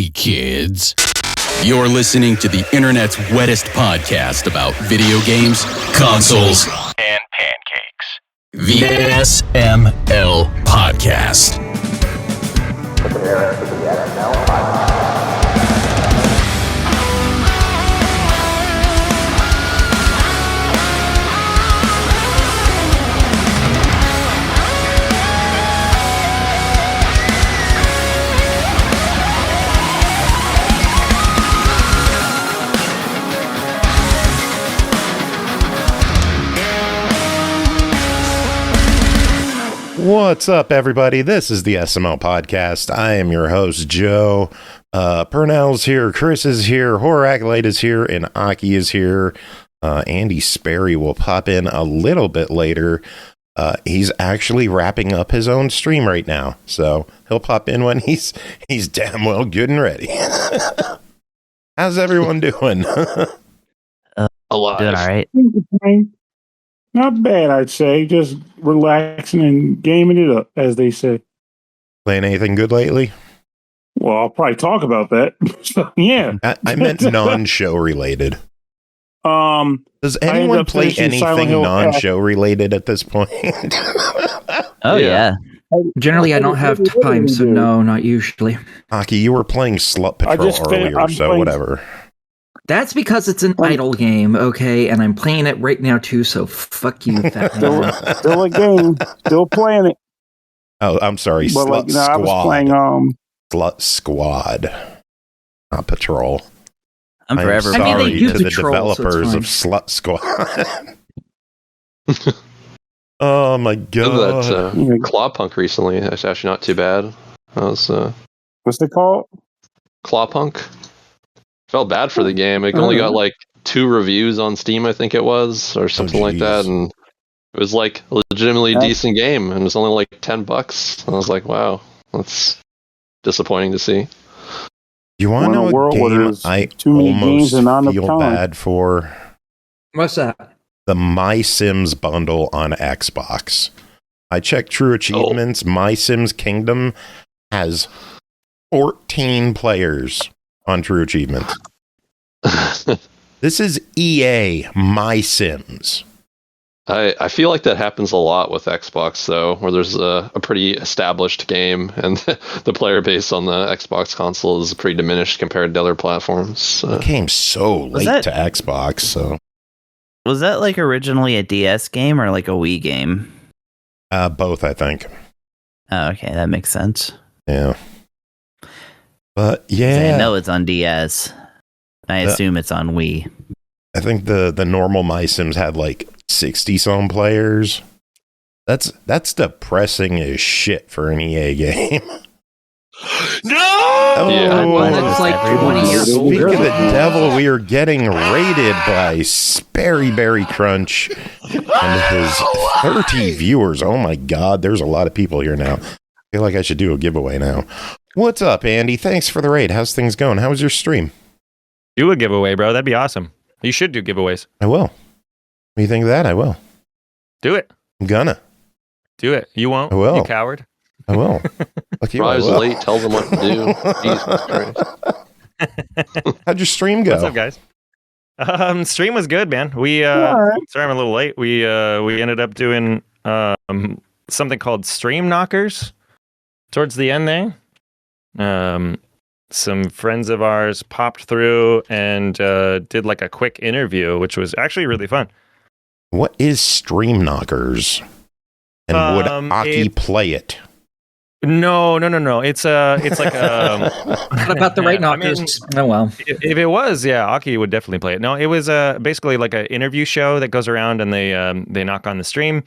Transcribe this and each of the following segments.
Hey kids, you're listening to the internet's wettest podcast about video games, consoles, and pancakes. The SML Podcast. Prepare for the SML Podcast. What's up, everybody? This is the SML Podcast. I am your host, Joe. Pernell's here, Chris is here, Horror Acolyte is here, and Aki is here. Andy Sperry will pop in a little bit later. He's actually wrapping up his own stream right now, so he'll pop in when he's damn well good and ready. How's everyone doing? Alive. Doing all right. Not bad, I'd say. Just relaxing and gaming it up, as they say. Playing anything good lately? Well, I'll probably talk about that. So, yeah. I meant non-show related. Does I ended anyone up play finishing Silent anything Hill non-show related at this point? Oh, yeah. Generally, I don't have time, so no, not usually. Aki, you were playing Slut Patrol earlier, so whatever. That's because it's an idle game, okay? And I'm playing it right now, too, so fuck you, fat man. Still a game. Still playing it. Oh, I'm sorry. But Slut Squad. I was playing, Slut Squad. Not Patrol. I'm forever. Sorry I mean, they do to the Patrol, so developers of Slut Squad. Oh my god. That Clawpunk recently. That's actually not too bad. That was What's it called? Clawpunk. Felt bad for the game. It only got like 2 reviews on Steam, I think it was, or something like that, and it was like a legitimately decent game, and it was only like $10. I was like, wow, that's disappointing to see. You want to know a game I almost feel bad for? What's that? The My Sims bundle on Xbox. I checked True Achievements. My Sims Kingdom has 14 players on True Achievements. This is EA My Sims. I feel like that happens a lot with Xbox, though, where there's a pretty established game, and the player base on the Xbox console is pretty diminished compared to other platforms. It came so late to Xbox, so... Was that like originally a DS game or like a Wii game? Both, I think. Oh, okay, that makes sense. Yeah. But yeah, I know it's on DS. I assume it's on Wii. I think the normal My Sims had like 60-some players. That's depressing as shit for an EA game. No! Yeah, it's like 20 years old. Speak of the devil, we are getting raided by Sperry Berry Crunch and his 30 viewers. Oh my god, there's a lot of people here now. I feel like I should do a giveaway now. What's up, Andy? Thanks for the raid. How's things going? How was your stream? Do a giveaway, bro. That'd be awesome. You should do giveaways. I will. What do you think of that? I will. Do it. I'm gonna. Do it. You won't. I will. You coward. I will. Rise late, tell them what to do. Jesus Christ. How'd your stream go? What's up, guys? Stream was good, man. We sorry I'm a little late. We ended up doing something called Stream Knockers towards the end there. Some friends of ours popped through and did like a quick interview, which was actually really fun. What is Stream Knockers? And would Aki play it? No. It's like What about the right knockers? Oh well. If it was, yeah, Aki would definitely play it. No, it was basically like an interview show that goes around and they knock on the stream.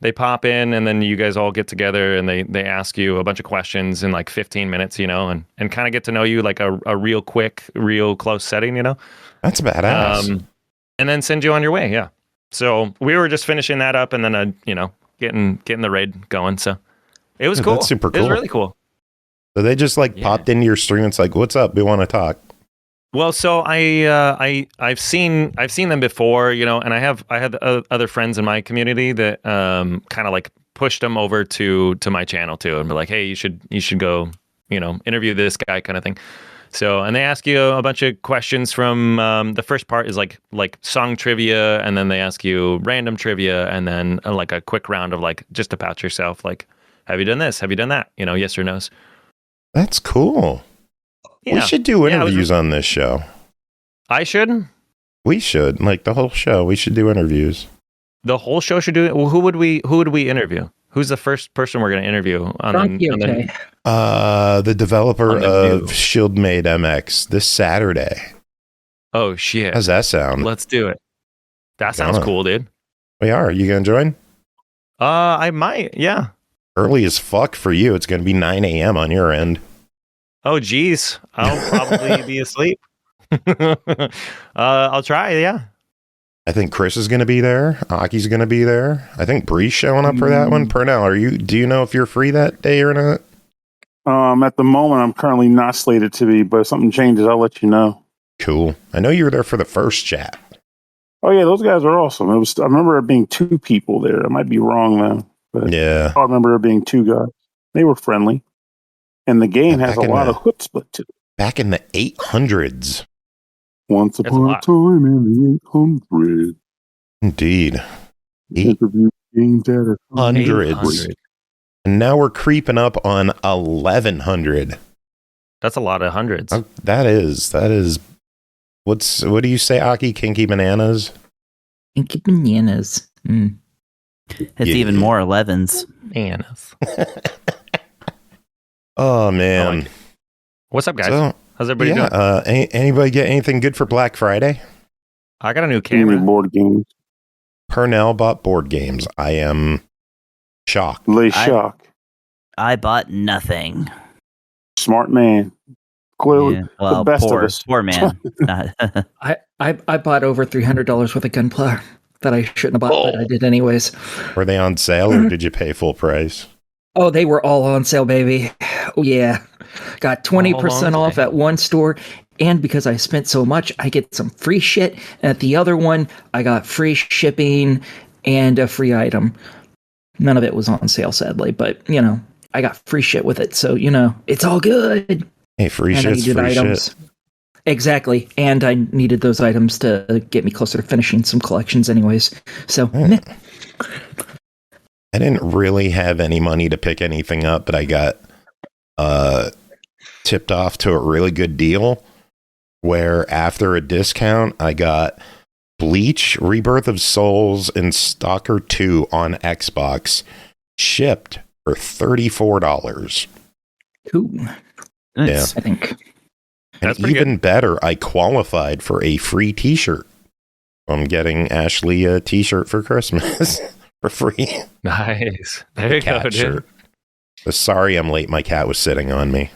They pop in and then you guys all get together and they ask you a bunch of questions in like 15 minutes, you know, and kind of get to know you like a real quick, real close setting, you know. That's badass. And then send you on your way, yeah. So we were just finishing that up and then you know, getting the raid going. So it was cool. That's super cool. It was really cool. So they just like popped into your stream. It's like, what's up? We want to talk. Well, so I've seen them before, you know, and I had other friends in my community that kind of like pushed them over to my channel too, and be like, hey, you should go, you know, interview this guy kind of thing. So, and they ask you a bunch of questions from the first part is like song trivia, and then they ask you random trivia, and then like a quick round of like just about yourself, like have you done this? Have you done that? You know, yes or no's. That's cool. Yeah. We should do interviews on this show. I should. We should, like the whole show. We should do interviews. The whole show should do it. Well, who would we interview? Who's the first person we're going to interview on the developer of Schildmaid MX this Saturday. Oh shit! How's that sound? Let's do it. That sounds cool, dude. We are. You gonna join? I might. Yeah. Early as fuck for you. It's gonna be 9 a.m. on your end. Oh geez, I'll probably be asleep. I'll try. Yeah. I think Chris is going to be there. Aki's going to be there. I think Bree's showing up for that one. Pernell, do you know if you're free that day or not? At the moment, I'm currently not slated to be, but if something changes, I'll let you know. Cool. I know you were there for the first chat. Oh yeah, those guys are awesome. I remember there being 2 people there. I might be wrong though. But yeah. I remember there being 2 guys. They were friendly. And the game has a lot of chutzpah to it. Back in the 800s. Once upon a time in the 800s. Indeed. Hundreds. And now we're creeping up on 1100. That's a lot of hundreds. That is. What do you say, Aki? Kinky bananas? Kinky bananas. Mm. It's even more 11s. Bananas. Oh, man. What's up, guys? So, how's everybody doing? Anybody get anything good for Black Friday? I got a new camera. Board games. Pernell bought board games. I am shocked. Shock. I bought nothing. Smart man. Clearly, well, the best of us. Poor man. I bought over $300 worth of gunpowder that I shouldn't have bought, but I did anyways. Were they on sale or did you pay full price? Oh, they were all on sale, baby. Oh, yeah. Got 20% off at one store. And because I spent so much, I get some free shit. And at the other one, I got free shipping and a free item. None of it was on sale, sadly. But, I got free shit with it. So, it's all good. Hey, free shit's free items. Shit. Exactly. And I needed those items to get me closer to finishing some collections anyways. So, I didn't really have any money to pick anything up, but I got tipped off to a really good deal where after a discount, I got Bleach, Rebirth of Souls, and Stalker 2 on Xbox shipped for $34. Cool. Nice. I think. And that's pretty even good. better, I qualified for a free t-shirt. I'm getting Ashley a t-shirt for Christmas for free. Nice. There you go, dude. Sorry I'm late. My cat was sitting on me.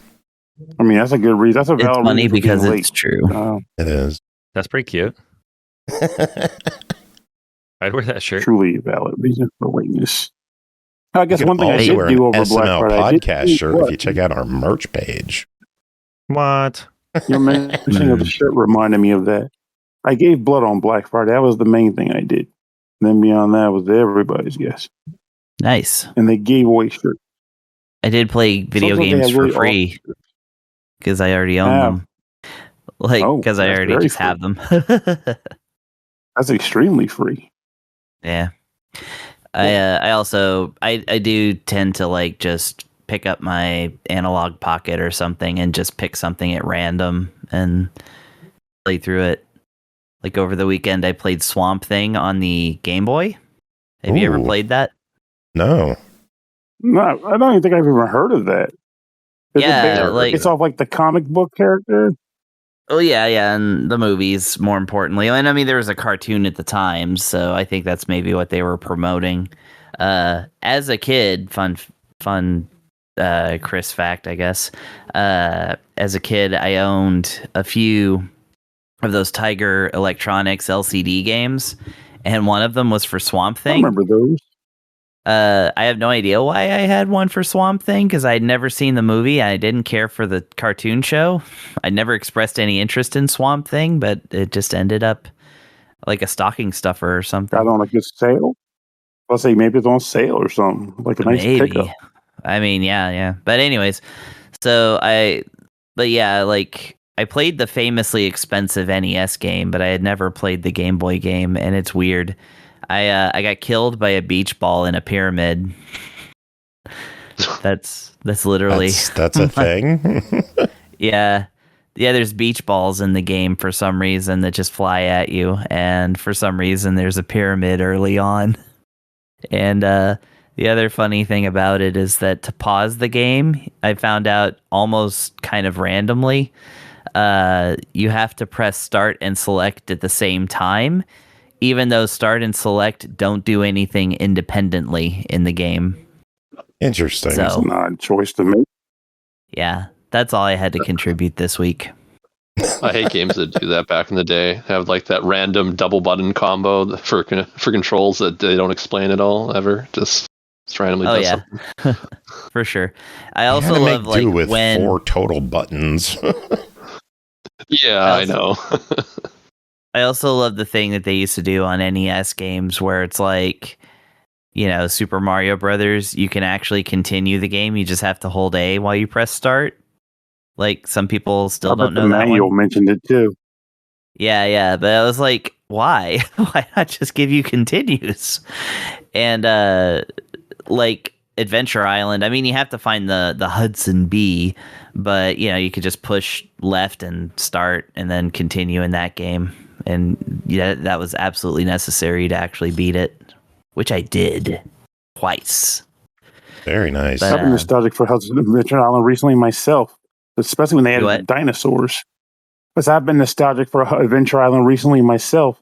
I mean, that's a good reason. That's a valid It's funny reason because for being it's true. It is. That's pretty cute. I'd wear that shirt. Truly a valid reason for lateness. I guess one thing I also did wear do an over Black SML Friday. podcast shirt if you check out our merch page. What? Your mentioning of the shirt reminded me of that. I gave blood on Black Friday. That was the main thing I did. And then beyond that was everybody's guess. Nice. And they gave away shirts. I did play video Sometimes they games have for really free because I already own them. Like, because I already just have them. That's extremely free. Yeah. I also do tend to like just pick up my analog pocket or something and just pick something at random and play through it. Like over the weekend, I played Swamp Thing on the Game Boy. Have you ever played that? No. No, I don't even think I've ever heard of that. It's off like the comic book character. Oh yeah, and the movies more importantly. And I mean, there was a cartoon at the time, so I think that's maybe what they were promoting. As a kid, fun Chris fact, I guess. As a kid, I owned a few of those Tiger Electronics LCD games, and one of them was for Swamp Thing. I remember those. I have no idea why I had one for Swamp Thing, because I'd never seen the movie. I didn't care for the cartoon show. I never expressed any interest in Swamp Thing, but it just ended up like a stocking stuffer or something. Got on a good sale? I'll say maybe it's on sale or something. Like a nice pickup. I mean, yeah. But anyways, like I played the famously expensive NES game, but I had never played the Game Boy game, and it's weird. I got killed by a beach ball in a pyramid. That's literally that's a thing. Yeah. There's beach balls in the game for some reason that just fly at you, and for some reason there's a pyramid early on. And the other funny thing about it is that to pause the game, I found out almost kind of randomly, you have to press start and select at the same time, even though start and select don't do anything independently in the game. Interesting. So, It's an odd choice to make. Yeah, that's all I had to contribute this week. I hate games that do that back in the day. Have like that random double button combo for controls that they don't explain at all ever. Just randomly does something. For sure. I also You love make do with when 4 total buttons. Yeah, I know. I also love the thing that they used to do on NES games where it's like, Super Mario Brothers, you can actually continue the game. You just have to hold A while you press start. Like, some people still don't know that manual one. mentioned it too. Yeah, but I was like, why? Why not just give you continues? And, like, Adventure Island, I mean, you have to find the Hudson B, but, you could just push left and start and then continue in that game. And, yeah, that was absolutely necessary to actually beat it, which I did twice. Very nice. But, I've been nostalgic for Adventure Island recently myself, especially when they added What? dinosaurs. Because I've been nostalgic for Adventure Island recently myself.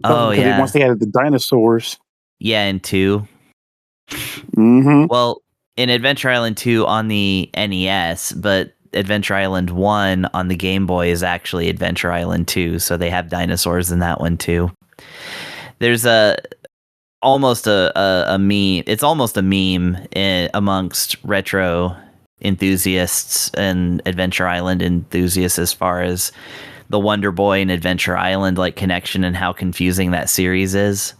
Oh, yeah. Once they added the dinosaurs. Yeah, and 2. Mm-hmm. Well, in Adventure Island 2 on the NES, but Adventure Island 1 on the Game Boy is actually Adventure Island 2, so they have dinosaurs in that one too. There's almost a meme. It's almost a meme amongst retro enthusiasts and Adventure Island enthusiasts as far as the Wonder Boy and Adventure Island like connection and how confusing that series is.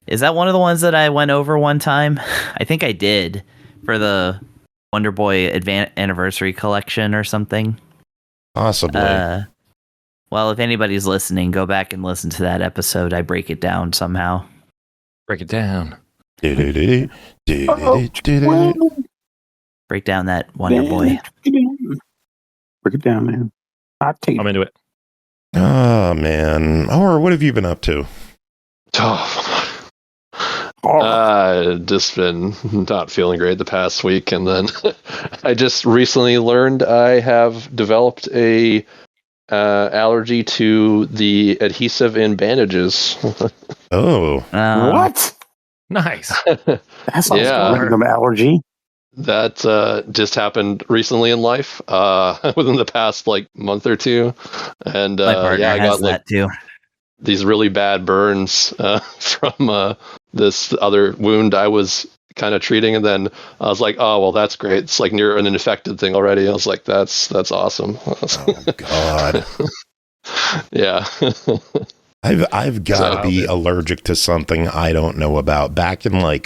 Is that one of the ones that I went over one time? I think I did for the Wonder Boy Anniversary Collection or something. Possibly. Well, if anybody's listening, go back and listen to that episode. I break it down somehow. Break it down. Break down that Wonder Boy. Break it down, man. I'm into it. Oh, man. Horror, what have you been up to? Just been not feeling great the past week, and then I just recently learned I have developed a allergy to the adhesive in bandages. Oh. What? Nice. That sounds like a random allergy. That just happened recently in life, within the past month or two, and My partner I has got that too. these really bad burns from this other wound I was kind of treating, and then I was like, oh well, that's great. It's like near an infected thing already. I was like, that's awesome. Oh God. Yeah. I've got to be allergic to something I don't know about. Back in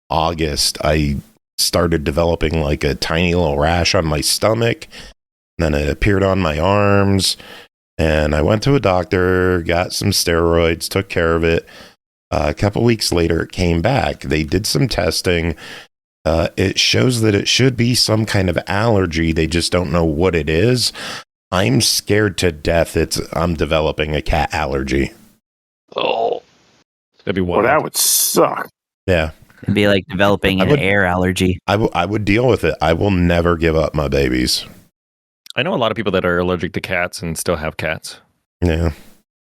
August, I started developing a tiny little rash on my stomach. And then it appeared on my arms. And I went to a doctor, got some steroids, took care of it. A couple weeks later, it came back. They did some testing. It shows that it should be some kind of allergy. They just don't know what it is. I'm scared to death I'm developing a cat allergy. Oh. That'd be wild. Well, that would suck. Yeah. It'd be like developing an air allergy. I would deal with it. I will never give up my babies. I know a lot of people that are allergic to cats and still have cats. Yeah.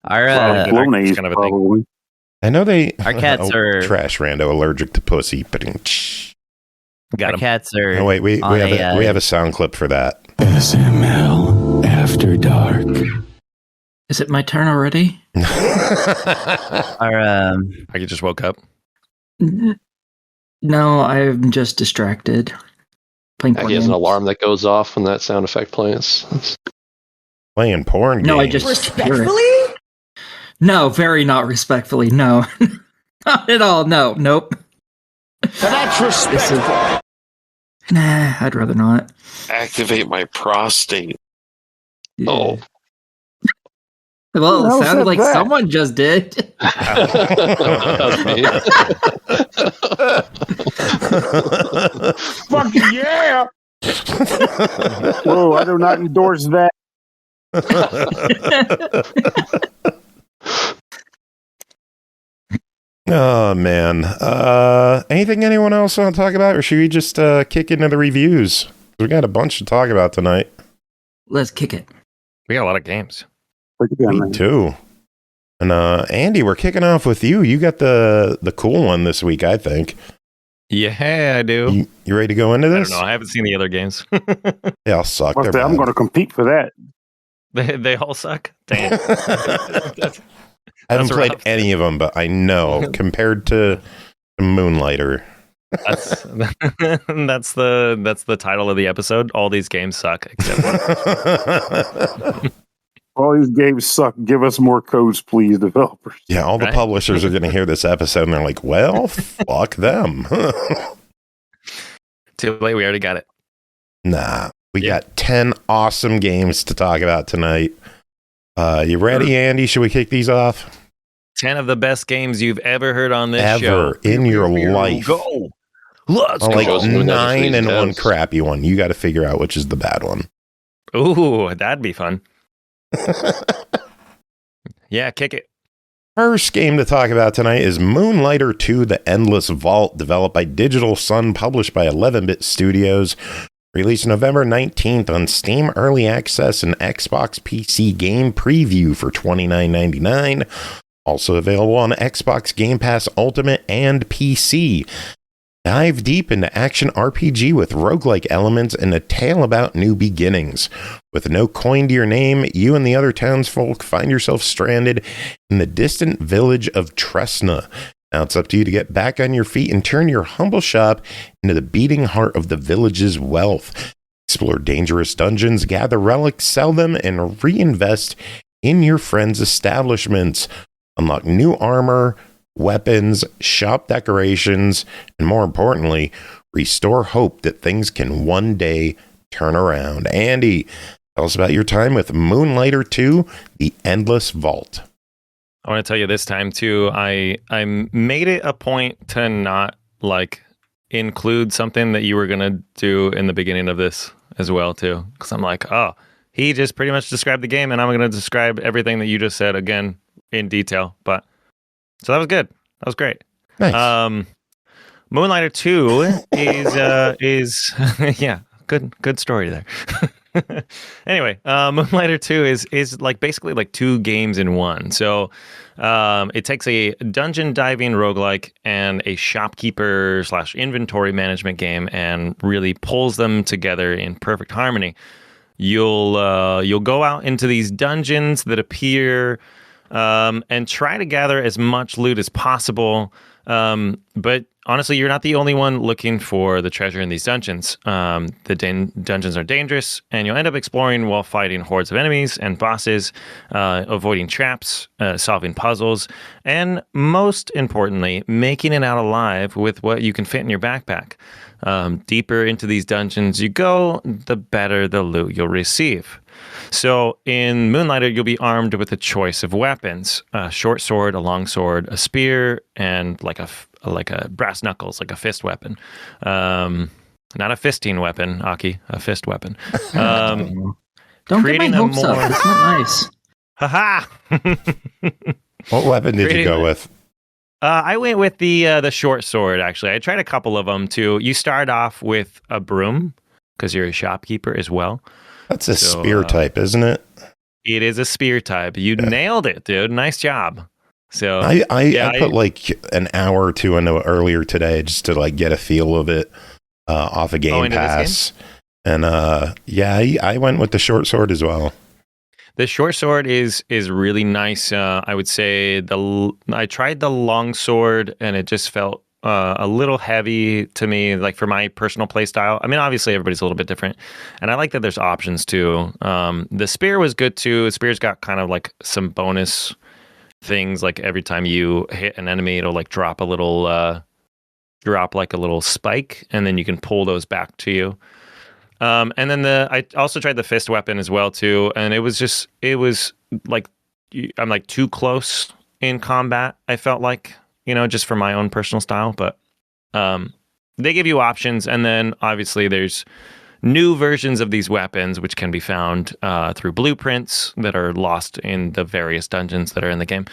Our It's Clonaze, kind of a thing. probably. I know Our cats are trash rando allergic to pussy. But Got our 'em. cats are. oh, wait, we have a sound clip for that. SML After Dark. Is it my turn already? Our I just woke up. No, I'm just distracted. Playing He has an alarm that goes off when that sound effect plays. Playing porn games. No, I just respectfully. No, very not respectfully. No, not at all. No, nope. That's respectful. Nah, I'd rather not. Activate my prostate. Oh. Well, Who it sounded said like that? someone just did. That's me. Fuck yeah! Whoa, I do not endorse that. Oh man. Anything anyone else want to talk about, or should we just kick into the reviews? We got a bunch to talk about tonight. Let's kick it. We got a lot of games. Look at that, Me man. too. And Andy, we're kicking off with you. You got the cool one this week, I think. Yeah, I do. You ready to go into I this? don't know. I haven't seen the other games. They all suck. What's They're that? I'm bad. going to compete for that. They all suck. Damn. I haven't That's played rough. any of them, but I know compared to Moonlighter. That's the title of the episode. All these games suck except one. All these games suck. Give us more codes, please, developers. Yeah, all the Right? publishers are going to hear this episode and they're like, well, fuck them. Too late. We already got it. Nah, we Yeah. got 10 awesome games to talk about tonight. You ready, Andy? Should we kick these off? 10 of the best games you've ever heard on this show. Ever in your Here we life. Go. Let's Oh, go. like Shows me that 9 it's and these one devs. crappy one. You got to figure out which is the bad one. Ooh, that'd be fun. Yeah, kick it. First game to talk about tonight is Moonlighter 2, The Endless Vault, developed by Digital Sun, published by 11-Bit Studios. Released November 19th on Steam Early Access and Xbox PC Game Preview for $29.99. Also available on Xbox Game Pass Ultimate and PC. Dive deep into action RPG with roguelike elements and a tale about new beginnings. With no coin to your name, you and the other townsfolk find yourself stranded in the distant village of Tresna. Now it's up to you to get back on your feet and turn your humble shop into the beating heart of the village's wealth. Explore dangerous dungeons, gather relics, sell them, and reinvest in your friends' establishments. Unlock new armor, weapons, shop decorations, and more importantly, restore hope that things can one day turn around. Andy, tell us about your time with Moonlighter 2, The Endless Vault. I want to tell you this time too. I made it a point to not like include something that you were gonna do in the beginning of this as well too, because I'm like, oh, he just pretty much described the game, and I'm gonna describe everything that you just said again in detail. But so that was good. That was great. Nice. Moonlighter 2 is yeah, good story there. Anyway, Moonlighter 2 is like basically like two games in one. So it takes a dungeon diving roguelike and a shopkeeper / inventory management game and really pulls them together in perfect harmony. You'll go out into these dungeons that appear and try to gather as much loot as possible. But honestly, you're not the only one looking for the treasure in these dungeons. The dungeons are dangerous, and you'll end up exploring while fighting hordes of enemies and bosses, avoiding traps, solving puzzles, and most importantly, making it out alive with what you can fit in your backpack. Deeper into these dungeons you go, the better the loot you'll receive. So in Moonlighter, you'll be armed with a choice of weapons: a short sword, a long sword, a spear, and like a brass knuckles, like a fist weapon. Not a fisting weapon, Aki, a fist weapon. Don't get my creating a hopes up. more- It's not nice. Haha! What weapon did you creating go a- with? I went with the short sword, actually. I tried a couple of them, too. You start off with a broom, because you're a shopkeeper as well. That's a So, spear type, isn't it? It is a spear type. You nailed it, dude. Nice job. So I put like an hour or two into it earlier today just to like get a feel of it off of Game into this Pass. And I went with the short sword as well. the short sword is really nice. I would say I tried the long sword and it just felt a little heavy to me, like for my personal play style. I mean, obviously everybody's a little bit different, and I like that there's options too. The spear was good too. The spear's got kind of like some bonus things, like every time you hit an enemy, it'll like drop like a little spike, and then you can pull those back to you. And then I also tried the fist weapon as well too, and it was like I'm like too close in combat. I felt like, just for my own personal style, but they give you options, and then obviously there's new versions of these weapons which can be found through blueprints that are lost in the various dungeons that are in the game.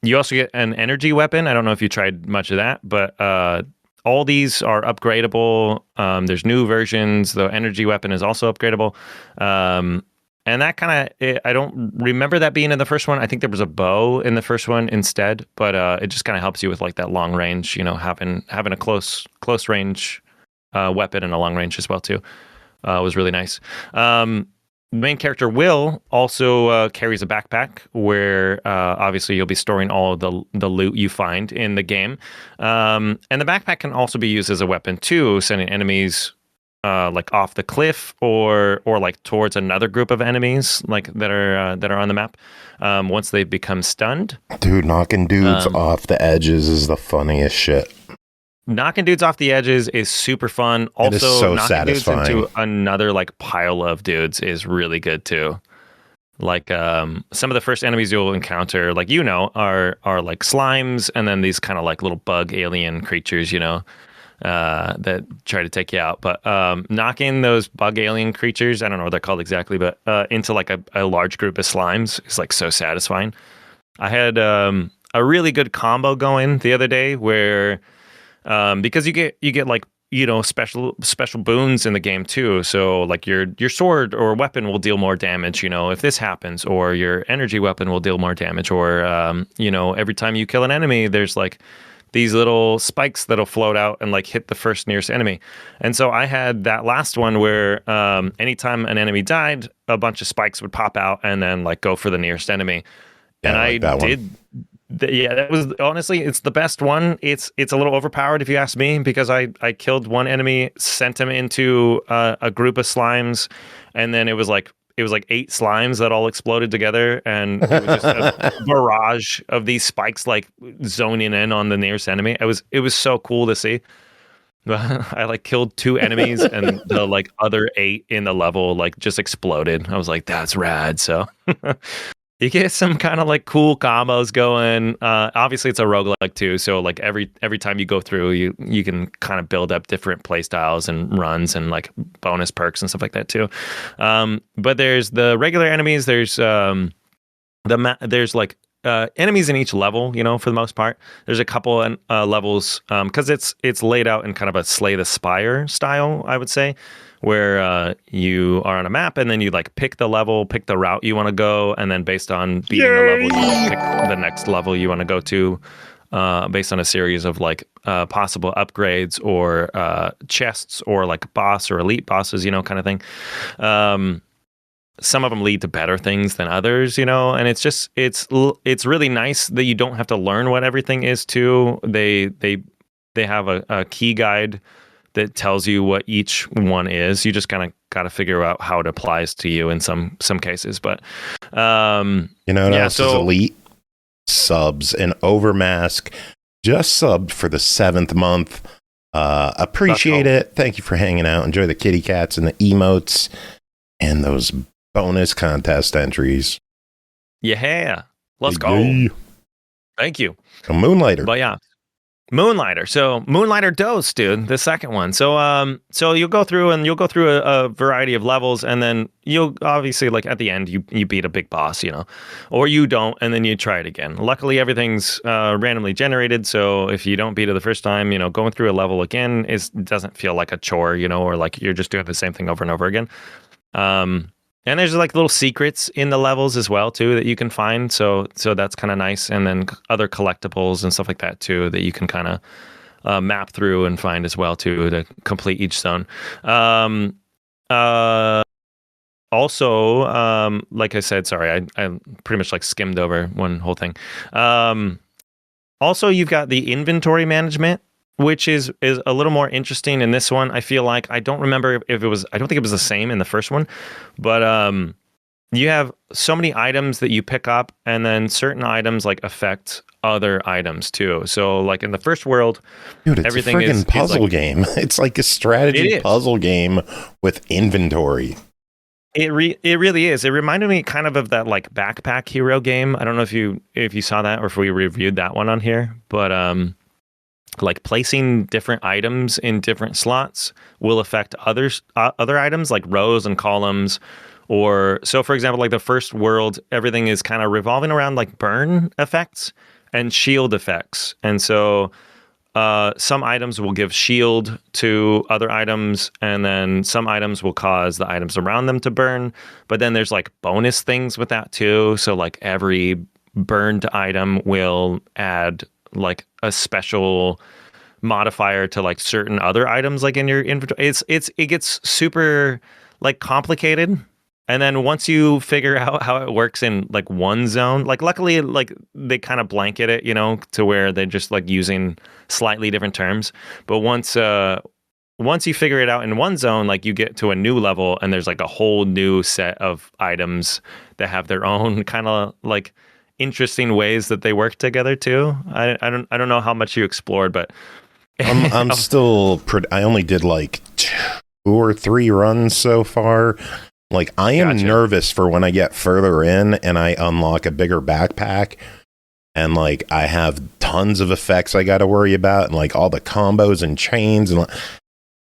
You also get an energy weapon. I don't know if you tried much of that, but all these are upgradable. There's new versions. The energy weapon is also upgradable. And that kind of, I don't remember that being in the first one. I think there was a bow in the first one instead, but it just kind of helps you with like that long range, having a close range weapon and a long range as well too. Was really nice. The main character, Will, also carries a backpack where obviously you'll be storing all of the loot you find in the game. And the backpack can also be used as a weapon too, sending enemies like off the cliff or like towards another group of enemies like that are on the map once they've become stunned. Dude, knocking dudes off the edges is the funniest shit. Knocking dudes off the edges is super fun. Also, it is so knocking satisfying. dudes into another like pile of dudes is really good too. Like some of the first enemies you'll encounter, like are like slimes, and then these kind of like little bug alien creatures, that try to take you out. But knocking those bug alien creatures, I don't know what they're called exactly, but into like a large group of slimes is like so satisfying. I had a really good combo going the other day where. Because you get like special boons in the game too. So like your sword or weapon will deal more damage. If this happens, or your energy weapon will deal more damage, or every time you kill an enemy, there's like these little spikes that'll float out and like hit the first nearest enemy. And so I had that last one where anytime an enemy died, a bunch of spikes would pop out and then like go for the nearest enemy. Yeah, and I like did. Yeah, that was honestly, it's the best one. It's a little overpowered if you ask me, because I killed one enemy, sent him into a group of slimes, and then it was like 8 slimes that all exploded together, and it was just a barrage of these spikes like zoning in on the nearest enemy. It was so cool to see. I like killed 2 enemies, and the like other 8 in the level like just exploded. I was like, that's rad. So. You get some kind of like cool combos going. Obviously, it's a roguelike too, so like every time you go through, you can kind of build up different play styles and runs and like bonus perks and stuff like that too. But there's the regular enemies. There's there's like enemies in each level. For the most part, there's a couple levels because it's laid out in kind of a Slay the Spire style, I would say. Where you are on a map, and then you like pick the level, pick the route you want to go, and then based on beating the level, you like, pick the next level you want to go to, based on a series of like possible upgrades or chests or like boss or elite bosses, kind of thing. Some of them lead to better things than others, and it's just it's really nice that you don't have to learn what everything is too. They have a key guide that tells you what each one is. You just kind of got to figure out how it applies to you in some cases. But what else is elite? Subs and Overmask just subbed for the 7th month. Appreciate it. Thank you for hanging out. Enjoy the kitty cats and the emotes and those bonus contest entries. Yeah, let's go. Thank you. A Moonlighter. But yeah. Moonlighter. So Moonlighter Dose, dude, the second one. So you'll go through a variety of levels, and then you'll obviously like at the end you beat a big boss, or you don't, and then you try it again. Luckily, everything's randomly generated, so if you don't beat it the first time, going through a level again doesn't feel like a chore, or like you're just doing the same thing over and over again. And there's like little secrets in the levels as well too that you can find. So that's kind of nice. And then other collectibles and stuff like that too that you can kind of map through and find as well too to complete each zone. Also, like I said, sorry, I pretty much like skimmed over one whole thing. Also, you've got the inventory management, which is a little more interesting in this one. I feel like I don't remember if it was. I don't think it was the same in the first one, but you have so many items that you pick up, and then certain items like affect other items too. So like in the first world, dude, it's everything a friggin' puzzle like, game. It's like a strategy puzzle game with inventory. It really is. It reminded me kind of that like Backpack Hero game. I don't know if you saw that or if we reviewed that one on here, but like placing different items in different slots will affect other items like rows and columns. Or so, for example, like the first world, everything is kind of revolving around like burn effects and shield effects. And so some items will give shield to other items, and then some items will cause the items around them to burn. But then there's like bonus things with that too. So like every burned item will add like a special modifier to like certain other items like in your inventory. It gets super like complicated. And then once you figure out how it works in like one zone, like luckily like they kind of blanket it, you know, to where they're just like using slightly different terms. But once you figure it out in one zone, like you get to a new level and there's like a whole new set of items that have their own kind of like interesting ways that they work together too. I don't know how much you explored, but I'm still I only did like 2 or 3 runs so far. Like, I am nervous for when I get further in and I unlock a bigger backpack and, like, I have tons of effects I got to worry about and, like, all the combos and chains. And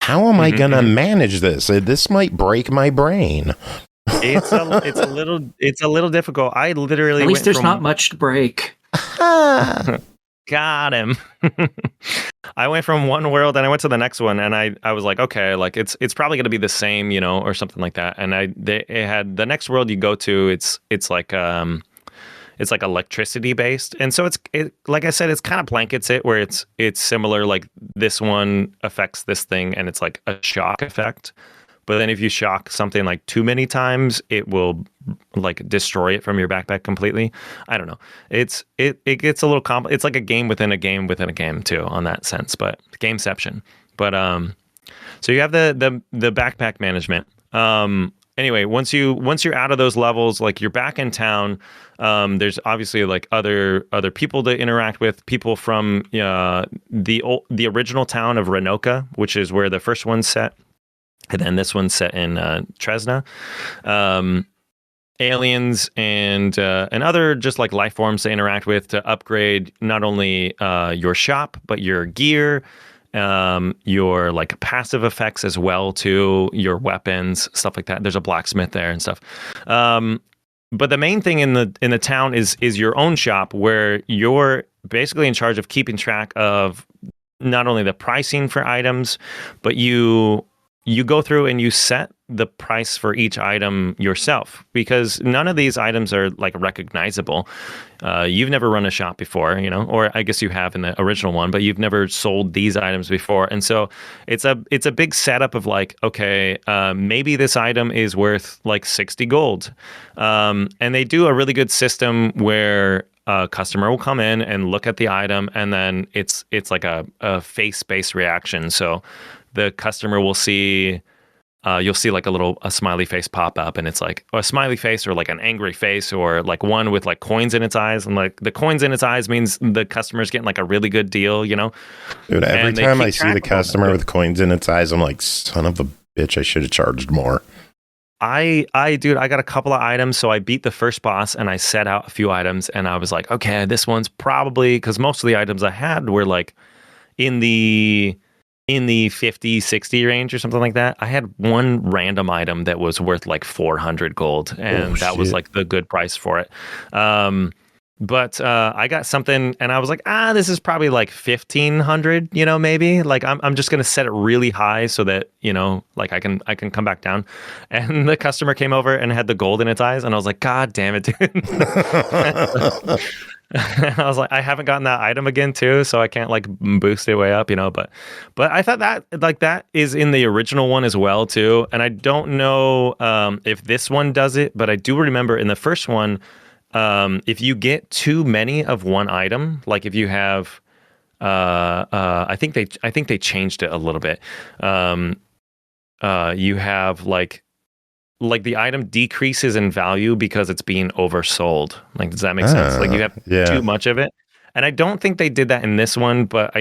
how am I going to manage this? This might break my brain. It's a little difficult. I literally at least there's not much to break. Got him. I went from one world and I went to the next one, and I was like, okay, like it's probably going to be the same, you know, or something like that. And it had the next world you go to, it's like electricity based, and so it like I said, it's kind of blankets it where it's similar, like this one affects this thing and it's like a shock effect. But then if you shock something like too many times, it will like destroy it from your backpack completely. I don't know. It gets a little it's like a game within a game within a game too, on that sense, but gameception. But so you have the backpack management. Anyway, once you're out of those levels, like you're back in town, there's obviously like other people to interact with, people from the original town of Renoka, which is where the first one's set. And then this one's set in Tresna. Aliens and other just like life forms to interact with to upgrade not only your shop, but your gear, your like passive effects as well too, your weapons, stuff like that. There's a blacksmith there and stuff. But the main thing in the town is your own shop, where you're basically in charge of keeping track of not only the pricing for items, but you go through and you set the price for each item yourself, because none of these items are like recognizable. You've never run a shop before, you know, or I guess you have in the original one, but you've never sold these items before. And so it's a big setup of like, okay, maybe this item is worth like 60 gold. And they do a really good system where a customer will come in and look at the item, and then it's like a face-based reaction. So the customer will see, you'll see like a smiley face pop up, and it's like a smiley face or like an angry face or like one with like coins in its eyes. And like the coins in its eyes means the customer's getting like a really good deal, you know? Dude, every time I see the customer with coins in its eyes, I'm like, son of a bitch, I should have charged more. Dude, I got a couple of items. So I beat the first boss and I set out a few items, and I was like, okay, this one's probably, because most of the items I had were like in the 50, 60 range or something like that. I had one random item that was worth like 400 gold, and that was like the good price for it. But I got something and I was like, this is probably like 1,500, you know, maybe. Like I'm just going to set it really high so that, you know, like I can come back down. And the customer came over and had the gold in its eyes, and I was like, God damn it, dude. I was like, I haven't gotten that item again too, so I can't like boost it way up, you know. But I thought that like that is in the original one as well too, and I don't know if this one does it, but I do remember in the first one, if you get too many of one item, like if you have, I think they changed it a little bit. You have like like the item decreases in value because it's being oversold. Like, does that make sense? Like you have too much of it. And I don't think they did that in this one, but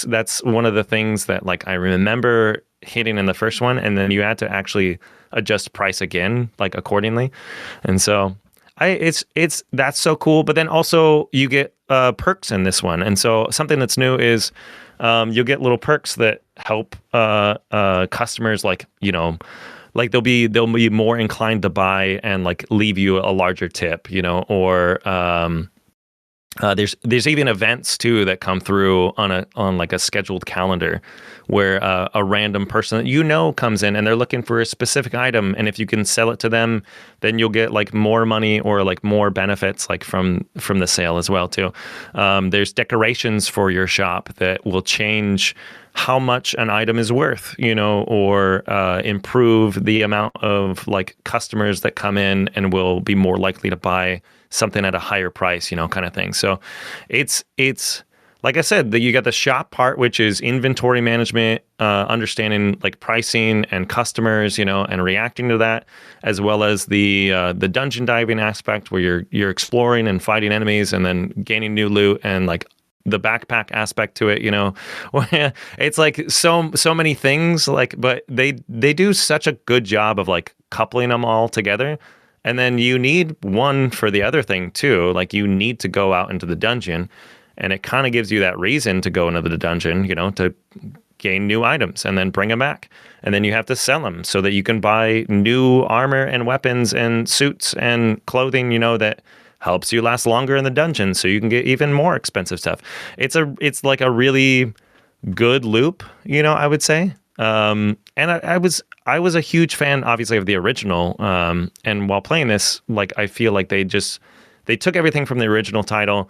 that's one of the things that like I remember hitting in the first one, and then you had to actually adjust price again, like accordingly. And so that's so cool. But then also you get perks in this one. And so something that's new is you'll get little perks that help customers, like, you know, like they'll be more inclined to buy and like leave you a larger tip, you know, or there's even events too that come through on like a scheduled calendar where a random person that you know comes in and they're looking for a specific item, and if you can sell it to them, then you'll get like more money or like more benefits like from the sale as well too. There's decorations for your shop that will change how much an item is worth, you know, or improve the amount of like customers that come in and will be more likely to buy something at a higher price, you know, kind of thing. So it's like I said, you got the shop part, which is inventory management, understanding like pricing and customers, you know, and reacting to that, as well as the dungeon diving aspect where you're exploring and fighting enemies and then gaining new loot, and like the backpack aspect to it, you know. It's like so many things, like, but they do such a good job of like coupling them all together. And then you need one for the other thing too. Like you need to go out into the dungeon, and it kind of gives you that reason to go into the dungeon, you know, to gain new items and then bring them back. And then you have to sell them so that you can buy new armor and weapons and suits and clothing, you know, that helps you last longer in the dungeon, so you can get even more expensive stuff. It's like a really good loop, you know, I would say. And I was a huge fan, obviously, of the original. And while playing this, like, I feel like they took everything from the original title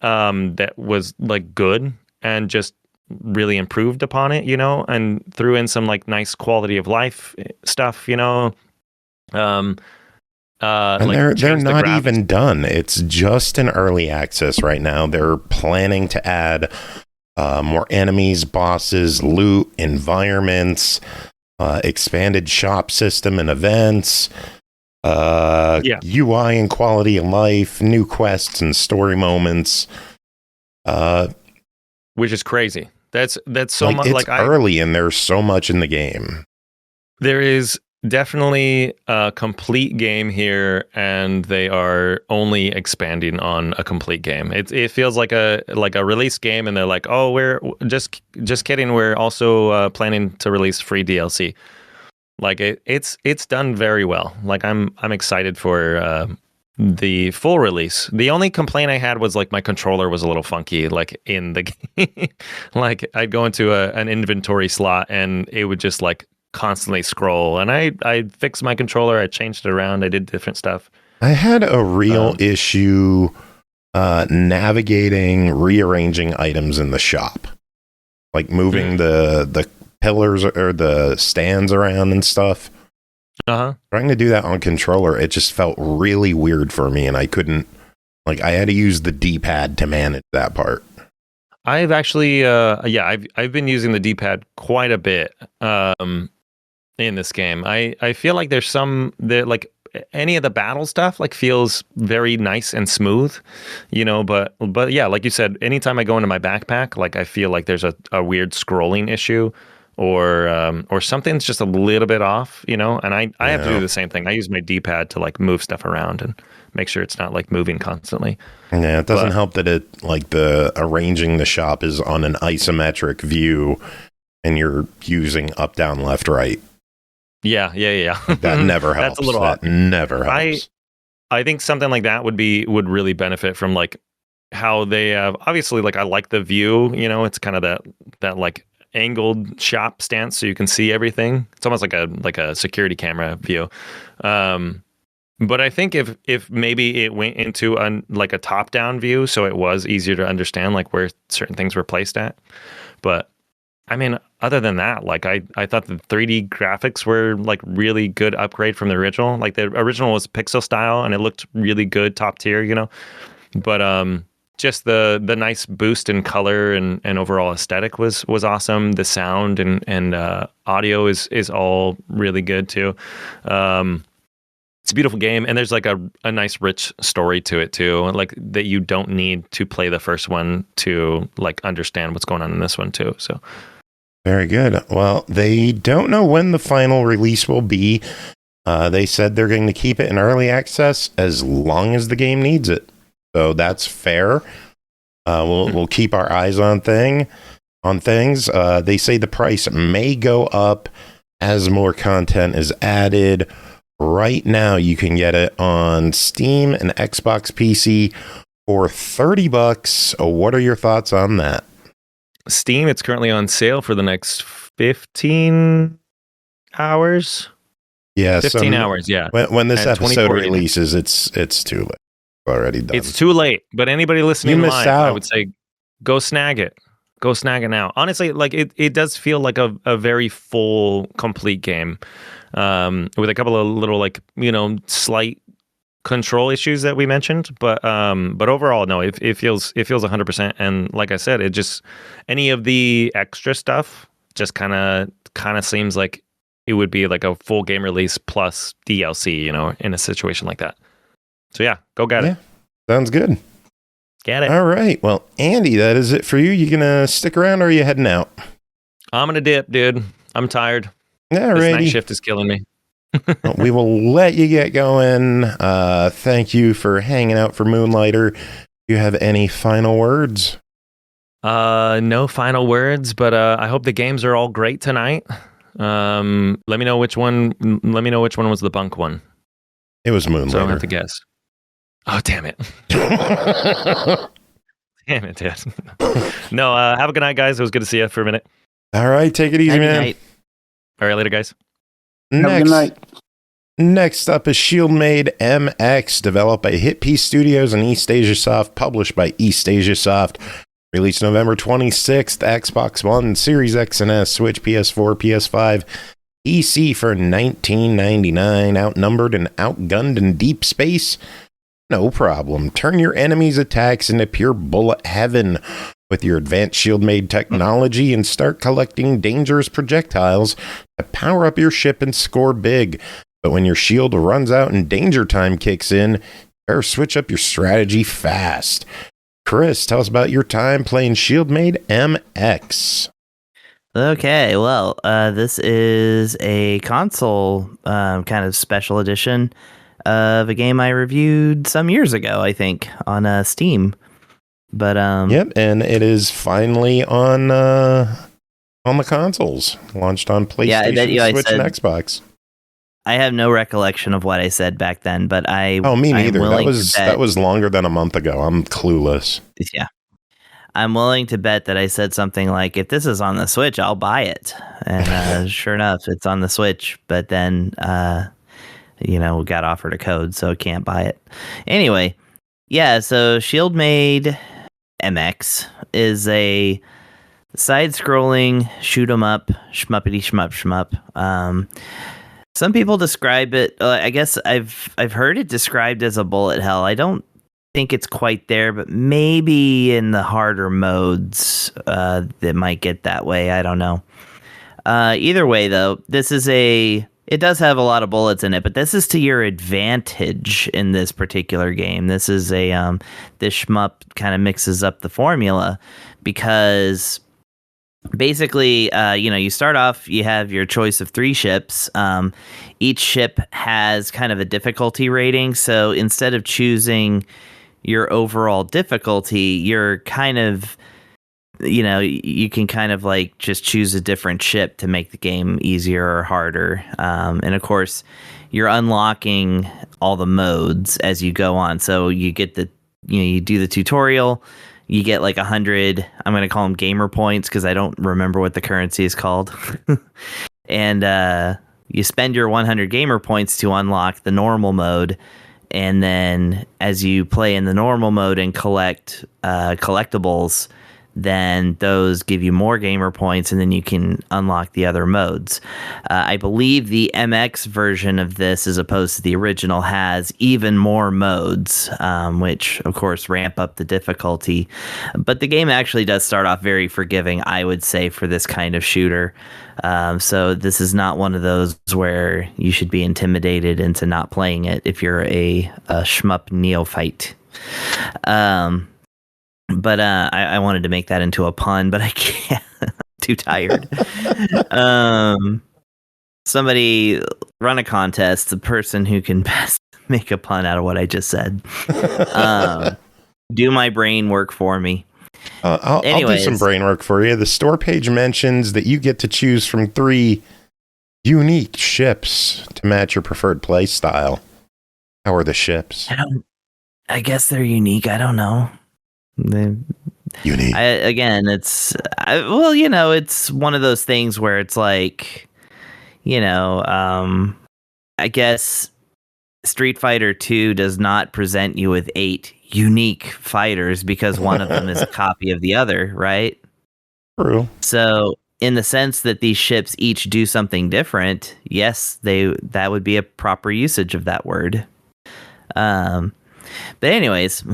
that was like good and just really improved upon it, you know, and threw in some like nice quality of life stuff, you know. And Like they're not even done. It's just in early access right now. They're planning to add more enemies, bosses, loot, environments, expanded shop system and events, UI and quality of life, new quests and story moments. Which is crazy. That's so like, much. It's like early, and there's so much in the game. There is definitely a complete game here, and they are only expanding on a complete game. It feels like a release game, and they're like, oh, we're just kidding. We're also planning to release free DLC. Like it's done very well. Like I'm excited for the full release. The only complaint I had was like my controller was a little funky, like in the game. Like I'd go into an inventory slot and it would just like constantly scroll, and I fixed my controller, I changed it around, I did different stuff. I had a real issue navigating, rearranging items in the shop, like moving the pillars or the stands around and stuff. Trying to do that on controller, it just felt really weird for me, and I couldn't, like, I had to use the D-pad to manage that part. I've actually I've been using the D-pad quite a bit in this game. I feel like there's like any of the battle stuff like feels very nice and smooth, you know, but yeah, like you said, anytime I go into my backpack, like I feel like there's a weird scrolling issue, or something's just a little bit off, you know, and I have to do the same thing. I use my D-pad to like move stuff around and make sure it's not like moving constantly. Yeah, it doesn't help that it, like, the arranging the shop is on an isometric view and you're using up, down, left, right. Yeah. That never helps. That's a little that never helps. I think something like that would really benefit from like how they have, obviously, like I like the view, you know, it's kind of that like angled shop stance so you can see everything. It's almost like a security camera view. But I think if maybe it went into like a top-down view, so it was easier to understand like where certain things were placed at. But I mean, other than that, like I thought the 3D graphics were like really good upgrade from the original. Like the original was pixel style and it looked really good, top tier, you know. But just the nice boost in color and overall aesthetic was awesome. The sound and audio is all really good too. It's a beautiful game, and there's like a nice rich story to it too, like that you don't need to play the first one to like understand what's going on in this one too. So very good. Well, they don't know when the final release will be. They said they're going to keep it in early access as long as the game needs it. So that's fair. We'll keep our eyes on things. They say the price may go up as more content is added. Right now, you can get it on Steam and Xbox PC for $30. What are your thoughts on that? Steam, it's currently on sale for the next 15 hours. Yeah, 15 hours. Yeah. When this episode releases, it's too late. Already done. It's too late. But anybody listening You missed live, out. I would say, go snag it. Go snag it now. Honestly, like it does feel like a very full, complete game, with a couple of little like slight control issues that we mentioned, but overall, no, it feels 100%. And like I said, it just any of the extra stuff just kind of seems like it would be like a full game release plus DLC, in a situation like that. So yeah, go get it. Sounds good. Get it. All right. Well, Andy, that is it for you. You gonna stick around or are you heading out? I'm gonna dip, dude. I'm tired. All This right. night shift is killing me. We will let you get going. Thank you for hanging out for Moonlighter. Do you have any final words? No final words, but I hope the games are all great tonight. Let me know which one was the bunk one. It was Moonlighter. So I don't have to guess. Oh, damn it. Damn it, dude. No, have a good night, guys. It was good to see you for a minute. All right, take it easy, Good man. night. All right, later, guys. Have a good night. Next up is Schildmaid MX, developed by HitP Studios and eastasiasoft, published by eastasiasoft. Released November 26th, Xbox One, Series X and S, Switch, PS4, PS5, PC for $19.99. Outnumbered and outgunned in deep space? No problem. Turn your enemies' attacks into pure bullet heaven with your advanced Schildmaid technology and start collecting dangerous projectiles to power up your ship and score big. But when your shield runs out and danger time kicks in, you better switch up your strategy fast. Chris, tell us about your time playing Schildmaid MX. Okay, well, this is a console kind of special edition of a game I reviewed some years ago, I think, on Steam. But Yep, and it is finally on the consoles, launched on PlayStation, Switch, and Xbox. I have no recollection of what I said back then, but me neither. That was longer than a month ago. I'm clueless. Yeah. I'm willing to bet that I said something like, if this is on the Switch, I'll buy it. And sure enough, it's on the Switch. But then, got offered a code, so can't buy it. Anyway, yeah, so Schildmaid MX is a side-scrolling shoot-'em-up, shmuppity-shmup-shmup. Some people describe it, I guess I've heard it described as a bullet hell. I don't think it's quite there, but maybe in the harder modes that might get that way. I don't know. Either way, though, it does have a lot of bullets in it, but this is to your advantage in this particular game. This is this shmup kind of mixes up the formula because basically, you start off, you have your choice of 3 ships. Each ship has kind of a difficulty rating. So instead of choosing your overall difficulty, you're kind of, you can kind of like just choose a different ship to make the game easier or harder. And of course, you're unlocking all the modes as you go on. So you get you do the tutorial. You get like 100, I'm going to call them gamer points because I don't remember what the currency is called. And you spend your 100 gamer points to unlock the normal mode. And then as you play in the normal mode and collect collectibles, then those give you more gamer points, and then you can unlock the other modes. I believe the MX version of this, as opposed to the original, has even more modes, which, of course, ramp up the difficulty. But the game actually does start off very forgiving, I would say, for this kind of shooter. So this is not one of those where you should be intimidated into not playing it if you're a shmup neophyte. But I wanted to make that into a pun, but I can't. I'm too tired. Somebody run a contest. The person who can best make a pun out of what I just said. Do my brain work for me. I'll do some brain work for you. The store page mentions that you get to choose from 3 unique ships to match your preferred play style. How are the ships? I guess they're unique. I don't know. Unique. It's it's one of those things where it's like, I guess Street Fighter 2 does not present you with 8 unique fighters because one of them is a copy of the other, right? True. So in the sense that these ships each do something different, yes, that would be a proper usage of that word. But anyways,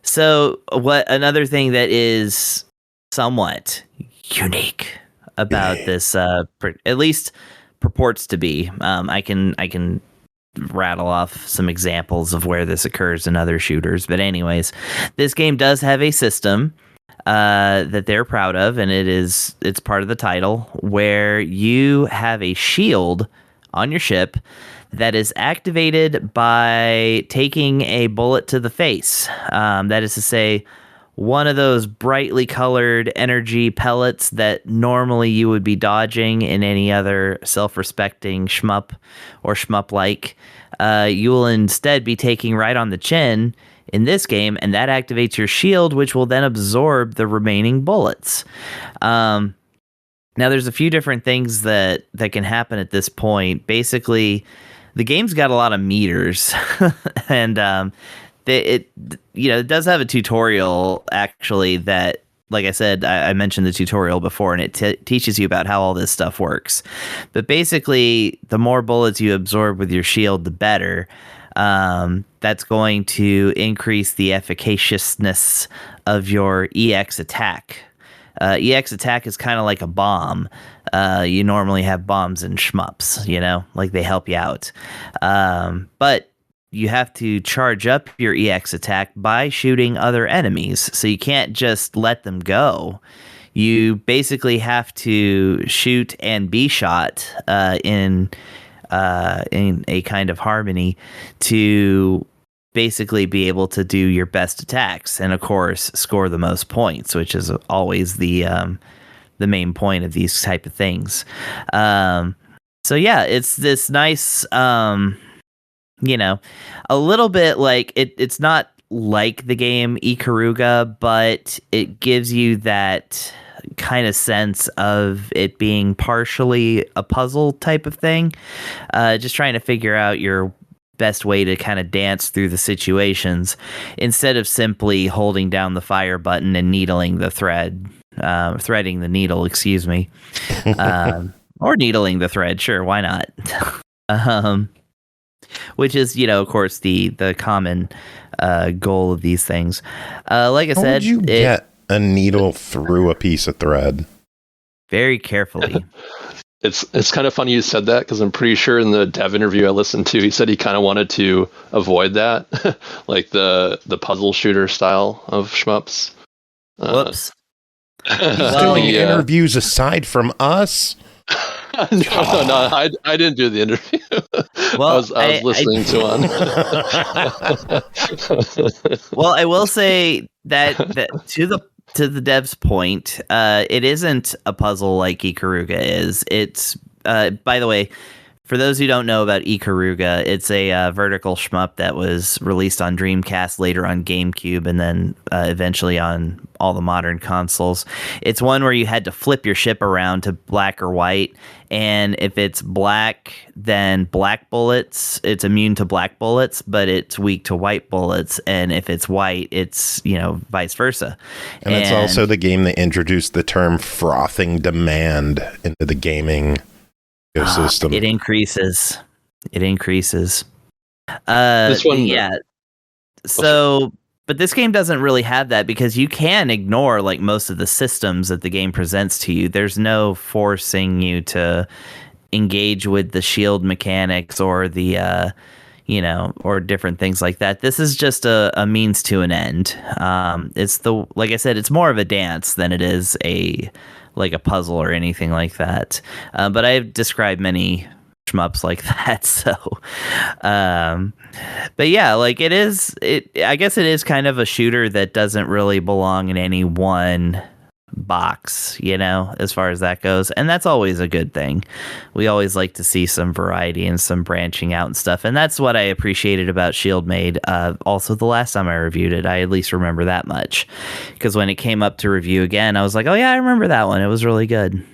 so another thing that is somewhat unique about this, at least purports to be, I can rattle off some examples of where this occurs in other shooters. But anyways, this game does have a system that they're proud of, and it's part of the title, where you have a shield on your ship that is activated by taking a bullet to the face. That is to say, one of those brightly colored energy pellets that normally you would be dodging in any other self-respecting shmup or shmup-like, you will instead be taking right on the chin in this game, and that activates your shield, which will then absorb the remaining bullets. Now, there's a few different things that can happen at this point. Basically, the game's got a lot of meters, and it does have a tutorial, actually, that, like I said, I mentioned the tutorial before, and it teaches you about how all this stuff works. But basically, the more bullets you absorb with your shield, the better. That's going to increase the efficaciousness of your EX attack. EX attack is kind of like a bomb. You normally have bombs in shmups, like they help you out. But you have to charge up your EX attack by shooting other enemies. So you can't just let them go. You basically have to shoot and be shot in a kind of harmony to basically be able to do your best attacks, and of course score the most points, which is always the main point of these type of things. So yeah, it's this nice, a little bit like it's not like the game Ikaruga, but it gives you that kind of sense of it being partially a puzzle type of thing, just trying to figure out your best way to kind of dance through the situations instead of simply holding down the fire button and needling the threading the needle, excuse me, or needling the thread. Sure, why not? Which is, of course, the common goal of these things. Like I said, would you get a needle through a piece of thread? Very carefully. It's kind of funny you said that, because I'm pretty sure in the dev interview I listened to, he said he kind of wanted to avoid that, like the puzzle shooter style of shmups. Whoops. He's doing interviews aside from us? No, I didn't do the interview. Well, I was listening to one. Well, I will say that to the dev's point, it isn't a puzzle like Ikaruga is. It's by the way, For those who don't know about Ikaruga, it's a vertical shmup that was released on Dreamcast, later on GameCube, and then eventually on all the modern consoles. It's one where you had to flip your ship around to black or white, and if it's black, then black bullets, it's immune to black bullets, but it's weak to white bullets, and if it's white, it's, vice versa. And it's also the game that introduced the term frothing demand into the gaming ecosystem. It increases. This one, yeah. So, but this game doesn't really have that, because you can ignore like most of the systems that the game presents to you. There's no forcing you to engage with the shield mechanics or the or different things like that. This is just a means to an end. Like I said, it's more of a dance than it is a puzzle or anything like that. But I've described many shmups like that. So, but yeah, like I guess it is kind of a shooter that doesn't really belong in any one box, as far as that goes. And that's always a good thing. We always like to see some variety and some branching out and stuff. And that's what I appreciated about Schildmaid. Also, the last time I reviewed it, I at least remember that much, because when it came up to review again, I was like, oh yeah, I remember that one. It was really good.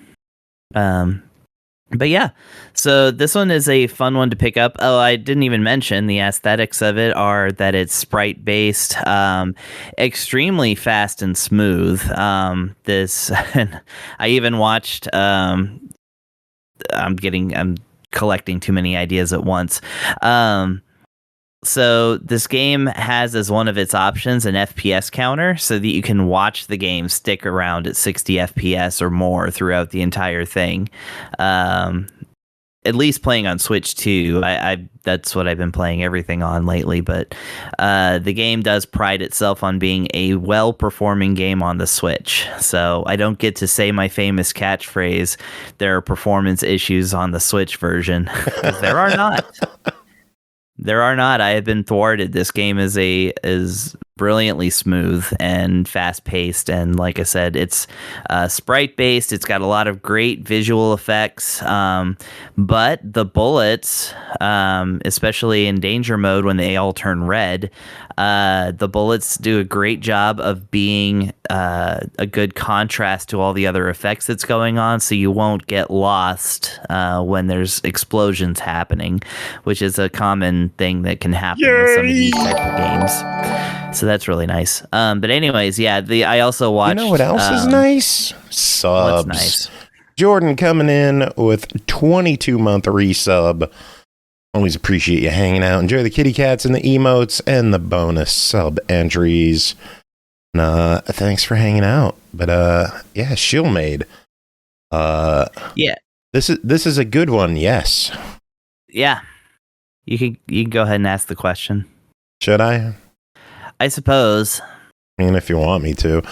But yeah, so this one is a fun one to pick up. Oh, I didn't even mention the aesthetics of it are that it's sprite based, extremely fast and smooth. I even watched, I'm collecting too many ideas at once. So this game has as one of its options an FPS counter, so that you can watch the game stick around at 60 FPS or more throughout the entire thing. At least playing on Switch too. That's what I've been playing everything on lately. But the game does pride itself on being a well-performing game on the Switch. So I don't get to say my famous catchphrase, there are performance issues on the Switch version, because there are not. There are not. I have been thwarted. This game is brilliantly smooth and fast paced, and like I said, it's sprite based. It's got a lot of great visual effects, but the bullets, especially in danger mode when they all turn red, the bullets do a great job of being a good contrast to all the other effects that's going on, so you won't get lost when there's explosions happening, which is a common thing that can happen with some of these type of games. So that's really nice. But anyways, yeah, I also watched... You know what else is nice? Subs. What's nice? Jordan coming in with 22-month resub. Always appreciate you hanging out. Enjoy the kitty cats and the emotes and the bonus sub entries. Thanks for hanging out. But yeah, Schildmaid. Yeah. This is a good one, yes. Yeah. You can go ahead and ask the question. Should I? I suppose. I mean, if you want me to.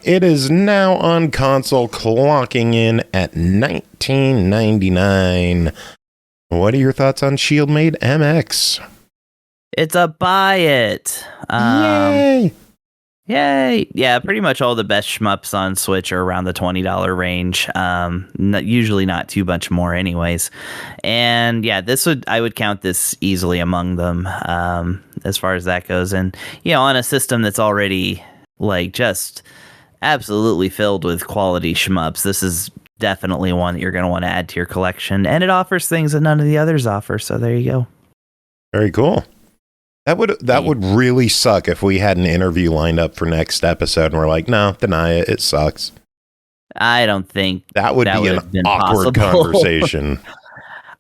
It is now on console, clocking in at $19.99. What are your thoughts on Schildmaid MX? It's a buy it. Yay! Yay! Yeah, pretty much all the best shmups on Switch are around the $20 range. Usually not too much more, anyways. And yeah, I would count this easily among them, as far as that goes. And on a system that's already like just absolutely filled with quality shmups, this is definitely one that you're going to want to add to your collection. And it offers things that none of the others offer. So there you go. Very cool. That would really suck if we had an interview lined up for next episode and we're like, no, deny it. It sucks. I don't think that would be an awkward conversation.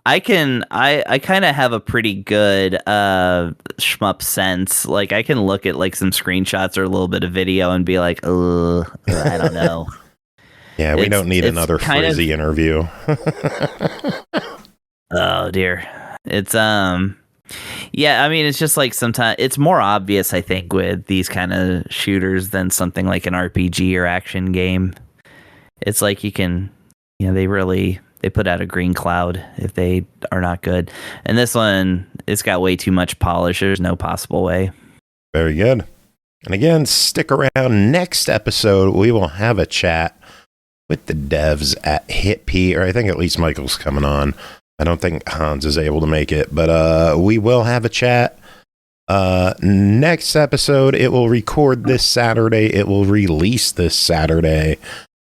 I kind of have a pretty good shmup sense. Like I can look at like some screenshots or a little bit of video and be like, I don't know. Yeah, we don't need another frizzy interview. Oh dear. It's yeah, I mean, it's just like sometimes it's more obvious, I think, with these kind of shooters than something like an RPG or action game. It's like you can, they put out a green cloud if they are not good. And this one, it's got way too much polish. There's no possible way. Very good. And again, stick around. Next episode, we will have a chat with the devs at HitP, or I think at least Michael's coming on. I don't think Hans is able to make it, but we will have a chat. Next episode, it will record this Saturday. It will release this Saturday.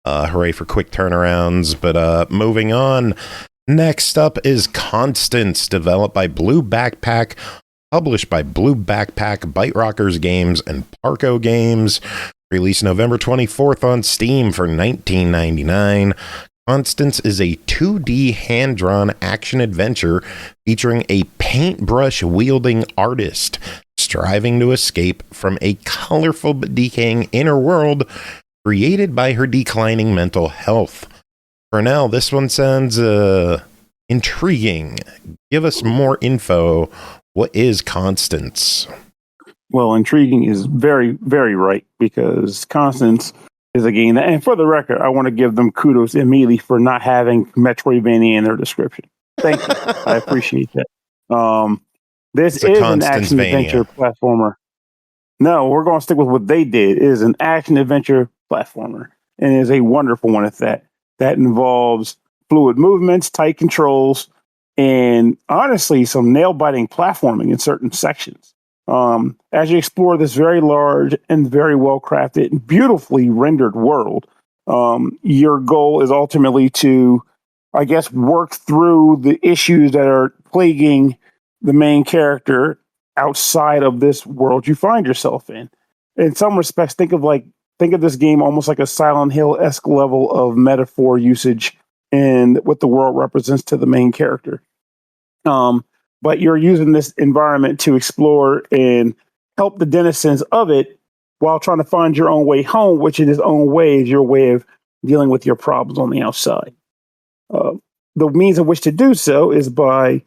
Hooray for quick turnarounds. But moving on, next up is Constance, developed by Blue Backpack, published by Blue Backpack, ByteRockers Games, and PARCO Games. Released November 24th on Steam for $19.99. Constance is a 2D hand-drawn action-adventure featuring a paintbrush-wielding artist striving to escape from a colorful but decaying inner world created by her declining mental health. Pernell, this one sounds intriguing. Give us more info. What is Constance? Well, intriguing is very, very right, because Constance is a game that, and for the record, I want to give them kudos immediately for not having Metroidvania in their description. Thank you. I appreciate that. This is an action-adventure platformer. No, we're going to stick with what they did. It is an action-adventure platformer, and it is a wonderful one at that. That involves fluid movements, tight controls, and honestly, some nail-biting platforming in certain sections. As you explore this very large and very well-crafted, beautifully rendered world, your goal is ultimately to, I guess, work through the issues that are plaguing the main character outside of this world you find yourself in. In some respects, think of this game almost like a Silent Hill-esque level of metaphor usage and what the world represents to the main character. But you're using this environment to explore and help the denizens of it while trying to find your own way home, which in its own way is your way of dealing with your problems on the outside. The means in which to do so is by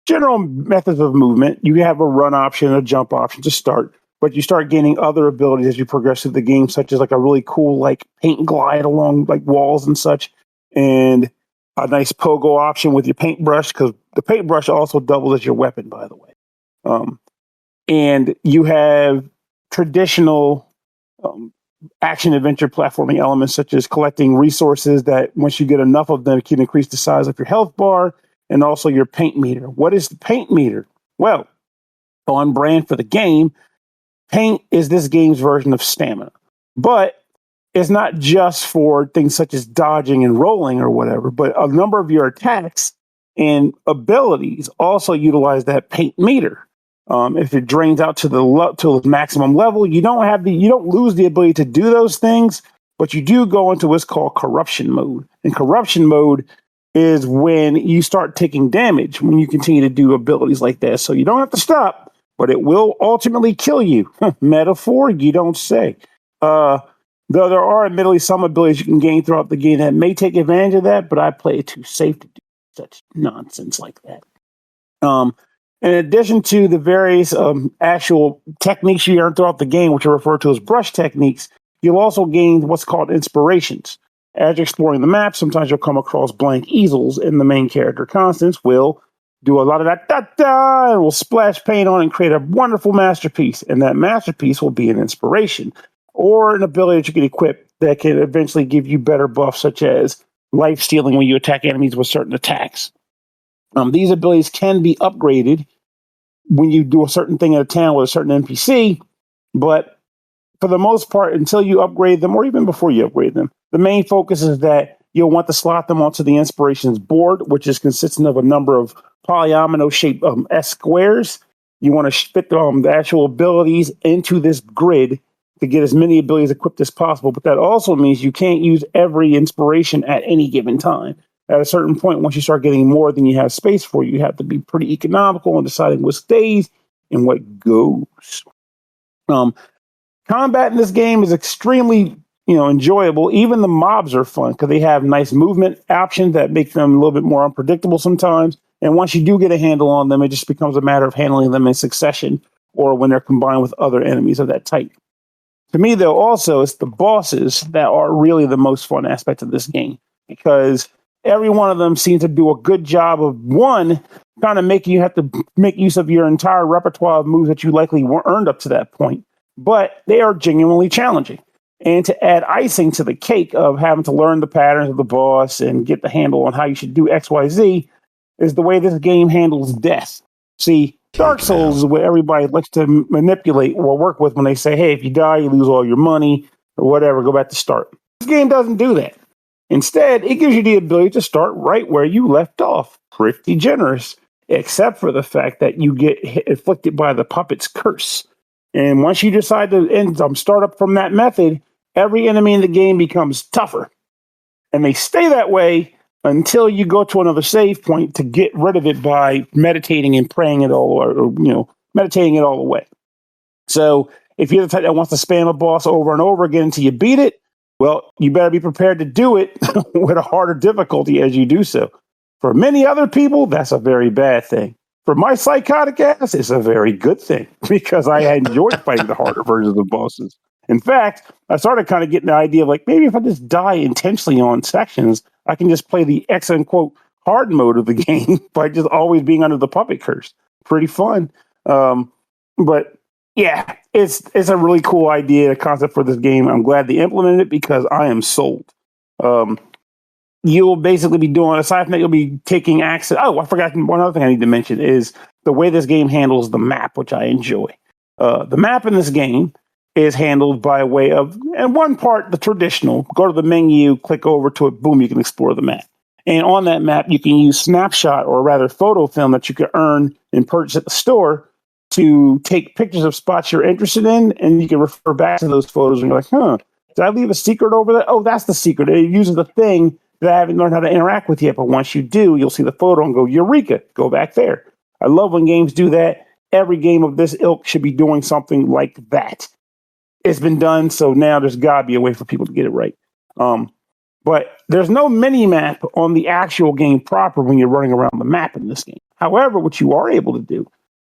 general methods of movement. You have a run option, a jump option to start, but you start gaining other abilities as you progress through the game, such as like a really cool like paint and glide along like walls and such, and a nice pogo option with your paintbrush, because the paintbrush also doubles as your weapon, by the way. And you have traditional action-adventure platforming elements, such as collecting resources that, once you get enough of them, can increase the size of your health bar, and also your paint meter. What is the paint meter? Well, on brand for the game, paint is this game's version of stamina. But it's not just for things such as dodging and rolling or whatever, but a number of your attacks and abilities also utilize that paint meter. If it drains out to the maximum level, you don't lose the ability to do those things, but you do go into what's called corruption mode. And corruption mode is when you start taking damage when you continue to do abilities like that. So you don't have to stop, but it will ultimately kill you. Metaphor, you don't say. Though there are admittedly some abilities you can gain throughout the game that may take advantage of that, but I play it too safe to do such nonsense like that. In addition to the various actual techniques you learn throughout the game, which are referred to as brush techniques, you'll also gain what's called inspirations. As you're exploring the map, sometimes you'll come across blank easels, and the main character, Constance, will do a lot of that da-da, and will splash paint on it and create a wonderful masterpiece. And that masterpiece will be an inspiration, or an ability that you can equip that can eventually give you better buffs, such as life stealing when you attack enemies with certain attacks. These abilities can be upgraded when you do a certain thing in a town with a certain NPC, but for the most part, until you upgrade them, or even before you upgrade them, the main focus is that you'll want to slot them onto the inspirations board, which is consisting of a number of polyomino-shaped S squares. You want to fit the actual abilities into this grid to get as many abilities equipped as possible, but that also means you can't use every inspiration at any given time. At a certain point, once you start getting more than you have space for, you have to be pretty economical in deciding what stays and what goes. Combat in this game is extremely, enjoyable. Even the mobs are fun because they have nice movement options that make them a little bit more unpredictable sometimes. And once you do get a handle on them, it just becomes a matter of handling them in succession or when they're combined with other enemies of that type. To me, though, also, it's the bosses that are really the most fun aspect of this game, because every one of them seems to do a good job of, one, kind of making you have to make use of your entire repertoire of moves that you likely weren't earned up to that point, but they are genuinely challenging. And to add icing to the cake of having to learn the patterns of the boss and get the handle on how you should do X, Y, Z, is the way this game handles death. See, Dark Souls is what everybody likes to manipulate or work with when they say, hey, if you die, you lose all your money or whatever, go back to start. This game doesn't do that. Instead, it gives you the ability to start right where you left off. Pretty generous, except for the fact that you get afflicted by the puppet's curse. And once you decide to start up from that method, every enemy in the game becomes tougher. And they stay that way until you go to another save point to get rid of it by meditating and praying it all, or meditating it all away. So if you're the type that wants to spam a boss over and over again until you beat it, well, you better be prepared to do it with a harder difficulty as you do so. For many other people, that's a very bad thing. For my psychotic ass, it's a very good thing because I enjoyed fighting the harder versions of bosses. In fact, I started kind of getting the idea of like, maybe if I just die intentionally on sections, I can just play the quote hard mode of the game by just always being under the puppet curse. Pretty fun. But yeah, it's a really cool idea, concept for this game. I'm glad they implemented it because I am sold. You'll basically be doing, aside from that, you'll be taking access. Oh, I forgot one other thing I need to mention is the way this game handles the map, which I enjoy. The map in this game is handled by way of, and one part, the traditional, go to the menu, click over to it, boom, you can explore the map. And on that map, you can use snapshot, or rather photo film that you can earn and purchase at the store to take pictures of spots you're interested in, and you can refer back to those photos and you're like, did I leave a secret over there? Oh, that's the secret. It uses the thing that I haven't learned how to interact with yet, but once you do, you'll see the photo and go, Eureka, go back there. I love when games do that. Every game of this ilk should be doing something like that. It's been done, so now there's got to be a way for people to get it right. But there's no mini-map on the actual game proper when you're running around the map in this game. However, what you are able to do,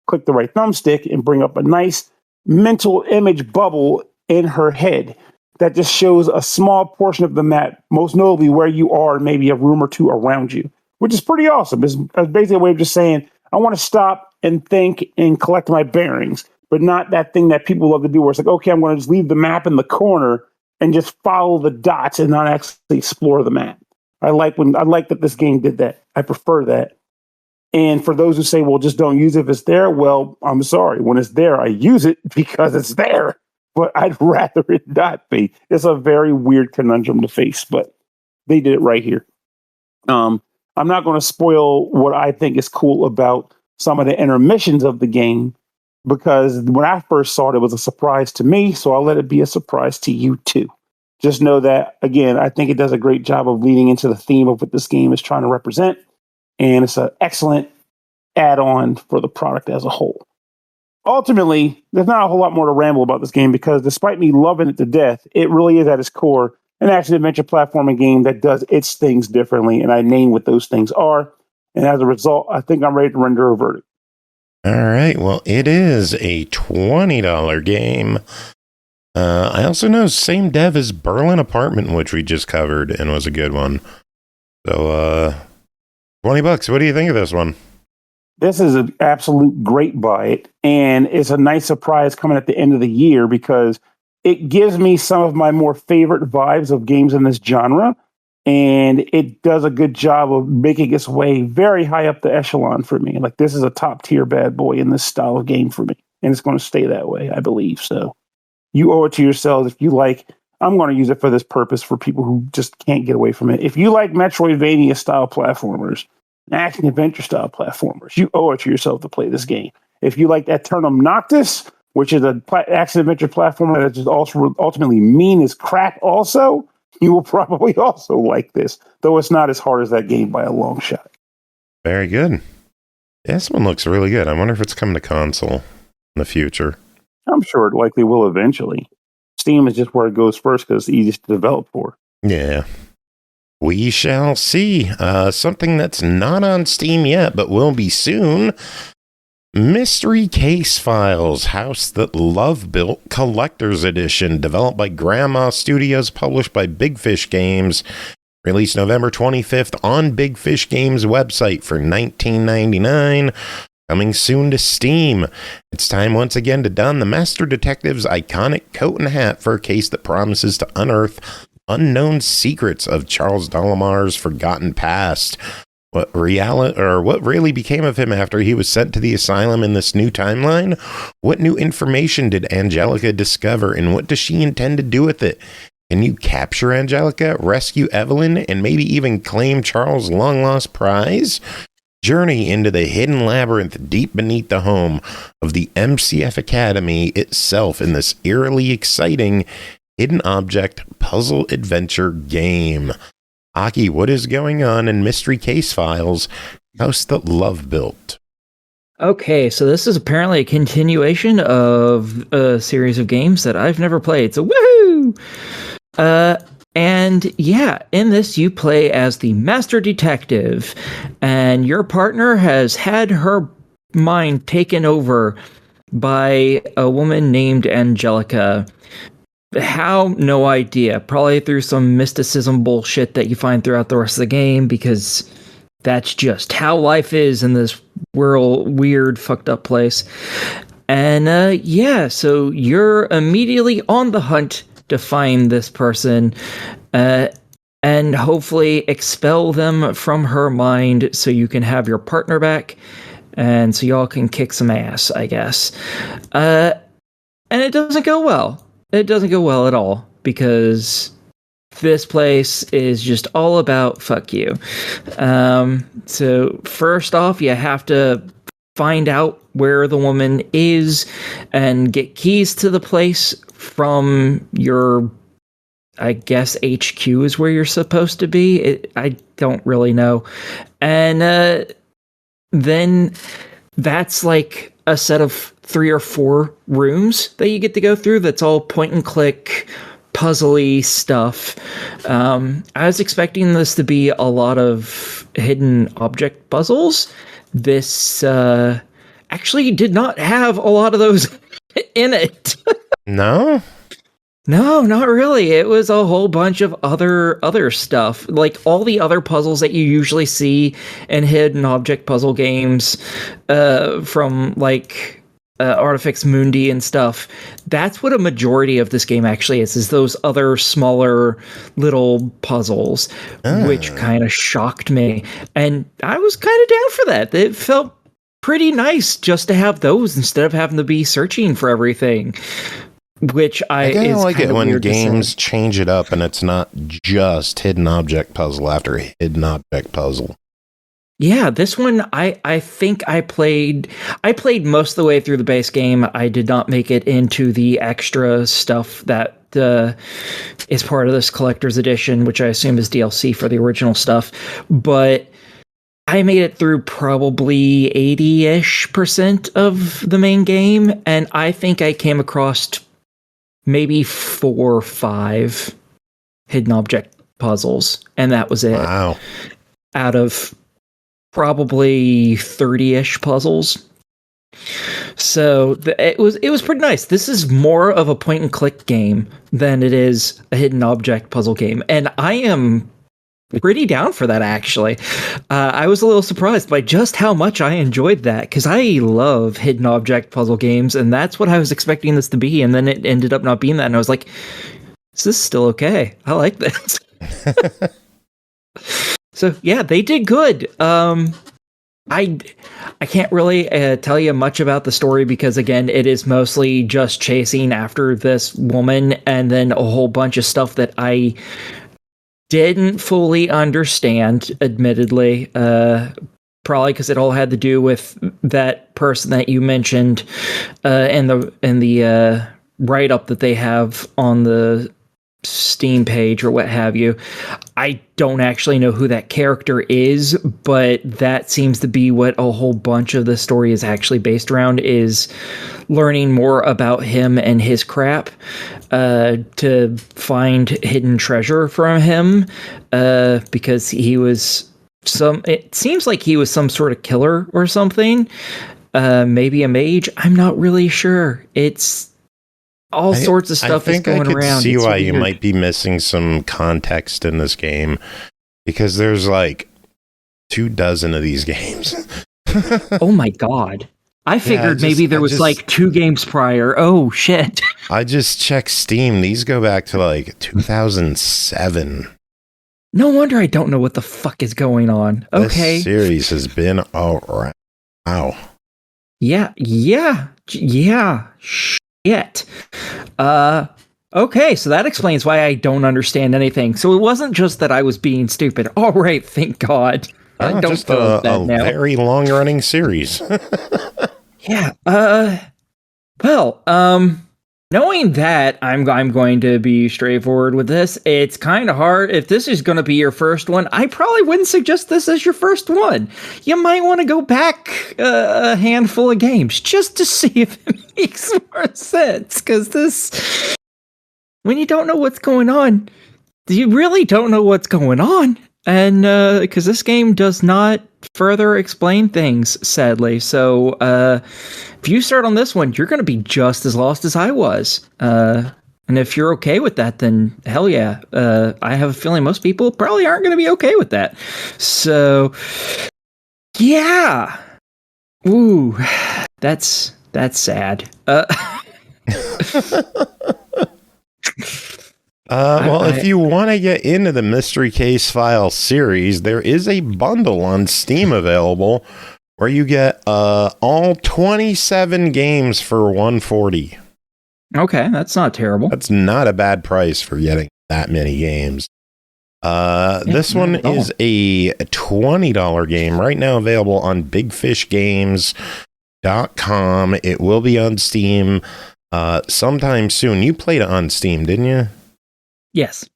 click the right thumbstick and bring up a nice mental image bubble in her head that just shows a small portion of the map, most notably where you are, maybe a room or two around you, which is pretty awesome. It's basically a way of just saying, I want to stop and think and collect my bearings, but not that thing that people love to do where it's like, okay, I'm going to just leave the map in the corner and just follow the dots and not actually explore the map. I like that this game did that. I prefer that. And for those who say, well, just don't use it if it's there, well, I'm sorry. When it's there, I use it because it's there. But I'd rather it not be. It's a very weird conundrum to face, but they did it right here. I'm not going to spoil what I think is cool about some of the intermissions of the game, because when I first saw it was a surprise to me, so I'll let it be a surprise to you too. Just know that, again, I think it does a great job of leading into the theme of what this game is trying to represent, and it's an excellent add-on for the product as a whole. Ultimately, there's not a whole lot more to ramble about this game because despite me loving it to death, it really is at its core an action-adventure platforming game that does its things differently, and I name what those things are. And as a result, I think I'm ready to render a verdict. All right. Well, it is a $20 game. I also know same dev as Berlin Apartment, which we just covered and was a good one. So, $20. What do you think of this one? This is an absolute great buy, and it's a nice surprise coming at the end of the year because it gives me some of my more favorite vibes of games in this genre, and it does a good job of making its way very high up the echelon for me. Like, this is a top tier bad boy in this style of game for me, and it's going to stay that way, I believe. So you owe it to yourselves. If you like, I'm going to use it for this purpose for people who just can't get away from it. If you like Metroidvania style platformers, action adventure style platformers, you owe it to yourself to play this game. If you like Eternum Noctis, which is an action adventure platformer that's just also ultimately mean as crap also, you will probably also like this, though it's not as hard as that game by a long shot. Very good. This one looks really good. I wonder if it's coming to console in the future. I'm sure it likely will eventually. Steam is just where it goes first because it's easiest to develop for. Yeah. We shall see. Something that's not on Steam yet, but will be soon. Mystery Case Files, House That Love Built Collector's Edition, developed by Grandma Studios, published by Big Fish Games, released November 25th on Big Fish Games' website for $19.99. Coming soon to Steam. It's time once again to don the Master Detective's iconic coat and hat for a case that promises to unearth unknown secrets of Charles Dolomar's forgotten past. what really became of him after he was sent to the asylum in this new timeline? What new information did Angelica discover, and what does she intend to do with it? Can you capture Angelica, rescue Evelyn, and maybe even claim Charles' long-lost prize? Journey into the hidden labyrinth deep beneath the home of the MCF Academy itself in this eerily exciting hidden object puzzle adventure game. Aki, what is going on in Mystery Case Files, House That Love Built? Okay, so this is apparently a continuation of a series of games that I've never played, so woohoo! And yeah, in this you play as the master detective, and your partner has had her mind taken over by a woman named Angelica. How? No idea. Probably through some mysticism bullshit that you find throughout the rest of the game, because that's just how life is in this weird, fucked up place. And yeah, so you're immediately on the hunt to find this person and hopefully expel them from her mind so you can have your partner back and so y'all can kick some ass, I guess. And it doesn't go well. It doesn't go well at all, because this place is just all about fuck you. So first off, you have to find out where the woman is and get keys to the place from your, I guess, HQ is where you're supposed to be. I don't really know. And then that's like a set of 3 or 4 rooms that you get to go through. That's all point and click, puzzly stuff. I was expecting this to be a lot of hidden object puzzles. This actually did not have a lot of those in it. No? No, not really. It was a whole bunch of other stuff. Like all the other puzzles that you usually see in hidden object puzzle games, from like Artifex Mundi and stuff. That's what a majority of this game actually is those other smaller little puzzles, which kind of shocked me. And I was kind of down for that. It felt pretty nice just to have those instead of having to be searching for everything. Which I kind of is like it when games change it up and it's not just hidden object puzzle after hidden object puzzle. Yeah, this one I think I played most of the way through the base game. I did not make it into the extra stuff that is part of this collector's edition, which I assume is DLC for the original stuff. But I made it through probably 80-ish% of the main game, and I think I came across maybe 4 or 5 hidden object puzzles, and that was it. Wow. Out of probably 30-ish puzzles. So it was pretty nice. This is more of a point and click game than it is a hidden object puzzle game, and I am pretty down for that, actually. I was a little surprised by just how much I enjoyed that, because I love hidden object puzzle games, and that's what I was expecting this to be, and then it ended up not being that, and I was like, this is still okay. I like this. So yeah, they did good. I can't really tell you much about the story because, again, it is mostly just chasing after this woman and then a whole bunch of stuff that I didn't fully understand, admittedly. Probably because it all had to do with that person that you mentioned in the write-up that they have on the Steam page or what have you. I don't actually know who that character is, but that seems to be what a whole bunch of the story is actually based around, is learning more about him and his crap to find hidden treasure from him, because he was it seems like he was some sort of killer or something, maybe a mage. I'm not really sure. It's all sorts of stuff is going around. I can see why you might be missing some context in this game, because there's like 24 of these games. Oh my god. I figured maybe there was like 2 games prior. Oh shit. I just checked Steam. These go back to like 2007. No wonder I don't know what the fuck is going on. Okay. This series has been alright. Wow. Yeah. Shit. Okay, so that explains why I don't understand anything. So it wasn't just that I was being stupid. All right, thank God. I don't just feel that a now. very long-running series. Yeah. Well, knowing that, I'm going to be straightforward with this. It's kind of hard. If this is going to be your first one, I probably wouldn't suggest this as your first one. You might want to go back a handful of games just to see if it makes more sense. Because this, when you don't know what's going on, you really don't know what's going on. And because this game does not further explain things, sadly. So if you start on this one, you're going to be just as lost as I was. And if you're okay with that, then hell yeah. I have a feeling most people probably aren't going to be okay with that. So yeah. Ooh, that's sad. Well, if you want to get into the Mystery Case File series, there is a bundle on Steam available where you get all 27 games for $140. Okay, that's not terrible. That's not a bad price for getting that many games. This one is a $20 game right now, available on bigfishgames.com. It will be on Steam sometime soon. You played it on Steam, didn't you? Yes.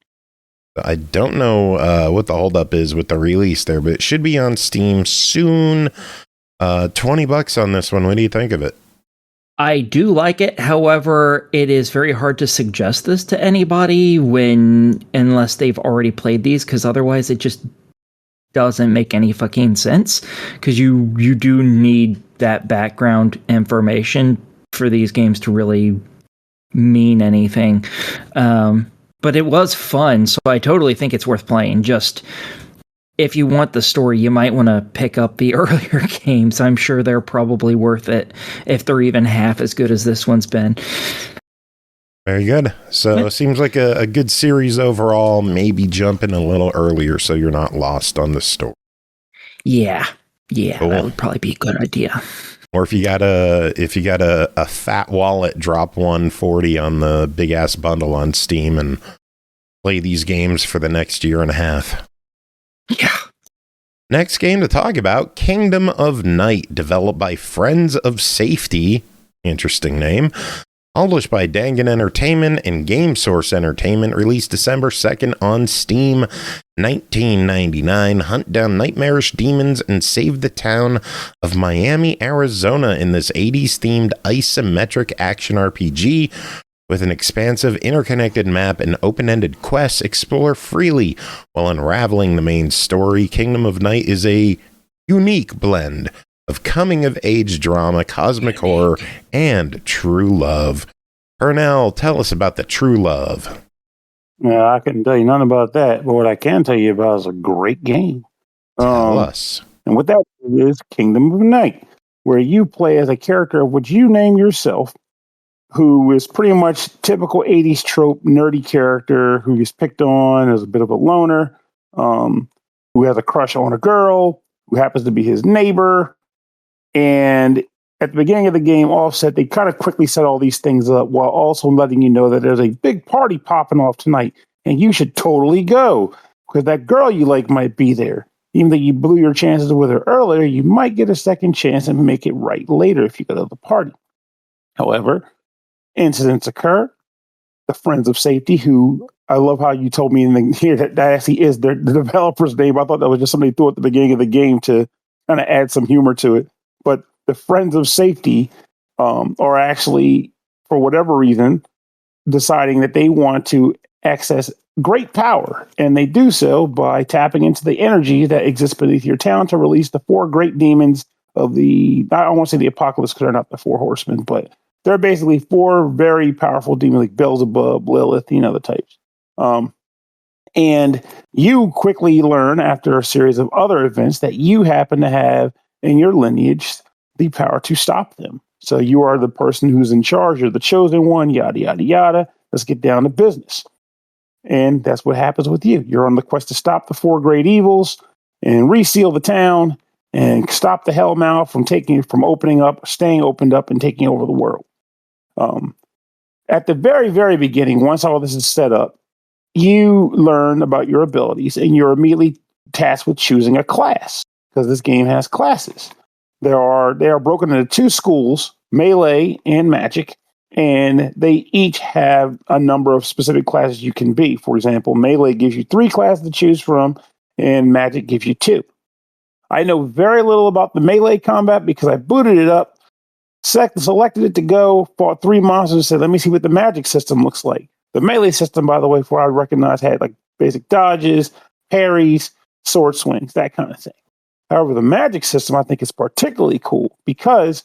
I don't know what the holdup is with the release there, but it should be on Steam soon. $20 on this one. What do you think of it? I do like it. However, it is very hard to suggest this to anybody unless they've already played these, because otherwise it just doesn't make any fucking sense. Because you do need that background information for these games to really mean anything. But it was fun, so I totally think it's worth playing. Just, if you want the story, you might want to pick up the earlier games. I'm sure they're probably worth it, if they're even half as good as this one's been. Very good. So it seems like a good series overall. Maybe jumping a little earlier so you're not lost on the story. Yeah, Cool. That would probably be a good idea. Or if you got a fat wallet, drop $140 on the big ass bundle on Steam and play these games for the next year and a half. Yeah. Next game to talk about, Kingdom of Night, developed by Friends of Safety. Interesting name. Published by DANGEN Entertainment and GameSource Entertainment, released December 2nd on Steam, 1999. Hunt down nightmarish demons and save the town of Miami, Arizona in this 80s-themed isometric action RPG. With an expansive, interconnected map and open-ended quests, explore freely while unraveling the main story. Kingdom of Night is a unique blend of coming-of-age drama, cosmic horror, and true love. Pernell, tell us about the true love. Yeah, I couldn't tell you nothing about that, but what I can tell you about is a great game. Tell us. And what that is Kingdom of Night, where you play as a character of which you name yourself, who is pretty much typical 80s trope nerdy character who is picked on as a bit of a loner, who has a crush on a girl, who happens to be his neighbor. And at the beginning of the game, Offset, they kind of quickly set all these things up while also letting you know that there's a big party popping off tonight and you should totally go because that girl you like might be there. Even though you blew your chances with her earlier, you might get a second chance and make it right later if you go to the party. However, incidents occur. The Friends of Safety, who I love how you told me in the here that actually is the developer's name. I thought that was just somebody threw at the beginning of the game to kind of add some humor to it. But the Friends of Safety are actually, for whatever reason, deciding that they want to access great power. And they do so by tapping into the energy that exists beneath your town to release the 4 great demons of I don't want to say the apocalypse because they're not the 4 horsemen, but they're basically 4 very powerful demons like Beelzebub, Lilith, the types. And you quickly learn after a series of other events that you happen to have in your lineage the power to stop them. So you are the person who's in charge, you're the chosen one, yada, yada, yada. Let's get down to business. And that's what happens with you. You're on the quest to stop the 4 great evils and reseal the town and stop the Hellmouth from opening up, staying opened up, and taking over the world. At the very, very beginning, once all this is set up, you learn about your abilities, and you're immediately tasked with choosing a class, because this game has classes. They are broken into 2 schools, melee and magic, and they each have a number of specific classes you can be. For example, melee gives you 3 classes to choose from, and magic gives you 2. I know very little about the melee combat because I booted it up, selected it to go, fought 3 monsters, and said, let me see what the magic system looks like. The melee system, by the way, for I recognize, had like basic dodges, parries, sword swings, that kind of thing. However, the magic system, I think, is particularly cool because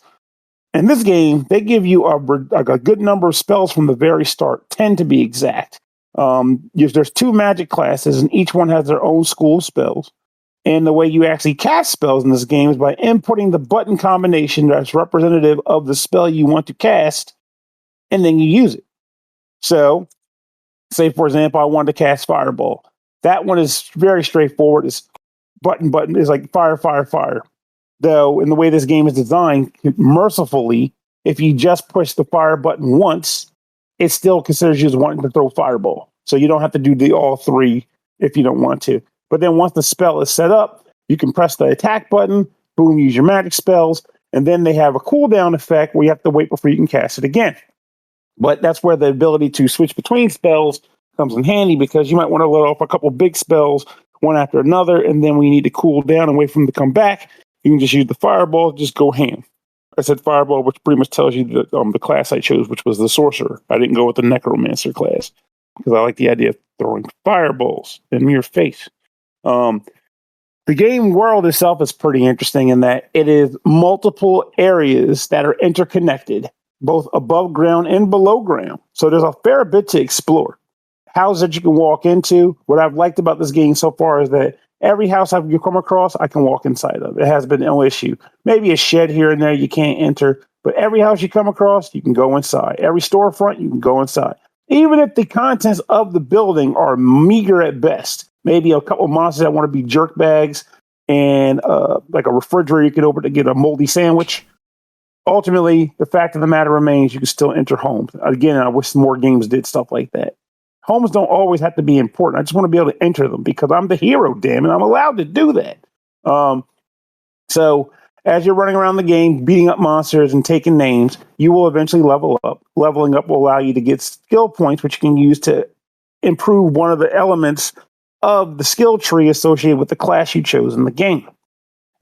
in this game, they give you a good number of spells from the very start, 10 to be exact. There's 2 magic classes, and each one has their own school of spells. And the way you actually cast spells in this game is by inputting the button combination that's representative of the spell you want to cast, and then you use it. So, say, for example, I wanted to cast Fireball. That one is very straightforward. It's button, is like fire, fire, fire. Though, in the way this game is designed, mercifully, if you just push the fire button once, it still considers you as wanting to throw Fireball. So you don't have to do all 3 if you don't want to. But then once the spell is set up, you can press the attack button, boom, use your magic spells, and then they have a cooldown effect where you have to wait before you can cast it again. But that's where the ability to switch between spells comes in handy, because you might want to let off a couple big spells one after another, and then when you need to cool down and wait for them to come back, you can just use the Fireball, just go ham. I said Fireball, which pretty much tells you the class I chose, which was the Sorcerer. I didn't go with the Necromancer class, because I like the idea of throwing fireballs in your face. The game world itself is pretty interesting in that it is multiple areas that are interconnected, both above ground and below ground. So there's a fair bit to explore. Houses that you can walk into. What I've liked about this game so far is that every house I've come across, I can walk inside of. It has been no issue. Maybe a shed here and there you can't enter, but every house you come across, you can go inside. Every storefront, you can go inside. Even if the contents of the building are meager at best. Maybe a couple monsters that want to be jerk bags and like a refrigerator you can open to get a moldy sandwich. Ultimately, the fact of the matter remains you can still enter homes. Again, I wish more games did stuff like that. Homes don't always have to be important. I just want to be able to enter them because I'm the hero, damn it. I'm allowed to do that. So as you're running around the game, beating up monsters and taking names, you will eventually level up. Leveling up will allow you to get skill points, which you can use to improve one of the elements of the skill tree associated with the class you chose in the game.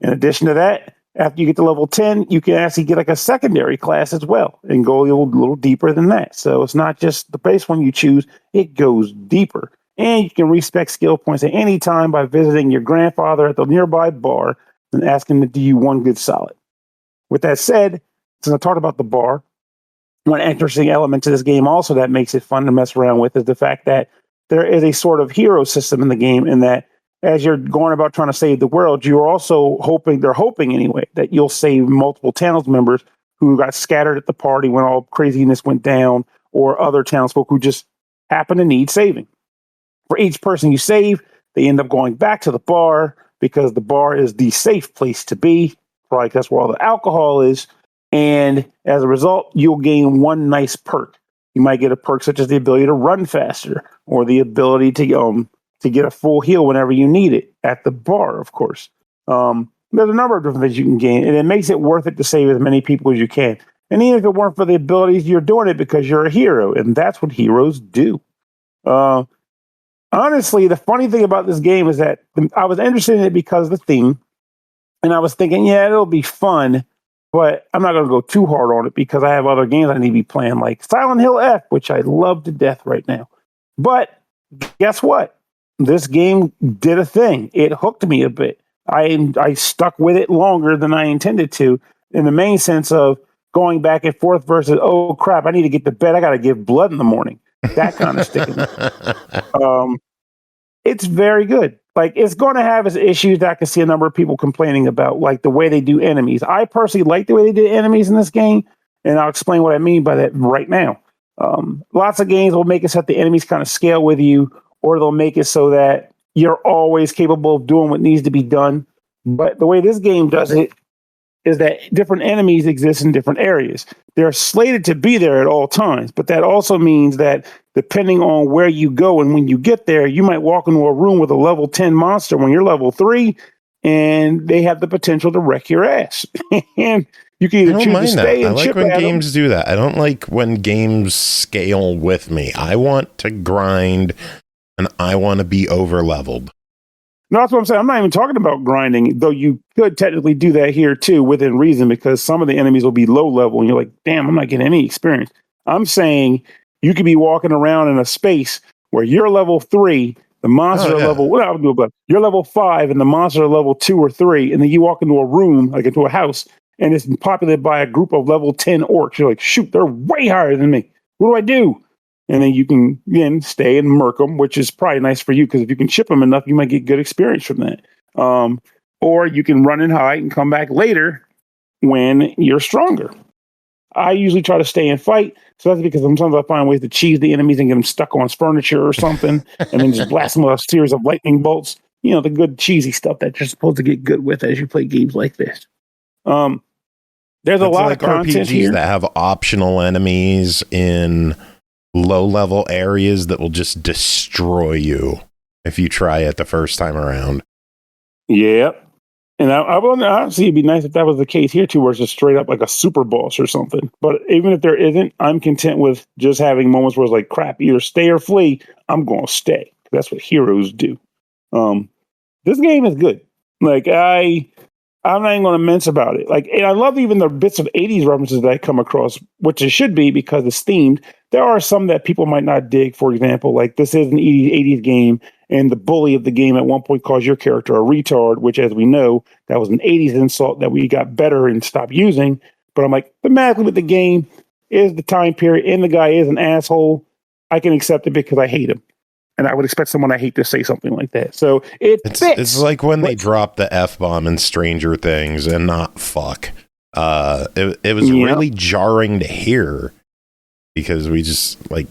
In addition to that, after you get to level 10, you can actually get like a secondary class as well and go a little deeper than that. So it's not just the base one you choose, it goes deeper. And you can respec skill points at any time by visiting your grandfather at the nearby bar and asking to do you one good solid. With that said, since I talked about the bar, one interesting element to this game also that makes it fun to mess around with is the fact that there is a sort of hero system in the game in that as you're going about trying to save the world, you're also they're hoping anyway, that you'll save multiple towns members who got scattered at the party when all craziness went down, or other townsfolk who just happen to need saving. For each person you save, they end up going back to the bar because the bar is the safe place to be. Probably that's where all the alcohol is. And as a result, you'll gain one nice perk. You might get a perk such as the ability to run faster, or the ability to get a full heal whenever you need it at the bar, of course. There's a number of different things you can gain, and it makes it worth it to save as many people as you can. And even if it weren't for the abilities, you're doing it because you're a hero, and that's what heroes do. Honestly, the funny thing about this game is that I was interested in it because of the theme, and I was thinking, yeah, it'll be fun, but I'm not going to go too hard on it because I have other games I need to be playing, like Silent Hill F, which I love to death right now. But guess what? This game did a thing. It hooked me a bit. I stuck with it longer than I intended to, in the main sense of going back and forth versus, oh crap, I need to get to bed. I got to give blood in the morning. That kind of sticking. It's very good. Like, it's going to have its issues that I can see a number of people complaining about, like the way they do enemies. I personally like the way they did enemies in this game, and I'll explain what I mean by that right now. Lots of games will make it so that the enemies kind of scale with you, or they'll make it so that you're always capable of doing what needs to be done. But the way this game does it is that different enemies exist in different areas. They're slated to be there at all times, but that also means that depending on where you go and when you get there, you might walk into a room with a level 10 monster when you're level 3, and they have the potential to wreck your ass. And you can either choose to stay and chip at them. I like when games do that. I don't like when games scale with me. I want to grind, and I want to be over-leveled. No, that's what I'm saying. I'm not even talking about grinding, though you could technically do that here too, within reason, because some of the enemies will be low level, and you're like, damn, I'm not getting any experience. I'm saying you could be walking around in a space where you're level 3, the monster level, what I would do about you're level 5, and the monster are level 2 or 3, and then you walk into a room, like into a house, and it's populated by a group of level 10 orcs. You're like, shoot, they're way higher than me. What do I do? And then you can, again, stay and murk them, which is probably nice for you, because if you can chip them enough, you might get good experience from that. Or you can run and hide and come back later when you're stronger. I usually try to stay and fight, so that's because sometimes I find ways to cheese the enemies and get them stuck on furniture or something, and then just blast them with a series of lightning bolts. You know, the good cheesy stuff that you're supposed to get good with as you play games like this. There's a lot of content RPGs here that have optional enemies in low-level areas that will just destroy you if you try it the first time around. Yep. And honestly, it'd be nice if that was the case here too, where it's just straight up like a super boss or something. But even if there isn't, I'm content with just having moments where it's like, crap, either stay or flee. I'm going to stay. That's what heroes do. This game is good. Like, I'm not even going to mince about it. Like, and I love even the bits of 80s references that I come across, which it should be because it's themed. There are some that people might not dig. For example, like this is an 80s game, and the bully of the game at one point calls your character a retard, which, as we know, that was an 80s insult that we got better and stopped using. But I'm like, thematically with the game is the time period, and the guy is an asshole. I can accept it because I hate him. And I would expect someone I hate to say something like that. So it's It's like when they dropped the F-bomb in Stranger Things and not fuck. It was really jarring to hear because we just like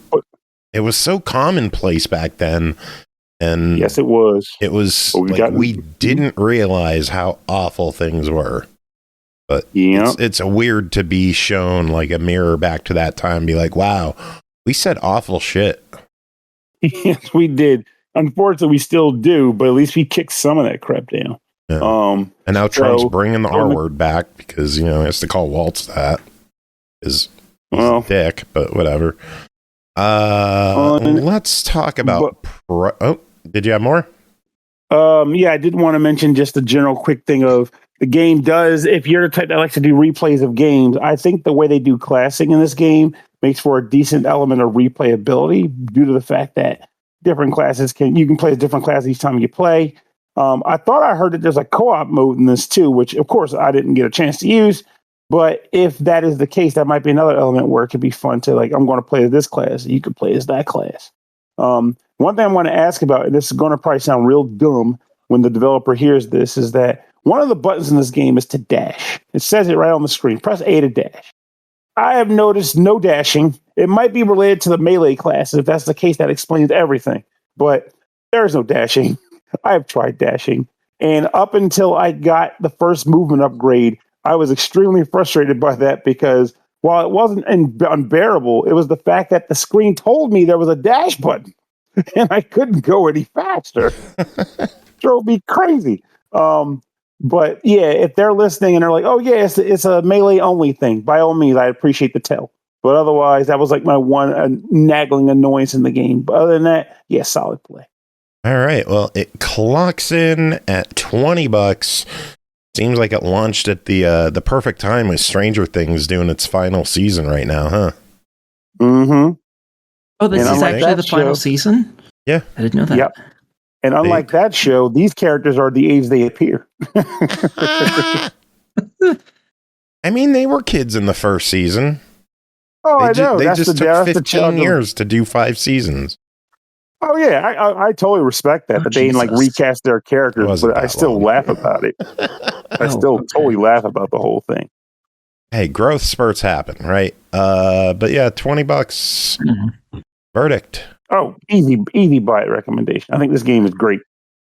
it was so commonplace back then. And yes, it was. It was like we didn't realize how awful things were. But it's weird to be shown like a mirror back to that time and be like, wow, we said awful shit. Yes, we did. Unfortunately, we still do, but at least we kicked some of that crap down. Yeah. And now Trump's bringing the R word back because, he has to call Waltz that. He's a dick, but whatever. Let's talk about... did you have more? Yeah, I did want to mention just a general quick thing of the game does, if you're the type that likes to do replays of games, I think the way they do classing in this game makes for a decent element of replayability due to the fact that different classes you can play a different class each time you play. I thought I heard that there's a co-op mode in this too, which of course I didn't get a chance to use. But if that is the case, that might be another element where it could be fun to like, I'm going to play as this class. You could play as that class. One thing I want to ask about, and this is going to probably sound real dumb when the developer hears this, is that one of the buttons in this game is to dash. It says it right on the screen. Press A to dash. I have noticed no dashing. It might be related to the melee class. If that's the case, that explains everything. But there is no dashing. I have tried dashing. And up until I got the first movement upgrade, I was extremely frustrated by that because while it wasn't unbearable, it was the fact that the screen told me there was a dash button and I couldn't go any faster. Drove me crazy. But yeah, if they're listening and they're like, oh yeah, it's a melee only thing, by all means, I appreciate the tell. But otherwise, that was like my one nagging annoyance in the game. But other than that, yeah, solid play. All right. Well, it clocks in at $20. Seems like it launched at the perfect time with Stranger Things doing its final season right now, huh? Mm-hmm. Oh, this is actually the final season? Yeah. I didn't know that. Yep. And unlike that show, these characters are the age they appear. I mean, they were kids in the first season. Oh, I know. They just took 15 years to do 5 seasons. Oh, yeah. I totally respect that, they didn't like recast their characters, but I still laugh about it. I still totally laugh about the whole thing. Hey, growth spurts happen, right? But yeah, $20. Mm-hmm. Verdict. Oh, easy buy it recommendation. I think this game is great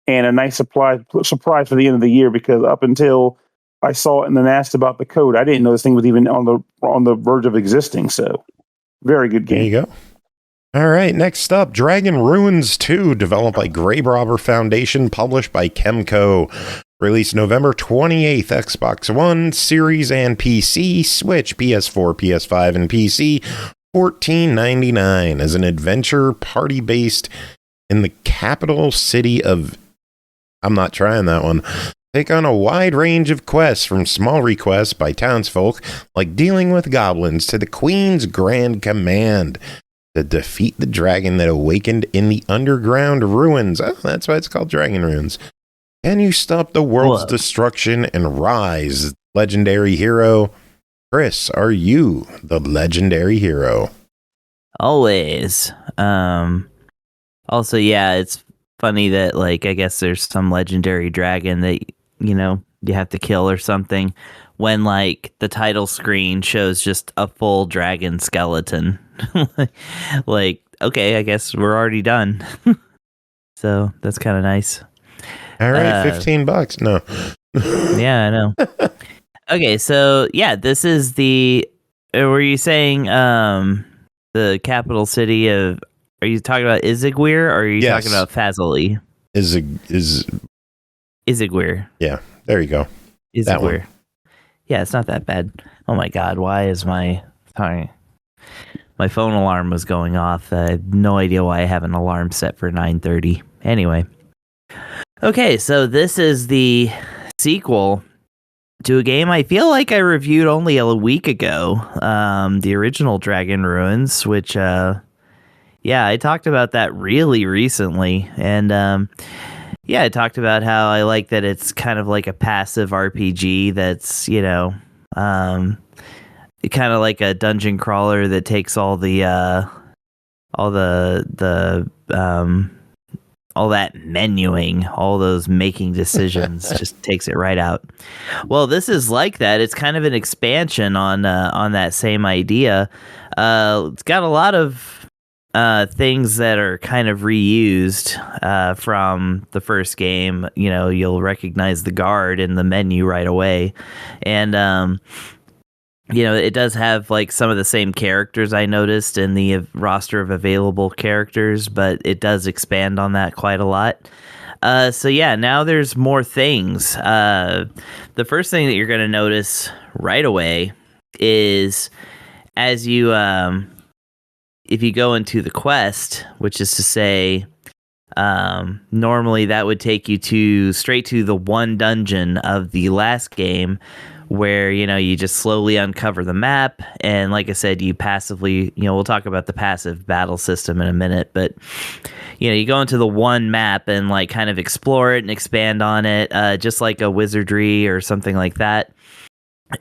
and a nice surprise for the end of the year, because up until I saw it and then asked about the code, I didn't know this thing was even on the verge of existing. So, very good game. There you go. All right, next up, Dragon Ruins 2, developed by Graverobber Foundation, published by KEMCO. Released November 28th, Xbox One, Series and PC, Switch, PS4, PS5, and PC, $14.99 as an adventure party based in the capital city of... I'm not trying that one. Take on a wide range of quests, from small requests by townsfolk, like dealing with goblins, to the Queen's grand command to defeat the dragon that awakened in the underground ruins. Oh, that's why it's called Dragon Ruins. Can you stop the world's destruction and rise, legendary hero? Chris, are you the legendary hero? Always. Also, yeah, it's funny that, like, I guess there's some legendary dragon that, you know, you have to kill or something, when, like, the title screen shows just a full dragon skeleton. Like, okay, I guess we're already done. So that's kind of nice. All right, $15. No. Yeah, I know. Okay, so yeah, this is the... Were you saying the capital city of... Are you talking about Izigwir, or are you talking about Fazoli? Izigwir. Yeah, there you go. Izigwir. Yeah, it's not that bad. Oh my god, why is my... Sorry. My phone alarm was going off. I have no idea why I have an alarm set for 9:30. Anyway. Okay, so this is the sequel to a game I feel like I reviewed only a week ago. The original Dragon Ruins, which, yeah, I talked about that really recently. And, yeah, I talked about how I like that it's kind of like a passive RPG that's, you know, kind of like a dungeon crawler that takes all that menuing, all those making decisions, just takes it right out. Well, this is like that. It's kind of an expansion on that same idea. It's got a lot of things that are kind of reused from the first game. You know, you'll recognize the guard in the menu right away, and you know, it does have like some of the same characters I noticed in the roster of available characters, but it does expand on that quite a lot. So yeah, now there's more things. The first thing that you're going to notice right away is as you, if you go into the quest, which is to say, normally that would take you straight to the one dungeon of the last game, where, you know, you just slowly uncover the map, and like I said, you passively, you know, we'll talk about the passive battle system in a minute, but, you know, you go into the one map and like kind of explore it and expand on it, just like a wizardry or something like that,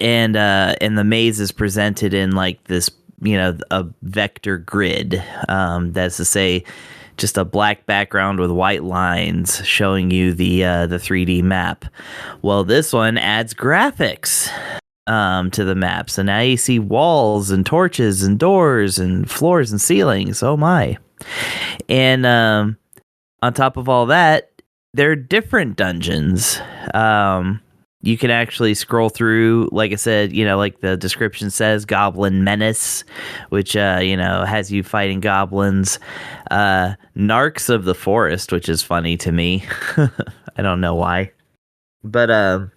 and the maze is presented in like this, you know, a vector grid, that's to say, just a black background with white lines showing you the 3D map. Well, this one adds graphics to the map. So now you see walls and torches and doors and floors and ceilings. Oh my. And on top of all that, there are different dungeons. You can actually scroll through, like I said, you know, like the description says, Goblin Menace, which, you know, has you fighting goblins. Narcs of the Forest, which is funny to me. I don't know why. But,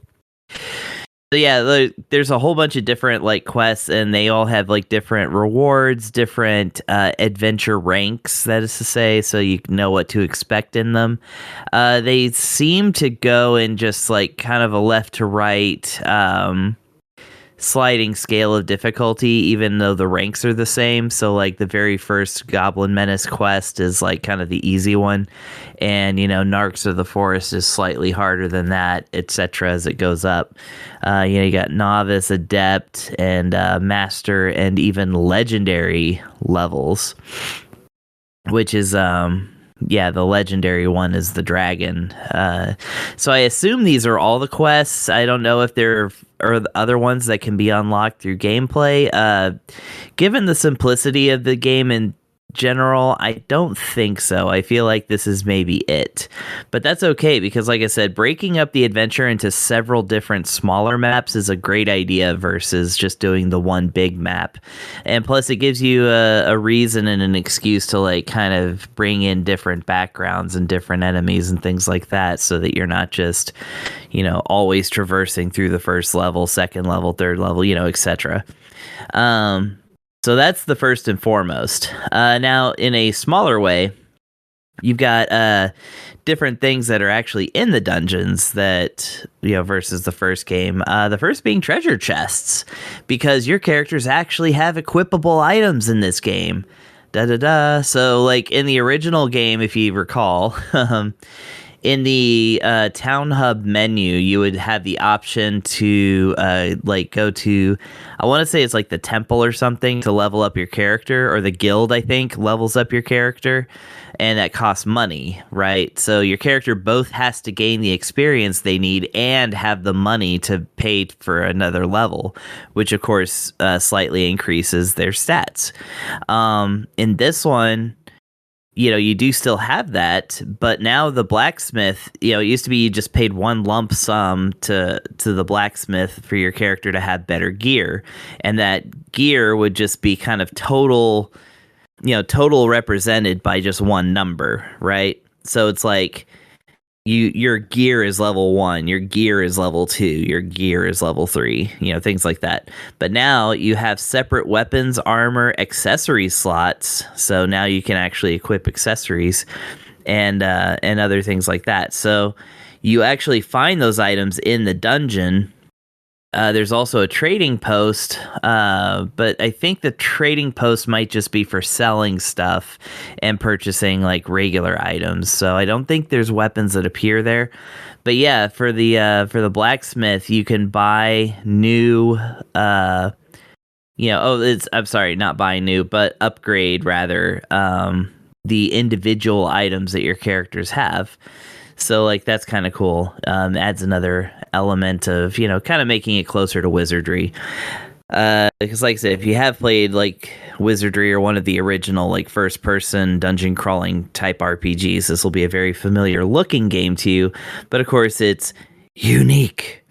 so yeah, there's a whole bunch of different, like, quests, and they all have, like, different rewards, different adventure ranks, that is to say, so you know what to expect in them. They seem to go in just, like, kind of a left to right sliding scale of difficulty, even though the ranks are the same. So, like, the very first Goblin Menace quest is, like, kind of the easy one, and, you know, Narcs of the Forest is slightly harder than that, etc. as it goes up. You know, you got Novice, Adept, and Master, and even Legendary levels, which is, yeah, the legendary one is the dragon. So I assume these are all the quests. I don't know if there are the other ones that can be unlocked through gameplay. Given the simplicity of the game and general, I don't think so. I feel like this is maybe it. But that's okay, because like I said, breaking up the adventure into several different smaller maps is a great idea versus just doing the one big map. And plus it gives you a reason and an excuse to like kind of bring in different backgrounds and different enemies and things like that, so that you're not just, you know, always traversing through the first level, second level, third level, you know, etc. So that's the first and foremost. Now, in a smaller way, you've got different things that are actually in the dungeons that, you know, versus the first game. The first being treasure chests, because your characters actually have equipable items in this game. So, like, in the original game, if you recall, in the Town Hub menu, you would have the option to like go to, I want to say it's like the temple or something, to level up your character, or the guild, I think, levels up your character, and that costs money, right? So your character both has to gain the experience they need and have the money to pay for another level, which of course slightly increases their stats. In this one, you know, you do still have that, but now the blacksmith, you know, it used to be you just paid one lump sum to the blacksmith for your character to have better gear. And that gear would just be kind of total represented by just one number, right? So it's like your gear is level 1, your gear is level 2, your gear is level 3, you know, things like that. But now you have separate weapons, armor, accessories slots. So now you can actually equip accessories and other things like that. So you actually find those items in the dungeon. There's also a trading post, but I think the trading post might just be for selling stuff and purchasing like regular items. So I don't think there's weapons that appear there. But yeah, for the blacksmith, you can buy new, I'm sorry, not buy new, but upgrade rather, the individual items that your characters have. So, like, that's kind of cool. Adds another element of, you know, kind of making it closer to wizardry. Because, like I said, if you have played, like, wizardry or one of the original, like, first-person dungeon crawling type RPGs, this will be a very familiar-looking game to you. But, of course, it's unique.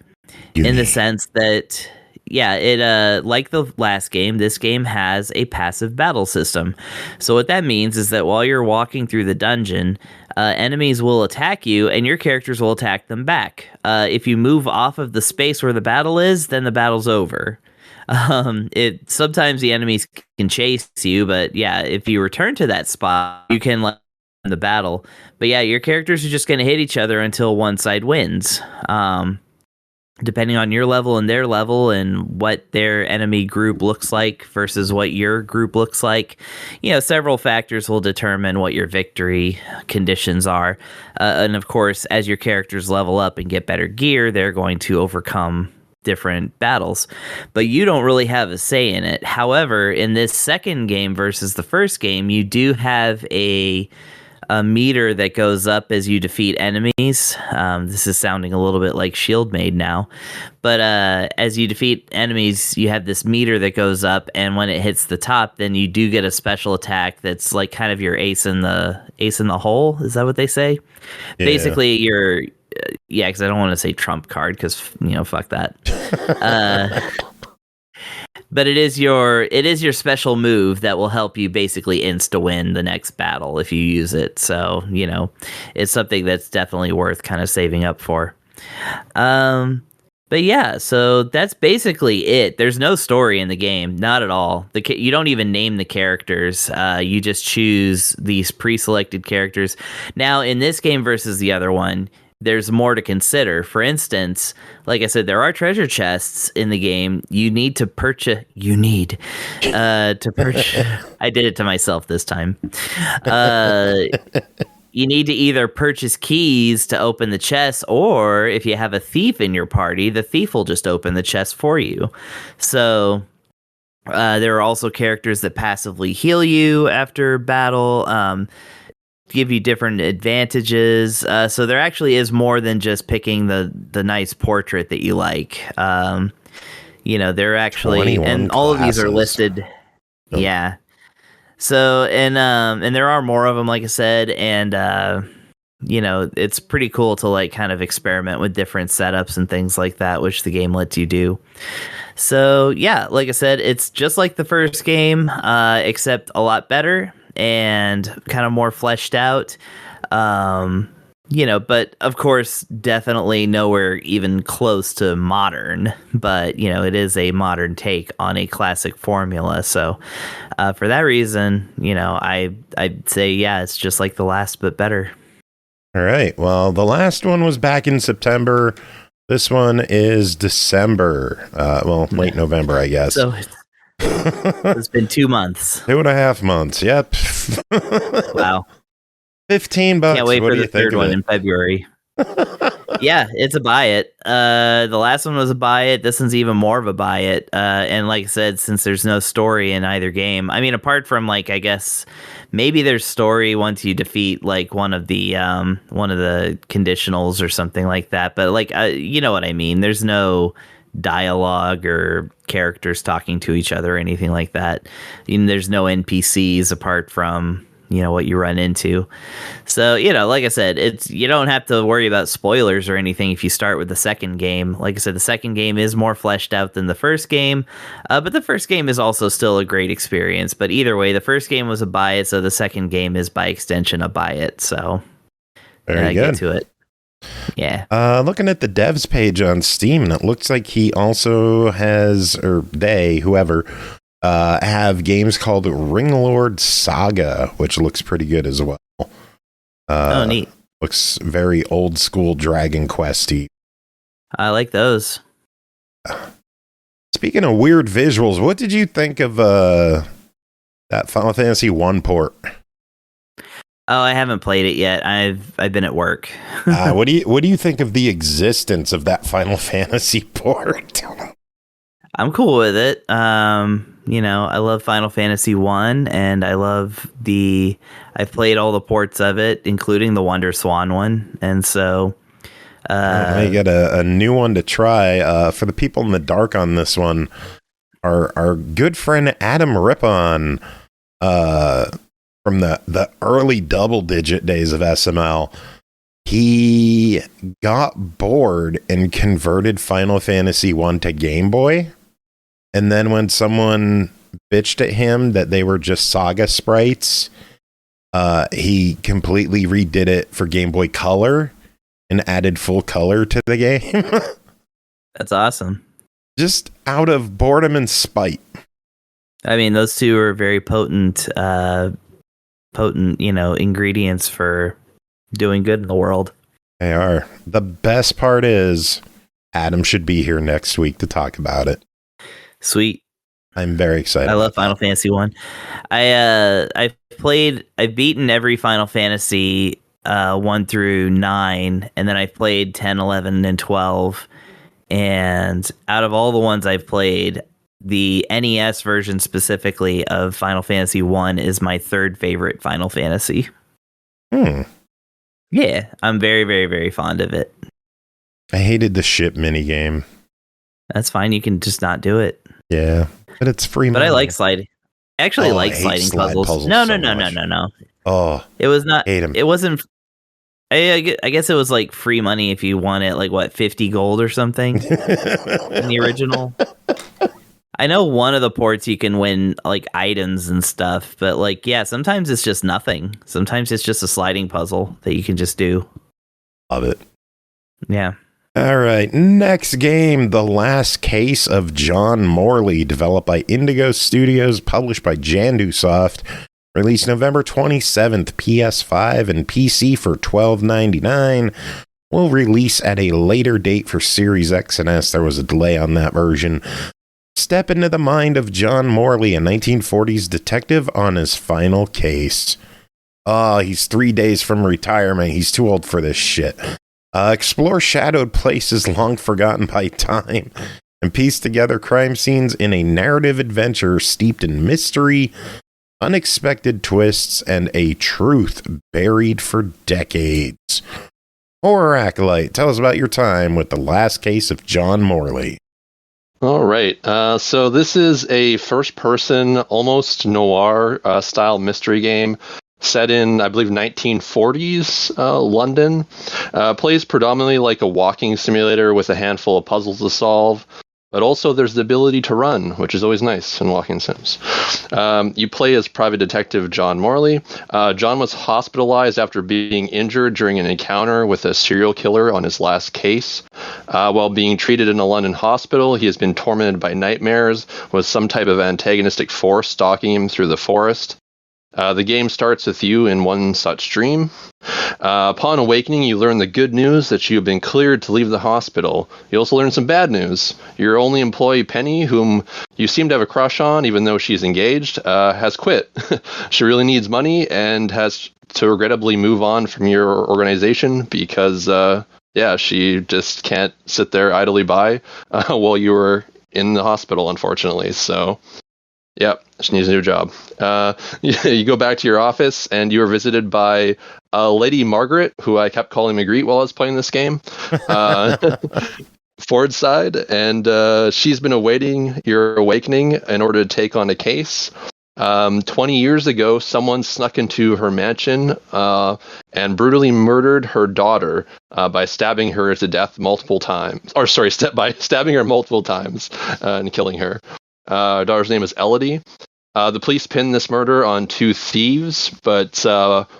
In the sense that, yeah, it like the last game, this game has a passive battle system. So what that means is that while you're walking through the dungeon, enemies will attack you, and your characters will attack them back. If you move off of the space where the battle is, then the battle's over. Sometimes the enemies can chase you, but yeah, if you return to that spot, you can let the battle. But yeah, your characters are just going to hit each other until one side wins. Depending on your level and their level and what their enemy group looks like versus what your group looks like, you know, several factors will determine what your victory conditions are. And of course, as your characters level up and get better gear, they're going to overcome different battles. But you don't really have a say in it. However, in this second game versus the first game, you do have a meter that goes up as you defeat enemies. This is sounding a little bit like Schildmaid now, but as you defeat enemies, you have this meter that goes up, and when it hits the top, then you do get a special attack that's like kind of your ace in the hole. Is that what they say? Yeah. Basically, because I don't want to say trump card because, you know, fuck that. But it is your special move that will help you basically insta-win the next battle if you use it. So, you know, it's something that's definitely worth kind of saving up for. But yeah, so that's basically it. There's no story in the game, not at all. You don't even name the characters. You just choose these pre-selected characters. Now, in this game versus the other one, there's more to consider. For instance, like I said, there are treasure chests in the game. You need to purchase. I did it to myself this time. You need to either purchase keys to open the chest, or if you have a thief in your party, the thief will just open the chest for you. So there are also characters that passively heal you after battle. Give you different advantages. So there actually is more than just picking the nice portrait that you like. You know, they're actually, and all classes. Of these are listed. Oh. Yeah. So and there are more of them, like I said, and it's pretty cool to like kind of experiment with different setups and things like that, which the game lets you do. So yeah, like I said, it's just like the first game, except a lot better and kind of more fleshed out. But of course, definitely nowhere even close to modern. But it is a modern take on a classic formula. So for that reason, I'd say it's just like the last, but better. All right. Well, the last one was back in September. This one is December. Late November, I guess. So it's been 2 months. 2.5 months. Yep. Wow. $15. Can't wait for the third one in February. Yeah, it's a buy it. The last one was a buy it. This one's even more of a buy it. And like I said, since there's no story in either game, I mean, apart from like, I guess maybe there's story once you defeat like one of the conditionals or something like that. But like, you know what I mean? There's no dialogue or characters talking to each other or anything like that. There's no NPCs apart from what you run into. So, like I said, you don't have to worry about spoilers or anything if you start with the second game. Like I said, the second game is more fleshed out than the first game, but the first game is also still a great experience. But either way, the first game was a buy it, so the second game is by extension a buy it. So very good. Get to it. Yeah. Looking at the devs page on Steam, and it looks like he also has, or they, whoever, have games called Ringlord Saga, which looks pretty good as well. Neat. Looks very old school Dragon Quest-y. I like those. Speaking of weird visuals, what did you think of that Final Fantasy 1 port? Oh, I haven't played it yet. I've been at work. What do you think of the existence of that Final Fantasy port? I'm cool with it. I love Final Fantasy 1, and I've played all the ports of it, including the Wonder Swan one. And so I get a new one to try. For the people in the dark on this one, our good friend Adam Rippon, from the early double-digit days of SML, he got bored and converted Final Fantasy 1 to Game Boy. And then when someone bitched at him that they were just Saga sprites, he completely redid it for Game Boy Color and added full color to the game. That's awesome. Just out of boredom and spite. I mean, those two are very potent, ingredients for doing good in the world. They are. The best part is Adam should be here next week to talk about it. Sweet. I'm very excited. I love Final Fantasy 1. I've beaten every Final Fantasy 1 through 9, and then I've played 10, 11, and 12. And out of all the ones I've played, the NES version specifically of Final Fantasy 1 is my third favorite Final Fantasy. Yeah, I'm very, very, very fond of it. I hated the ship minigame. That's fine. You can just not do it. Yeah, but it's free money. But I like sliding. I actually like sliding puzzles. No. Oh, it was not. Hate them. It wasn't. I guess it was like free money if you won it, like what, 50 gold or something in the original. I know one of the ports you can win like items and stuff, but like, yeah, sometimes it's just nothing. Sometimes it's just a sliding puzzle that you can just do. Love it. Yeah. All right, next game, The Last Case of John Morley, developed by Indigo Studios, published by JanduSoft, released November 27th, PS5 and PC for $12.99. Will release at a later date for Series X and S. There was a delay on that version. Step into the mind of John Morley, a 1940s detective on his final case. Oh, he's 3 days from retirement. He's too old for this shit. Explore shadowed places long forgotten by time and piece together crime scenes in a narrative adventure steeped in mystery, unexpected twists, and a truth buried for decades. Horror Acolyte, tell us about your time with The Last Case of John Morley. All right. So this is a first-person, almost noir style mystery game set in, I believe, 1940s London. Plays predominantly like a walking simulator with a handful of puzzles to solve. But also there's the ability to run, which is always nice in walking sims. You play as private detective John Morley. John was hospitalized after being injured during an encounter with a serial killer on his last case. While being treated in a London hospital, he has been tormented by nightmares with some type of antagonistic force stalking him through the forest. The game starts with you in one such dream. Upon awakening, you learn the good news that you have been cleared to leave the hospital. You also learn some bad news. Your only employee, Penny, whom you seem to have a crush on, even though she's engaged, has quit. She really needs money and has to regrettably move on from your organization because, she just can't sit there idly by while you were in the hospital, unfortunately. So... yep, she needs a new job. You go back to your office, and you are visited by Lady Margaret, who I kept calling Magritte while I was playing this game, Ford's side, and she's been awaiting your awakening in order to take on a case. 20 years ago, someone snuck into her mansion and brutally murdered her daughter by stabbing her to death multiple times. By stabbing her multiple times and killing her. Daughter's name is Elodie. The police pin this murder on two thieves, but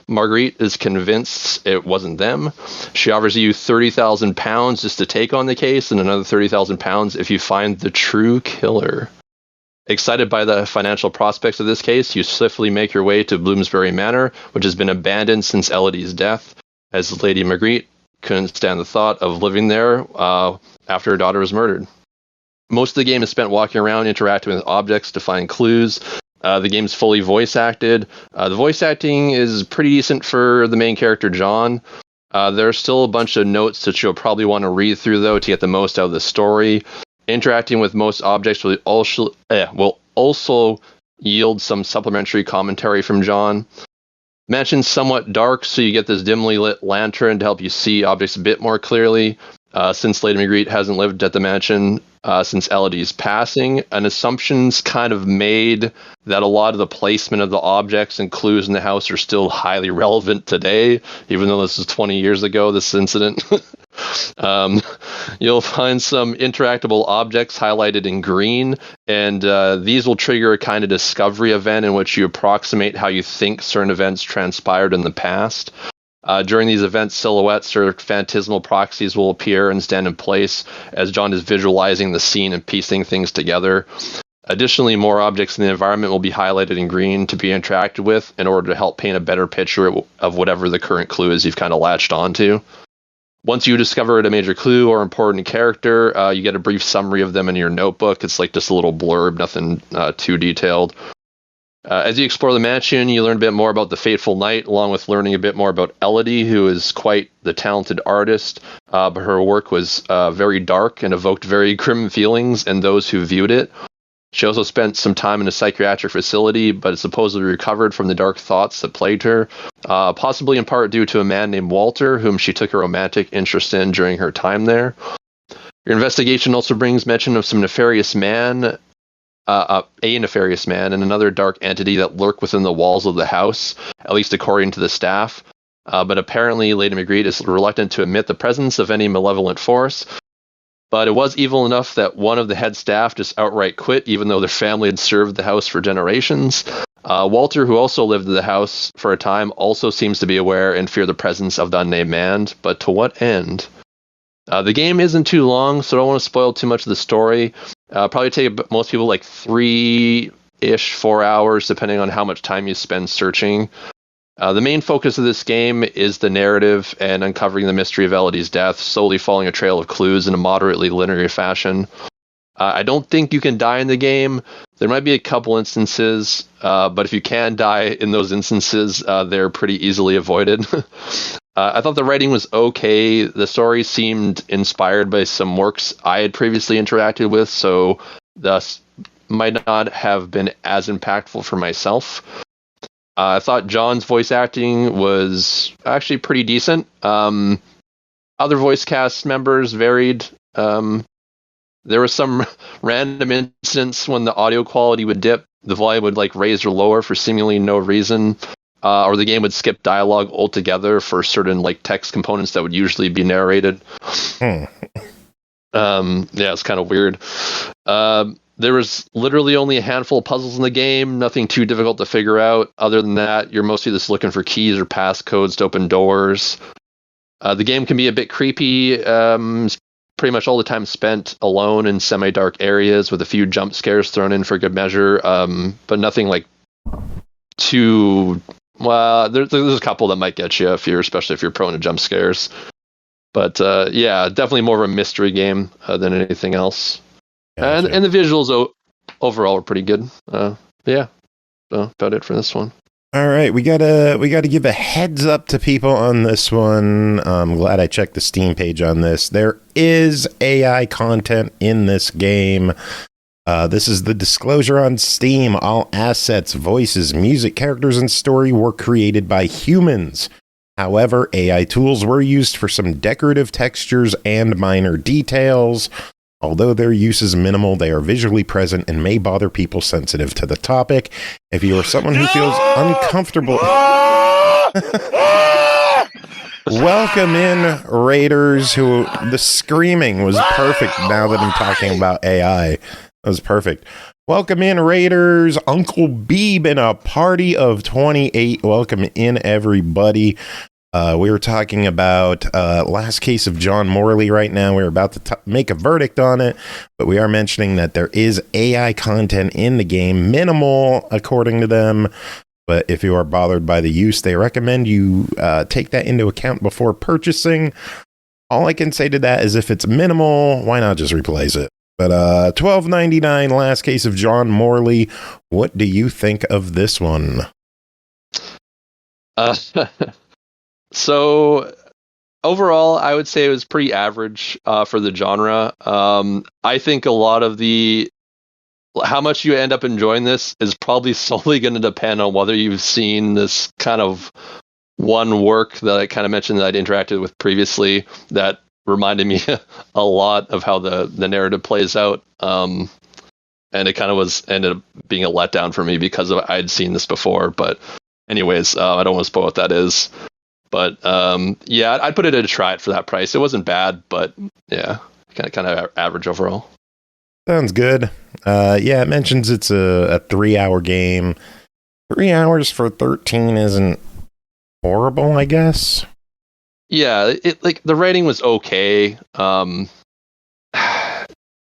Marguerite is convinced it wasn't them. She offers you £30,000 just to take on the case, and another £30,000 if you find the true killer. Excited by the financial prospects of this case, you swiftly make your way to Bloomsbury Manor, which has been abandoned since Elodie's death, as Lady Marguerite couldn't stand the thought of living there after her daughter was murdered. Most of the game is spent walking around, interacting with objects to find clues. The game's fully voice acted. The voice acting is pretty decent for the main character, John. There's still a bunch of notes that you'll probably want to read through, though, to get the most out of the story. Interacting with most objects will also yield some supplementary commentary from John. Mansion's somewhat dark, so you get this dimly lit lantern to help you see objects a bit more clearly. Since Lady Marguerite hasn't lived at the mansion since Elodie's passing, an assumption's kind of made that a lot of the placement of the objects and clues in the house are still highly relevant today, even though this is 20 years ago, this incident. You'll find some interactable objects highlighted in green, and these will trigger a kind of discovery event in which you approximate how you think certain events transpired in the past. During these events, silhouettes or phantasmal proxies will appear and stand in place as John is visualizing the scene and piecing things together. Additionally, more objects in the environment will be highlighted in green to be interacted with in order to help paint a better picture of whatever the current clue is you've kind of latched onto. Once you discover a major clue or important character, you get a brief summary of them in your notebook. It's like just a little blurb, nothing too detailed. As you explore the mansion, you learn a bit more about the fateful night, along with learning a bit more about Elodie, who is quite the talented artist, but her work was very dark and evoked very grim feelings in those who viewed it. She also spent some time in a psychiatric facility, but supposedly recovered from the dark thoughts that plagued her, possibly in part due to a man named Walter, whom she took a romantic interest in during her time there. Your investigation also brings mention of some nefarious man, a nefarious man, and another dark entity that lurk within the walls of the house, at least according to the staff. But apparently Lady Marguerite is reluctant to admit the presence of any malevolent force. But it was evil enough that one of the head staff just outright quit, even though their family had served the house for generations. Walter, who also lived in the house for a time, also seems to be aware and fear the presence of the unnamed man. But to what end? The game isn't too long, so I don't want to spoil too much of the story. Probably take most people like 3-ish, 4 hours, depending on how much time you spend searching. The main focus of this game is the narrative and uncovering the mystery of Elodie's death, slowly following a trail of clues in a moderately linear fashion. I don't think you can die in the game. There might be a couple instances, but if you can die in those instances, they're pretty easily avoided. I thought the writing was okay. The story seemed inspired by some works I had previously interacted with, so thus might not have been as impactful for myself. I thought John's voice acting was actually pretty decent. Other voice cast members varied. there was some random instance when the audio quality would dip, the volume would like raise or lower for seemingly no reason, or the game would skip dialogue altogether for certain like text components that would usually be narrated. Yeah, it's kind of weird. There was literally only a handful of puzzles in the game, nothing too difficult to figure out. Other than that, you're mostly just looking for keys or passcodes to open doors. The game can be a bit creepy. Pretty much all the time spent alone in semi-dark areas with a few jump scares thrown in for good measure, but nothing like too... Well, there's a couple that might get you, especially if you're prone to jump scares. But yeah, definitely more of a mystery game than anything else. Gotcha. And the visuals overall are pretty good. Yeah, so about it for this one. All right, we gotta give a heads up to people on this one. I'm glad I checked the Steam page on this. There is AI content in this game. This is the disclosure on Steam. All assets, voices, music, characters, and story were created by humans. However, AI tools were used for some decorative textures and minor details. Although their use is minimal, they are visually present and may bother people sensitive to the topic. If you are someone who feels uncomfortable... Welcome in, Raiders, who the screaming was perfect now that I'm talking about AI. That was perfect. Welcome in, Raiders. Uncle Beeb in a party of 28. Welcome in, everybody. We were talking about Last Case of John Morley right now. We're about to make a verdict on it, but we are mentioning that there is AI content in the game, minimal according to them. But if you are bothered by the use, they recommend you take that into account before purchasing. All I can say to that is if it's minimal, why not just replace it? But $12.99, Last Case of John Morley. What do you think of this one? So overall, I would say it was pretty average for the genre. I think a lot of how much you end up enjoying this is probably solely going to depend on whether you've seen this kind of one work that I kind of mentioned that I'd interacted with previously that reminded me a lot of how the narrative plays out. And it kind of ended up being a letdown for me because I'd seen this before. But anyways, I don't want to spoil what that is. But yeah, I'd put it at a try it for that price. It wasn't bad, but yeah, kind of average overall. Sounds good. Yeah, it mentions it's a 3-hour game. 3 hours for 13 isn't horrible, I guess. Yeah, the writing was okay.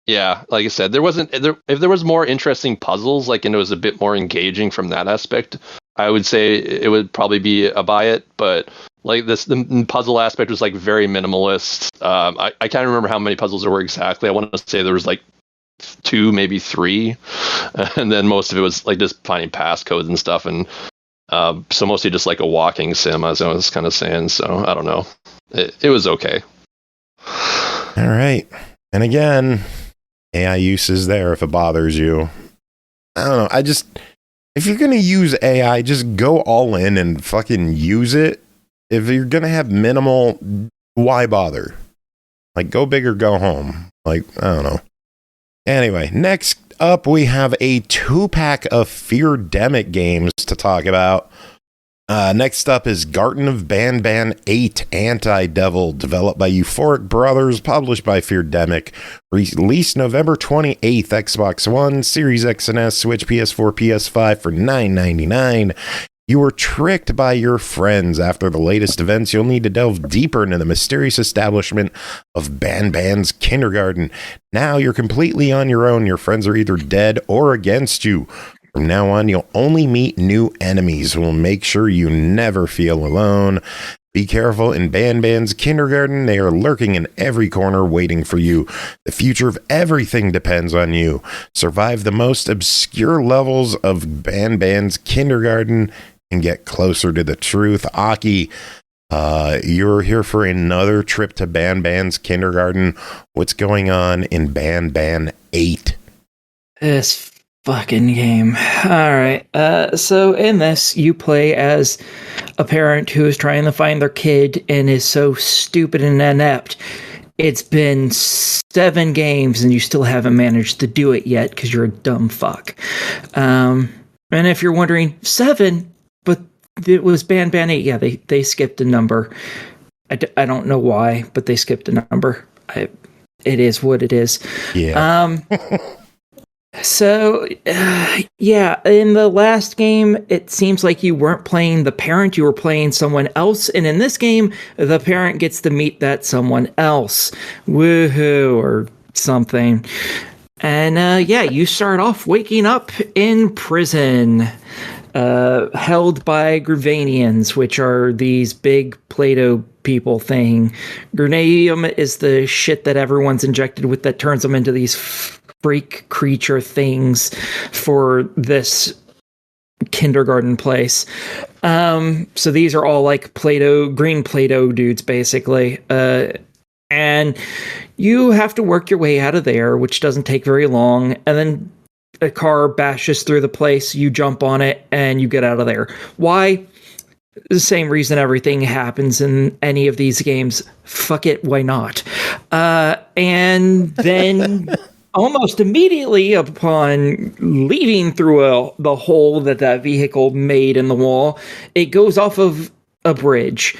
Yeah, like I said, if there was more interesting puzzles, and it was a bit more engaging from that aspect, I would say it would probably be a buy it, but the puzzle aspect was very minimalist. I can't remember how many puzzles there were exactly. I want to say there was 2, maybe 3, and then most of it was just finding passcodes and stuff, and so mostly just a walking sim, as I was kind of saying. So I don't know, it was okay. All right, and again, AI use is there if it bothers you. I don't know. If you're going to use AI, just go all in and fucking use it. If you're going to have minimal, why bother? Go big or go home. I don't know. Anyway, next up, we have a 2-pack of Feardemic games to talk about. Next up is Garten of Banban 8 Anti-Devil, developed by Euphoric Brothers, published by Feardemic, released November 28th, Xbox One, Series X and S, Switch, PS4, PS5 for $9.99. You were tricked by your friends. After the latest events, you'll need to delve deeper into the mysterious establishment of Banban's kindergarten. Now you're completely on your own. Your friends are either dead or against you. From now on, you'll only meet new enemies who will make sure you never feel alone. Be careful in Banban's kindergarten. They are lurking in every corner waiting for you. The future of everything depends on you. Survive the most obscure levels of Banban's kindergarten and get closer to the truth. Aki, you're here for another trip to Banban's kindergarten. What's going on in Banban 8? This fucking game. Alright, so in this, you play as a parent who is trying to find their kid and is so stupid and inept it's been 7 games and you still haven't managed to do it yet because you're a dumb fuck. And if you're wondering, 7, but it was Banban 8. Yeah, they skipped a number. I don't know why, but they skipped a number. It is what it is. Yeah. So, yeah, in the last game, it seems like you weren't playing the parent, you were playing someone else. And in this game, the parent gets to meet that someone else. Woohoo, or something. And, yeah, you start off waking up in prison, held by Gravanians, which are these big Play-Doh people thing. Grenadium is the shit that everyone's injected with that turns them into these freak creature things for this kindergarten place. So these are all like Play-Doh, green Play-Doh dudes, basically. And you have to work your way out of there, which doesn't take very long. And then a car bashes through the place, you jump on it, and you get out of there. Why? The same reason everything happens in any of these games. Fuck it, why not? And then almost immediately upon leaving through the hole that vehicle made in the wall, it goes off of a bridge.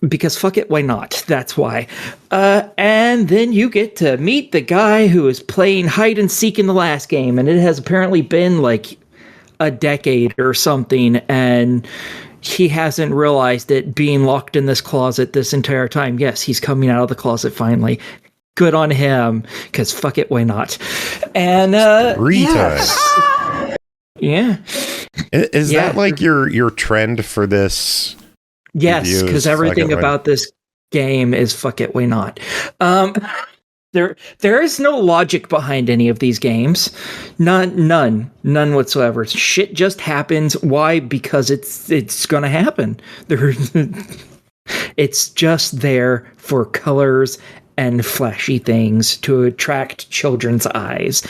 Because fuck it, why not? That's why. And then you get to meet the guy who was playing hide and seek in the last game, and it has apparently been like a decade or something, and he hasn't realized it being locked in this closet this entire time. Yes, he's coming out of the closet finally. Good on him, because fuck it, why not? And 3 times. Yeah. Is that like your trend for this? Yes, because everything about this game is fuck it, why not? There is no logic behind any of these games. None whatsoever. Shit just happens. Why? Because it's gonna happen. It's just there for colors and flashy things to attract children's eyes.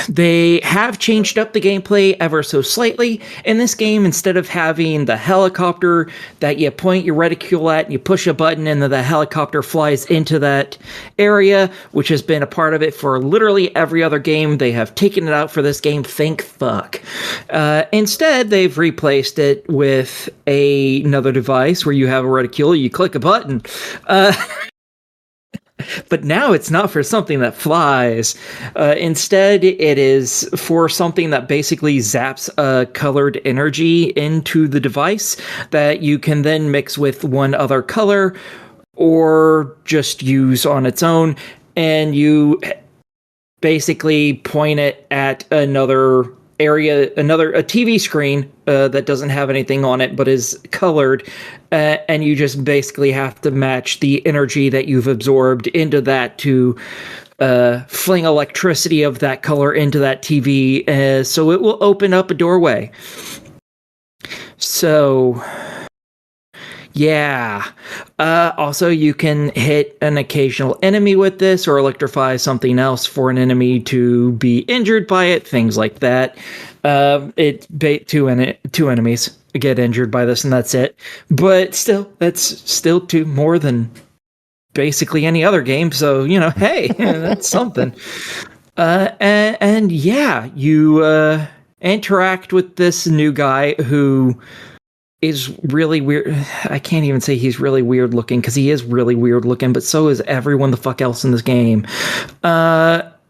They have changed up the gameplay ever so slightly. In this game, instead of having the helicopter that you point your reticule at and you push a button and then the helicopter flies into that area, which has been a part of it for literally every other game, they have taken it out for this game. Thank fuck. Instead, they've replaced it with another device where you have a reticule, you click a button. But now it's not for something that flies. Instead, it is for something that basically zaps colored energy into the device that you can then mix with one other color or just use on its own. And you basically point it at another area, a TV screen that doesn't have anything on it but is colored, and you just basically have to match the energy that you've absorbed into that to fling electricity of that color into that TV, so it will open up a doorway. So yeah. Also, you can hit an occasional enemy with this or electrify something else for an enemy to be injured by it, things like that. Two enemies get injured by this and that's it. But still, that's still more than basically any other game. So, hey, that's something. And yeah, you interact with this new guy who is really weird. I can't even say he's really weird looking because he is really weird looking, but so is everyone the fuck else in this game.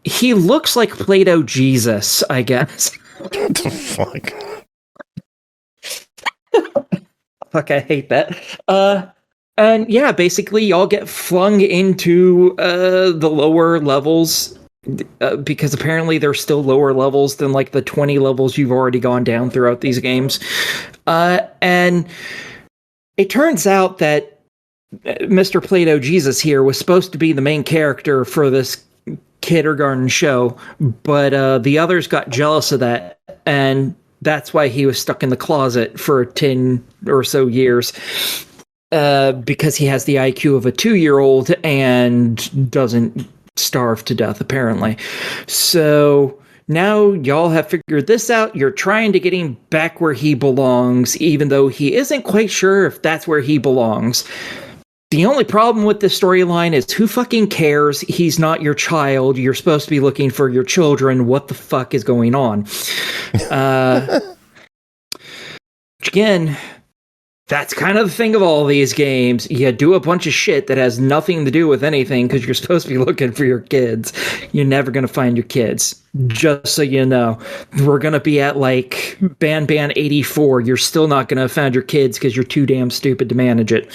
He looks like Play-Doh Jesus, I guess. What the fuck? Fuck, I hate that. And yeah, basically y'all get flung into the lower levels because apparently there's still lower levels than like the 20 levels you've already gone down throughout these games. And it turns out that Mr. Play-Doh Jesus here was supposed to be the main character for this kindergarten show, but the others got jealous of that, and that's why he was stuck in the closet for 10 or so years, because he has the IQ of a 2-year-old and doesn't starve to death, apparently. So now y'all have figured this out. You're trying to get him back where he belongs, even though he isn't quite sure if that's where he belongs. The only problem with the storyline is who fucking cares? He's not your child. You're supposed to be looking for your children. What the fuck is going on? Again, that's kind of the thing of all these games. You do a bunch of shit that has nothing to do with anything because you're supposed to be looking for your kids. You're never going to find your kids. Just so you know. We're going to be at like Banban 84. You're still not going to find your kids because you're too damn stupid to manage it.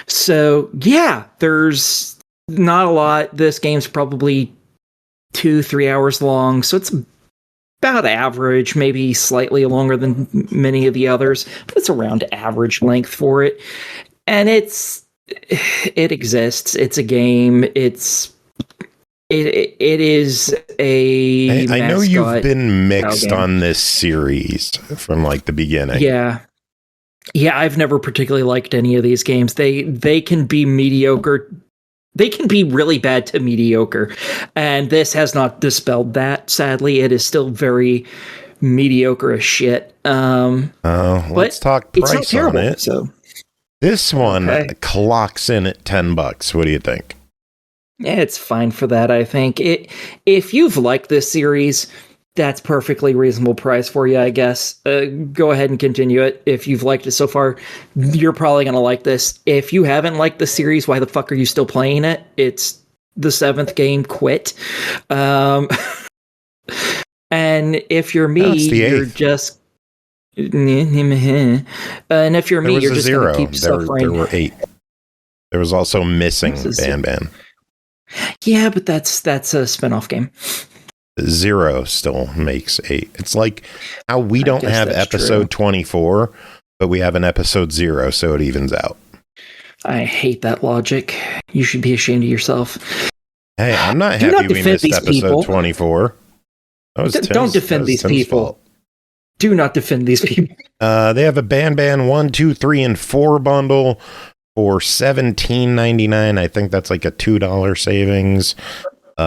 So, yeah, there's not a lot. This game's probably 2-3 hours long. So it's about average, maybe slightly longer than many of the others, but it's around average length for it. And it exists. It's a game. It is a I know you've been mixed on this series from like the beginning. Yeah, I've never particularly liked any of these games. They can be mediocre. They can be really bad to mediocre, and this has not dispelled that. Sadly, it is still very mediocre as shit. Let's talk price not terrible, on it. So this one clocks in at $10. What do you think? Yeah, it's fine for that. I think if you've liked this series, that's perfectly reasonable price for you, I guess. Go ahead and continue it. If you've liked it so far, you're probably going to like this. If you haven't liked the series, why the fuck are you still playing it? It's the 7th game, quit. And if you're me, you're just... And if you're me, you're just going to keep suffering. There were 8. There was also missing Banban. Yeah, but that's a spin-off game. 0 still makes 8. It's like how we don't have episode 24, but we have an episode 0, so it evens out. I hate that logic. You should be ashamed of yourself. Hey, I'm not happy we missed episode 24. Don't defend these people. Do not defend these people. They have a Banban 1, 2, 3, and 4 bundle for $17.99. I think that's like a $2 savings.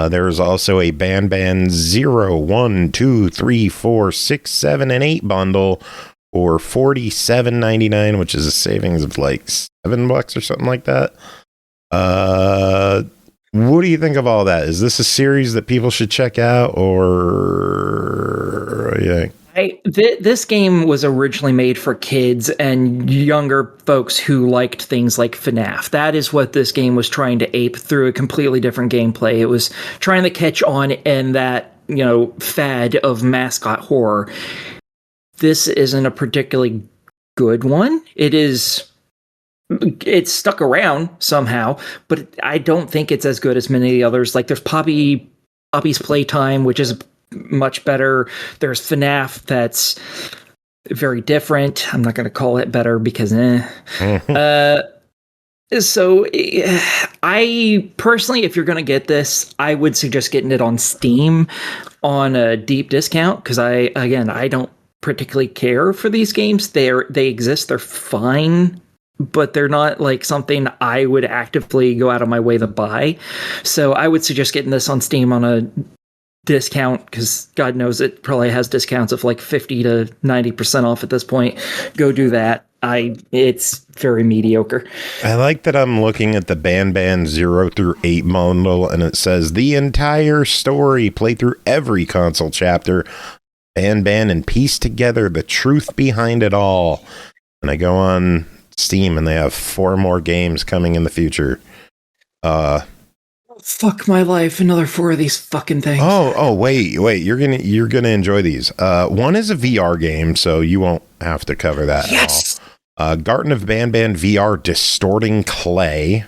There's also a Banban 0, 1, 2, 3, 4, 6, 7, and 8 bundle for $47.99, which is a savings of like $7 or something like that. What do you think of all that? Is this a series that people should check out, or yeah? This game was originally made for kids and younger folks who liked things like FNAF. That is what this game was trying to ape through a completely different gameplay. It was trying to catch on in that, fad of mascot horror. This isn't a particularly good one. It's stuck around somehow, but I don't think it's as good as many of the others. Like there's Poppy's Playtime, which is much better. There's FNAF that's very different. I'm not going to call it better because so I personally, if you're going to get this, I would suggest getting it on Steam on a deep discount, because I don't particularly care for these games. They exist, they're fine, but they're not like something I would actively go out of my way to buy. So I would suggest getting this on Steam on a discount, because God knows it probably has discounts of like 50 to 90% off at this point. Go do that. It's very mediocre. I like that I'm looking at the Banban 0 through 8 bundle, and it says the entire story, play through every console chapter, Banban, and piece together the truth behind it all. And I go on Steam, and they have 4 more games coming in the future. Fuck my life, another 4 of these fucking things. Wait, you're gonna enjoy these. One is a VR game, so you won't have to cover that at all. Garten of Banban VR Distorting Clay.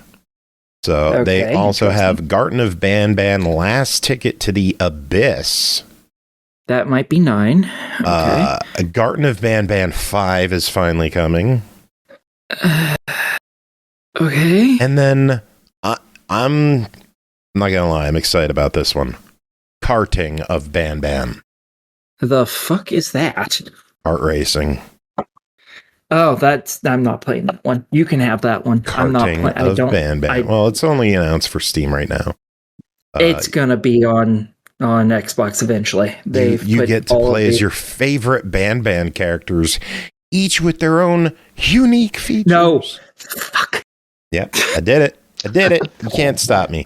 So they also have Garten of Banban Last Ticket to the Abyss. That might be 9. Okay. Garten of Banban 5 is finally coming. Okay. And then I'm not gonna lie, I'm excited about this one. Karting of Banban. The fuck is that? Kart racing. Oh, I'm not playing that one. You can have that one. Karting I'm not playing. Banban. Well, it's only announced for Steam right now. It's gonna be on Xbox eventually. You get to play as your favorite Banban characters, each with their own unique features. No, fuck. Yep, I did it. You can't stop me.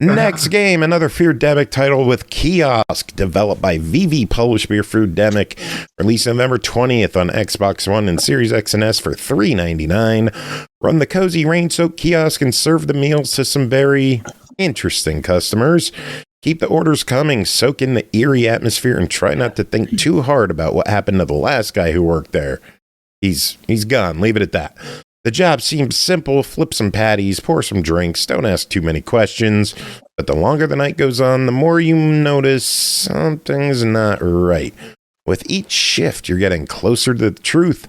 Next game, another Feardemic title with Kiosk, developed by Vivi, published by Feardemic, released November 20th on Xbox One and Series X and S for $3.99. Run the cozy rain-soaked kiosk and serve the meals to some very interesting customers. Keep the orders coming, soak in the eerie atmosphere, and try not to think too hard about what happened to the last guy who worked there. He's gone. Leave it at that. The job seems simple. Flip some patties, pour some drinks, don't ask too many questions. But the longer the night goes on, the more you notice something's not right. With each shift, you're getting closer to the truth,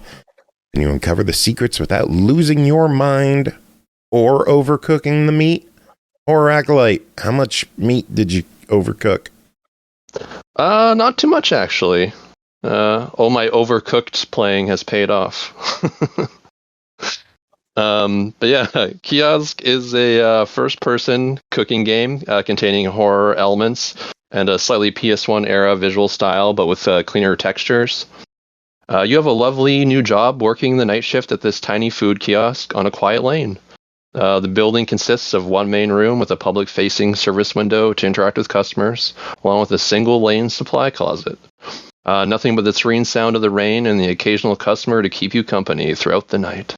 and you uncover the secrets without losing your mind or overcooking the meat. Horror Acolyte, how much meat did you overcook? Not too much, actually. All my overcooked playing has paid off. But yeah, Kiosk is a first-person cooking game containing horror elements and a slightly PS1 era visual style, but with cleaner textures. You have a lovely new job working the night shift at this tiny food kiosk on a quiet lane. The building consists of one main room with a public-facing service window to interact with customers, along with a single-lane supply closet. Nothing but the serene sound of the rain and the occasional customer to keep you company throughout the night.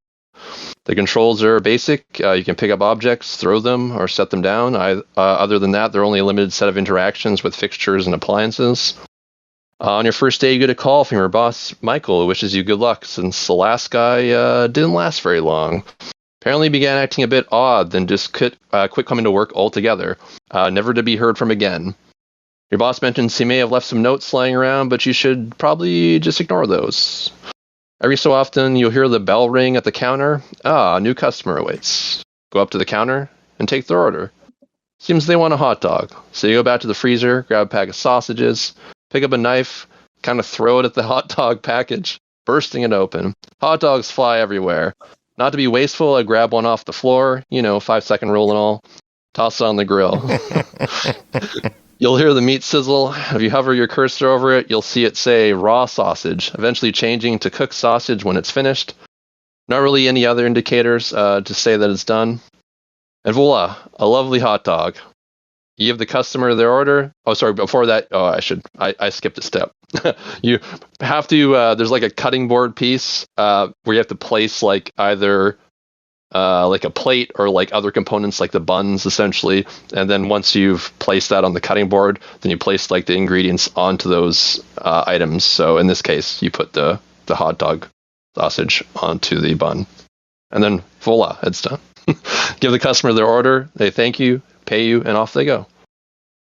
The controls are basic. You can pick up objects, throw them, or set them down. Other than that, there are only a limited set of interactions with fixtures and appliances. On your first day, you get a call from your boss, Michael, who wishes you good luck, since the last guy didn't last very long. Apparently began acting a bit odd, then just quit coming to work altogether, never to be heard from again. Your boss mentions he may have left some notes lying around, but you should probably just ignore those. Every so often, you'll hear the bell ring at the counter. A new customer awaits. Go up to the counter and take their order. Seems they want a hot dog. So you go back to the freezer, grab a pack of sausages, pick up a knife, kind of throw it at the hot dog package, bursting it open. Hot dogs fly everywhere. Not to be wasteful, I grab one off the floor, 5-second rule and all. Toss it on the grill. You'll hear the meat sizzle. If you hover your cursor over it, you'll see it say raw sausage, eventually changing to cooked sausage when it's finished. Not really any other indicators to say that it's done. And voila, a lovely hot dog. You give the customer their order. Oh, sorry, before that, I skipped a step. You have to, there's like a cutting board piece where you have to place like either like a plate or like other components like the buns essentially, and then once you've placed that on the cutting board, then you place like the ingredients onto those items. So in this case, you put the hot dog sausage onto the bun, and then voila, it's done. Give the customer their order, they thank you, pay you, and off they go.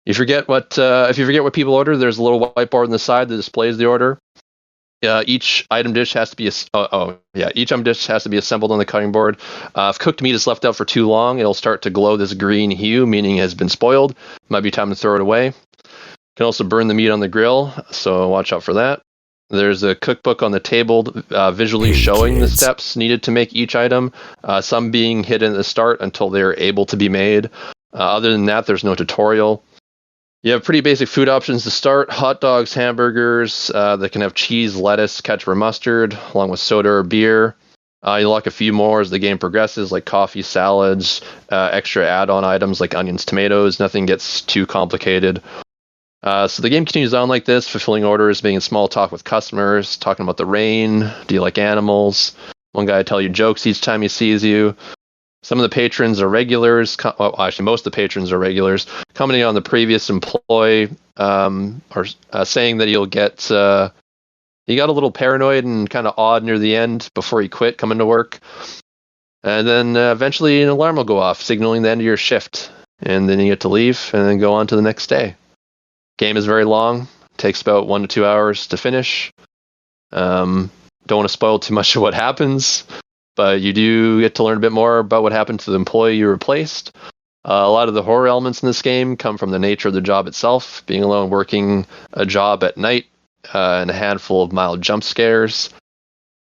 If you forget what people order, there's a little whiteboard on the side that displays the order. Each item dish has to be assembled on the cutting board. If cooked meat is left out for too long, it'll start to glow this green hue, meaning it has been spoiled. Might be time to throw it away. You can also burn the meat on the grill, so watch out for that. There's a cookbook on the table visually showing the steps needed to make each item, some being hidden at the start until they're able to be made. Other than that, there's no tutorial. You have pretty basic food options to start. Hot dogs, hamburgers that can have cheese, lettuce, ketchup, or mustard, along with soda or beer. You lock a few more as the game progresses, like coffee, salads, extra add-on items like onions, tomatoes. Nothing gets too complicated. So the game continues on like this, fulfilling orders, making small talk with customers, talking about the rain. Do you like animals? One guy will tell you jokes each time he sees you. Some of the patrons are regulars. Actually, most of the patrons are regulars. Commenting on the previous employee, or saying that he got a little paranoid and kind of odd near the end before he quit coming to work. And then eventually an alarm will go off, signaling the end of your shift. And then you get to leave and then go on to the next day. Game is very long. Takes about 1 to 2 hours to finish. Don't want to spoil too much of what happens. But you do get to learn a bit more about what happened to the employee you replaced. A lot of the horror elements in this game come from the nature of the job itself, being alone working a job at night, and a handful of mild jump scares.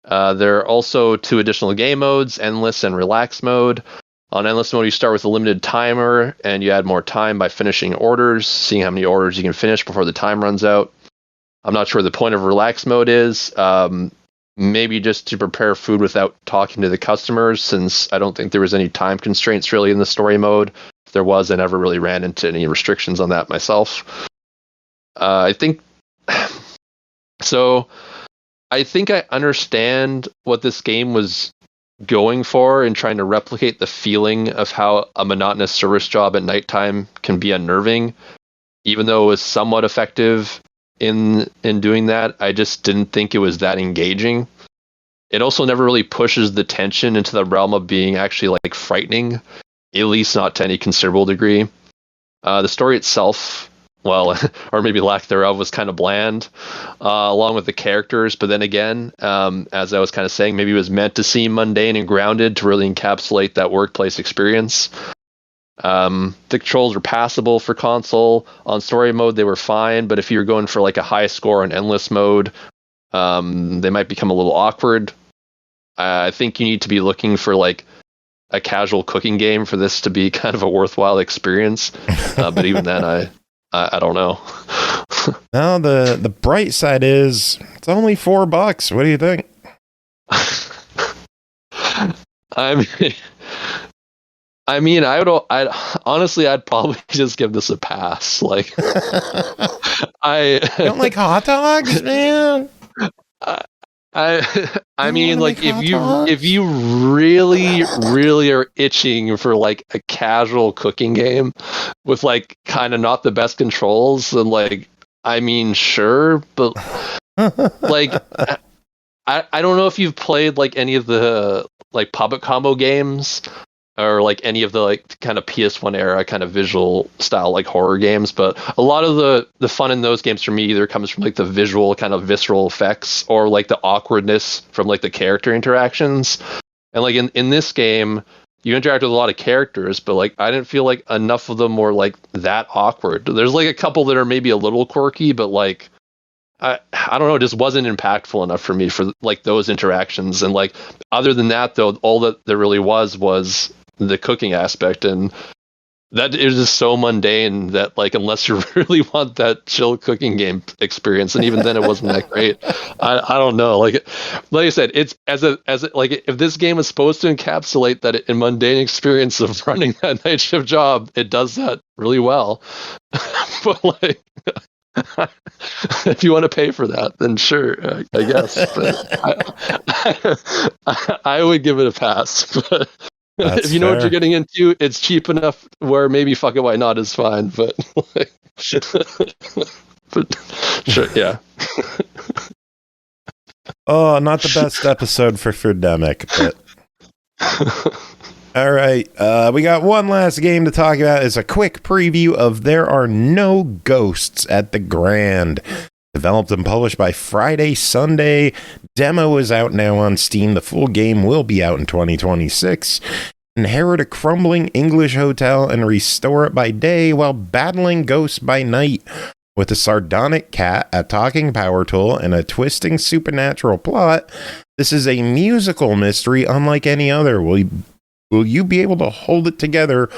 There are also 2 additional game modes, Endless and Relax mode. On Endless mode, you start with a limited timer, and you add more time by finishing orders, seeing how many orders you can finish before the time runs out. I'm not sure what the point of Relax mode is. maybe just to prepare food without talking to the customers, since I don't think there was any time constraints really in the story mode. If there was, I never really ran into any restrictions on that myself. I think I understand what this game was going for and trying to replicate the feeling of how a monotonous service job at nighttime can be unnerving. Even though it was somewhat effective in doing that, I just didn't think it was that engaging. It also never really pushes the tension into the realm of being actually like frightening, at least not to any considerable degree. The story itself, well, or maybe lack thereof, was kind of bland, along with the characters. But then again, as I was kind of saying, maybe it was meant to seem mundane and grounded to really encapsulate that workplace experience. The controls were passable for console. On story mode, they were fine, but if you were going for like a high score on endless mode, they might become a little awkward. I think you need to be looking for like a casual cooking game for this to be kind of a worthwhile experience. But even then, I don't know. No, the bright side is it's only $4. What do you think? I'd honestly, I'd probably just give this a pass. Like, I don't like hot dogs, man. I mean, like, if you really are itching for like a casual cooking game with like kind of not the best controls, then like, I mean, sure, but like, I don't know if you've played like any of the like Puppet Combo games, or like any of the like kind of PS1 era kind of visual style like horror games, but a lot of the fun in those games for me either comes from like the visual kind of visceral effects or like the awkwardness from like the character interactions. And like in this game, you interact with a lot of characters, but like I didn't feel like enough of them were like that awkward. There's like a couple that are maybe a little quirky, but like I don't know, it just wasn't impactful enough for me for like those interactions. And like other than that though, all that there really was the cooking aspect, and that is just so mundane that like unless you really want that chill cooking game experience, and even then it wasn't that great. I don't know, like I said, it's as a like if this game is supposed to encapsulate that in mundane experience of running that night shift job, it does that really well. But like if you want to pay for that, then sure, I guess. But I would give it a pass. But That's if you know fair. what you're getting into, it's cheap enough where maybe fuck it, why not is fine. But like, but sure, yeah. Oh, not the best episode for Feardemic, but all right. We got one last game to talk about. It's a quick preview of There Are No Ghosts at the Grand. Developed and published by Friday Sundae. Demo is out now on Steam. The full game will be out in 2026. Inherit a crumbling English hotel and restore it by day while battling ghosts by night. With a sardonic cat, a talking power tool, and a twisting supernatural plot, this is a musical mystery unlike any other. Will you be able to hold it together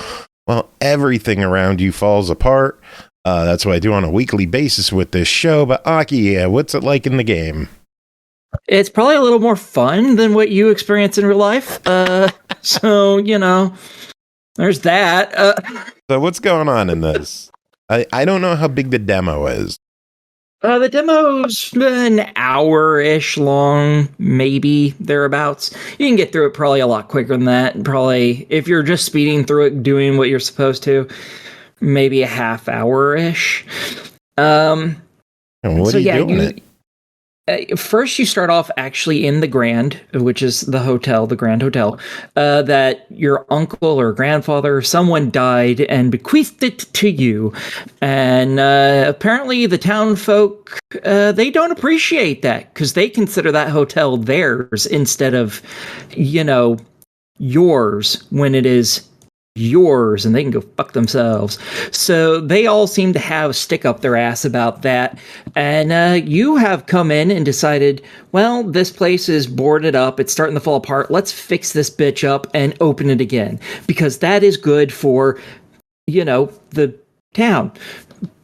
while everything around you falls apart? That's what I do on a weekly basis with this show. But Aki, what's it like in the game? It's probably a little more fun than what you experience in real life. So, you know, there's that. So what's going on in this? I don't know how big the demo is. The demo's an hour-ish long, maybe thereabouts. You can get through it probably a lot quicker than that. Probably, if you're just speeding through it, doing what you're supposed to, maybe a half hour-ish. And what are you doing it? First, you start off actually in the Grand, which is the hotel, the Grand Hotel, that your uncle or grandfather or someone died and bequeathed it to you. And apparently the town folk, they don't appreciate that because they consider that hotel theirs instead of, you know, yours when it is yours, and they can go fuck themselves. So they all seem to have a stick up their ass about that. And you have come in and decided, well, this place is boarded up. It's starting to fall apart. Let's fix this bitch up and open it again. Because that is good for, you know, the town.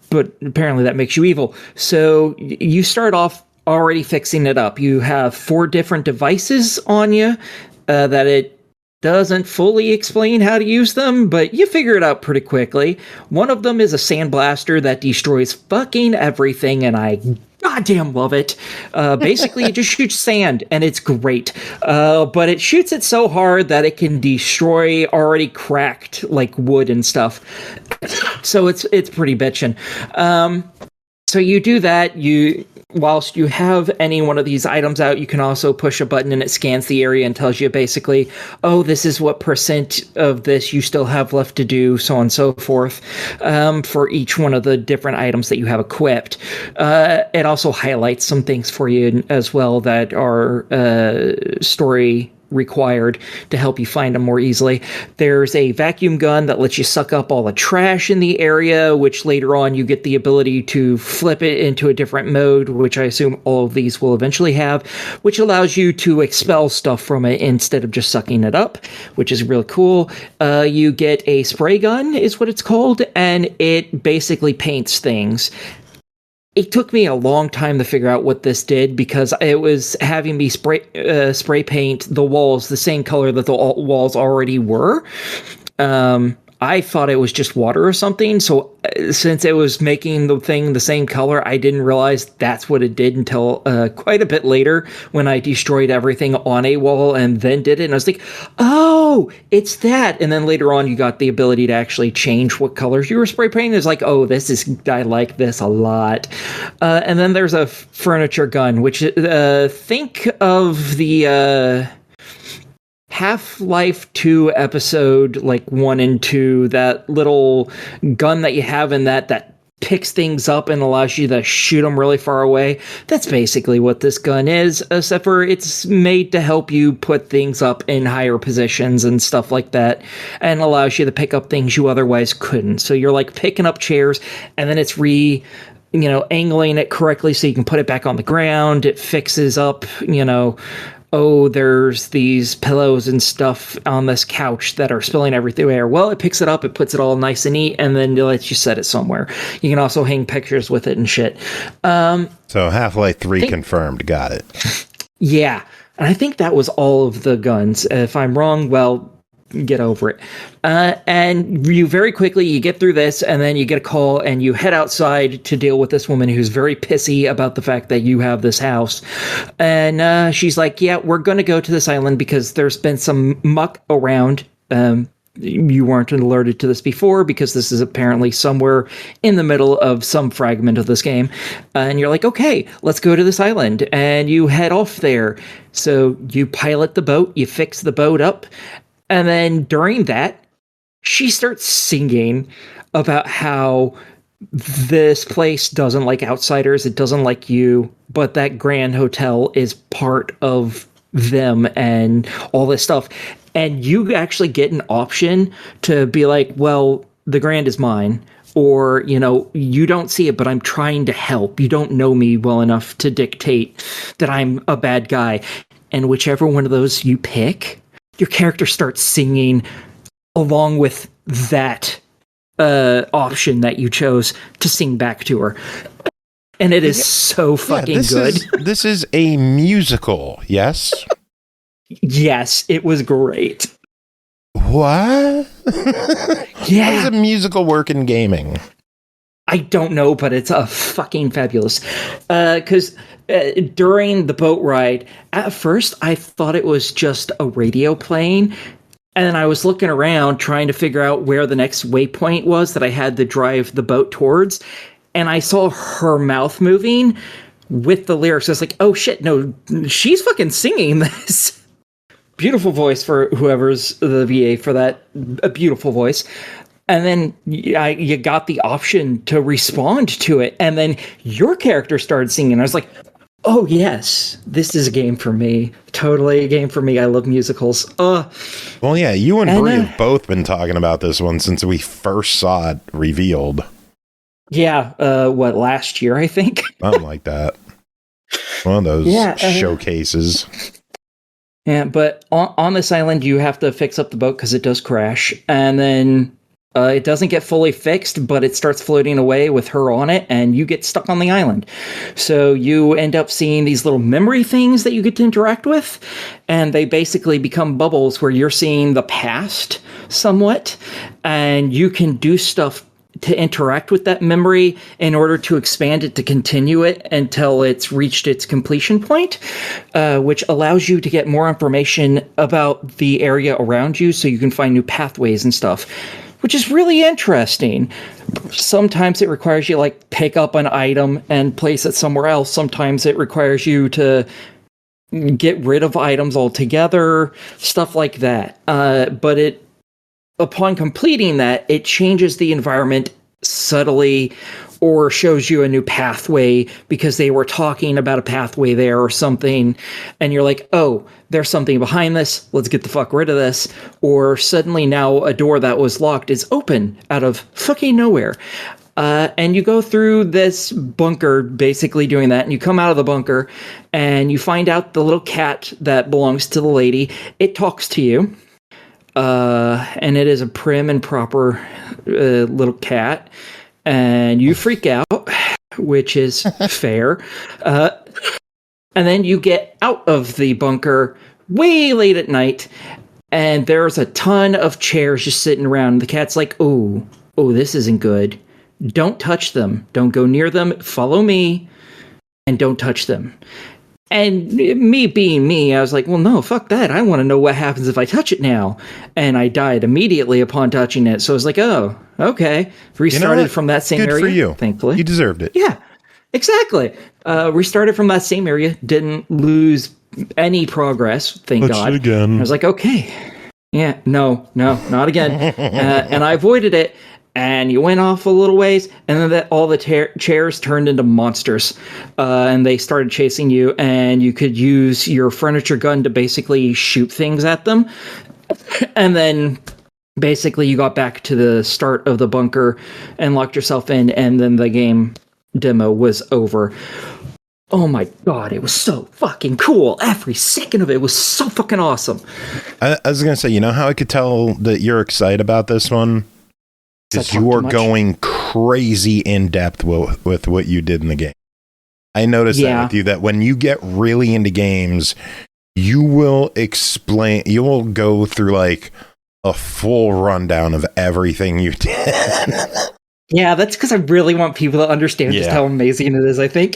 But apparently that makes you evil. So you start off already fixing it up. You have 4 different devices on you that it doesn't fully explain how to use them, but you figure it out pretty quickly. One of them is a sandblaster that destroys fucking everything, and I goddamn love it. Basically, it just shoots sand, and it's great. But it shoots it so hard that it can destroy already cracked, like, wood and stuff. So it's pretty bitchin'. So you do that, whilst you have any one of these items out, you can also push a button and it scans the area and tells you basically, oh, this is what percent of this you still have left to do, so on and so forth, for each one of the different items that you have equipped. It also highlights some things for you as well that are story required to help you find them more easily. There's a vacuum gun that lets you suck up all the trash in the area, which later on you get the ability to flip it into a different mode, which I assume all of these will eventually have, which allows you to expel stuff from it instead of just sucking it up, which is really cool. You get a spray gun, is what it's called, and it basically paints things. It took me a long time to figure out what this did because it was having me spray paint the walls the same color that the walls already were. I thought it was just water or something, so since it was making the thing the same color, I didn't realize that's what it did until quite a bit later when I destroyed everything on a wall and then did it, and I was like, oh, it's that! And then later on, you got the ability to actually change what colors you were spray painting. It's like, oh, I like this a lot. And then there's a furniture gun, which think of the Half-Life 2 episode, like 1 and 2, that little gun that you have in that picks things up and allows you to shoot them really far away. That's basically what this gun is, except for it's made to help you put things up in higher positions and stuff like that, and allows you to pick up things you otherwise couldn't. So you're like picking up chairs, and then it's angling it correctly so you can put it back on the ground. It fixes up, oh, there's these pillows and stuff on this couch that are spilling everywhere. Well, it picks it up, it puts it all nice and neat, and then it lets you set it somewhere. You can also hang pictures with it and shit. So Half-Life 3 confirmed. Got it. Yeah. And I think that was all of the guns. If I'm wrong, well, get over it. And you very quickly, you get through this, and then you get a call, and you head outside to deal with this woman who's very pissy about the fact that you have this house. And she's like, yeah, we're going to go to this island because there's been some muck around. You weren't alerted to this before because this is apparently somewhere in the middle of some fragment of this game. And you're like, okay, let's go to this island. And you head off there. So you pilot the boat, you fix the boat up, and then during that, she starts singing about how this place doesn't like outsiders, it doesn't like you, but that Grand Hotel is part of them and all this stuff. And you actually get an option to be like, well, the Grand is mine. Or, you don't see it, but I'm trying to help. You don't know me well enough to dictate that I'm a bad guy. And whichever one of those you pick, your character starts singing along with that option that you chose to sing back to her. And it is so fucking good. This is a musical, yes? Yes, it was great. What? Yeah. How does a musical work in gaming? I don't know, but it's fucking fabulous. Because during the boat ride, at first I thought it was just a radio playing, and then I was looking around trying to figure out where the next waypoint was that I had to drive the boat towards, and I saw her mouth moving with the lyrics. I was like, oh shit, no, she's fucking singing this. Beautiful voice for whoever's the VA for that. A beautiful voice. And then you got the option to respond to it. And then your character started singing. I was like, oh, yes, this is a game for me. Totally a game for me. I love musicals. Well, yeah, you and Brie have both been talking about this one since we first saw it revealed. Yeah, last year, I think? Something like that. One of those showcases. Yeah, but on this island, you have to fix up the boat because it does crash. And then It doesn't get fully fixed, but it starts floating away with her on it, and you get stuck on the island. So you end up seeing these little memory things that you get to interact with, and they basically become bubbles where you're seeing the past somewhat, and you can do stuff to interact with that memory in order to expand it, to continue it until it's reached its completion point, which allows you to get more information about the area around you so you can find new pathways and stuff, which is really interesting. Sometimes it requires you like pick up an item and place it somewhere else. Sometimes it requires you to get rid of items altogether, stuff like that. But upon completing that, it changes the environment subtly or shows you a new pathway because they were talking about a pathway there or something, and you're like, oh, there's something behind this, let's get the fuck rid of this. Or suddenly now a door that was locked is open out of fucking nowhere. And you go through this bunker basically doing that, and you come out of the bunker and you find out the little cat that belongs to the lady. It talks to you. And it is a prim and proper little cat, and you freak out, which is fair. And then you get out of the bunker way late at night, and there's a ton of chairs just sitting around. The cat's like, oh, this isn't good. Don't touch them. Don't go near them. Follow me, and don't touch them. And me being me, I was like, well, no, fuck that. I want to know what happens if I touch it now. And I died immediately upon touching it. So I was like, oh, okay. Restarted from that same area. Good for you. Thankfully. You deserved it. Yeah, exactly. Restarted from that same area. Didn't lose any progress, thank God. Again. I was like, okay. Yeah, no, not again. And I avoided it. And you went off a little ways, and then all the chairs turned into monsters, and they started chasing you, and you could use your furniture gun to basically shoot things at them. And then basically you got back to the start of the bunker and locked yourself in, and then the game demo was over. Oh my God, it was so fucking cool. Every second of it was so fucking awesome. I was going to say, you know how I could tell that you're excited about this one? Because you are going crazy in depth with what you did in the game. I noticed that with you, that when you get really into games, you will go through like a full rundown of everything you did. Yeah, that's because I really want people to understand just how amazing it is, I think.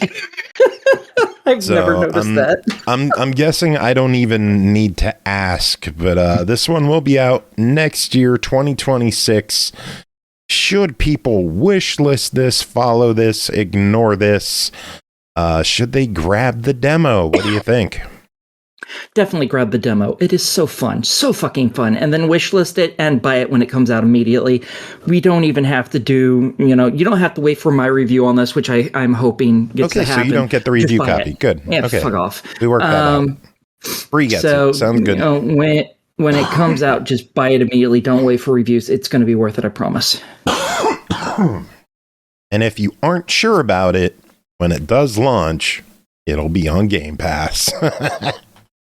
I've never noticed that. I'm guessing I don't even need to ask, but this one will be out next year, 2026. Should people wish list this, follow this, ignore this? Should they grab the demo? What do you think? Definitely grab the demo. It is so fun, so fucking fun. And then wishlist it and buy it when it comes out immediately. We don't even have to do, you don't have to wait for my review on this, which I'm hoping gets to happen. Okay, so you don't get the review copy. Good. Yeah, okay. Fuck off. We worked that out. Free gets it. Sounds good. When it comes out, just buy it immediately. Don't wait for reviews. It's going to be worth it, I promise. And if you aren't sure about it, when it does launch, it'll be on Game Pass.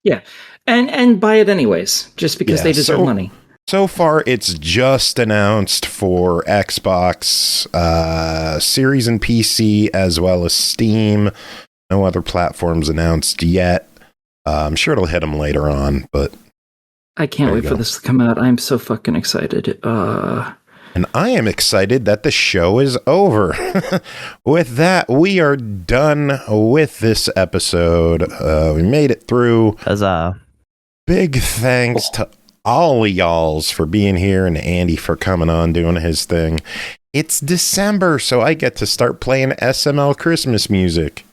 Yeah. And buy it anyways, just because they deserve money. So far, it's just announced for Xbox, Series and PC, as well as Steam. No other platforms announced yet. I'm sure it'll hit them later on, but I can't wait for this to come out. I'm so fucking excited. And I am excited that the show is over. With that, we are done with this episode. We made it through. Huzzah. Big thanks to all of y'alls for being here and Andy for coming on, doing his thing. It's December, so I get to start playing SML Christmas music.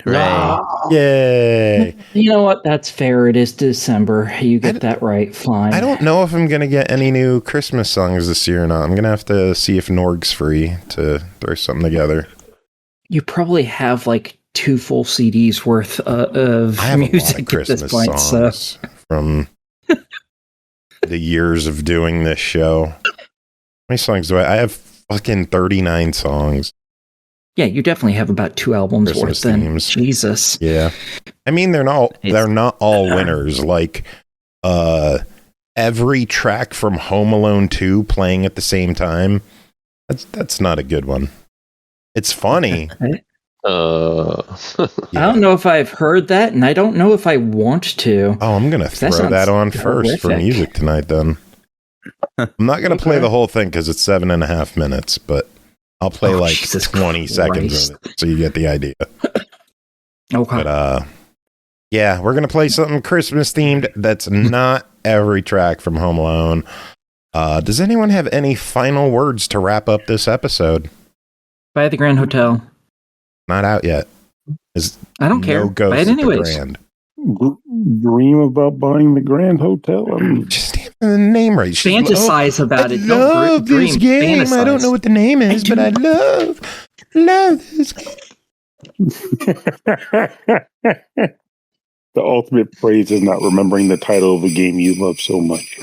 Hooray. Yay. You know what? That's fair. It is December. You get that right. Fine. I don't know if I'm going to get any new Christmas songs this year or not. I'm going to have to see if Norg's free to throw something together. You probably have like 2 full CDs worth of music at this point. Songs from the years of doing this show. How many songs do I have? Fucking 39 songs. Yeah, you definitely have about 2 albums Christmas worth then. themes. Jesus. Yeah. I mean, they're not all winners. Like, every track from Home Alone 2 playing at the same time. That's not a good one. It's funny. I don't know if I've heard that, and I don't know if I want to. Oh, I'm going to throw that on first for music tonight, then. I'm not going to play the whole thing because it's 7.5 minutes, but I'll play Jesus 20 seconds of it so you get the idea. Okay. But, yeah, we're going to play something Christmas themed that's not every track from Home Alone. Does anyone have any final words to wrap up this episode? Buy the Grand Hotel. Not out yet. I don't care. Buy it anyways. Dream about buying the Grand Hotel. Just the name right. Fantasize about it. I love this game. Fantasize. I don't know what the name is, but I love this game. The ultimate praise is not remembering the title of a game you love so much.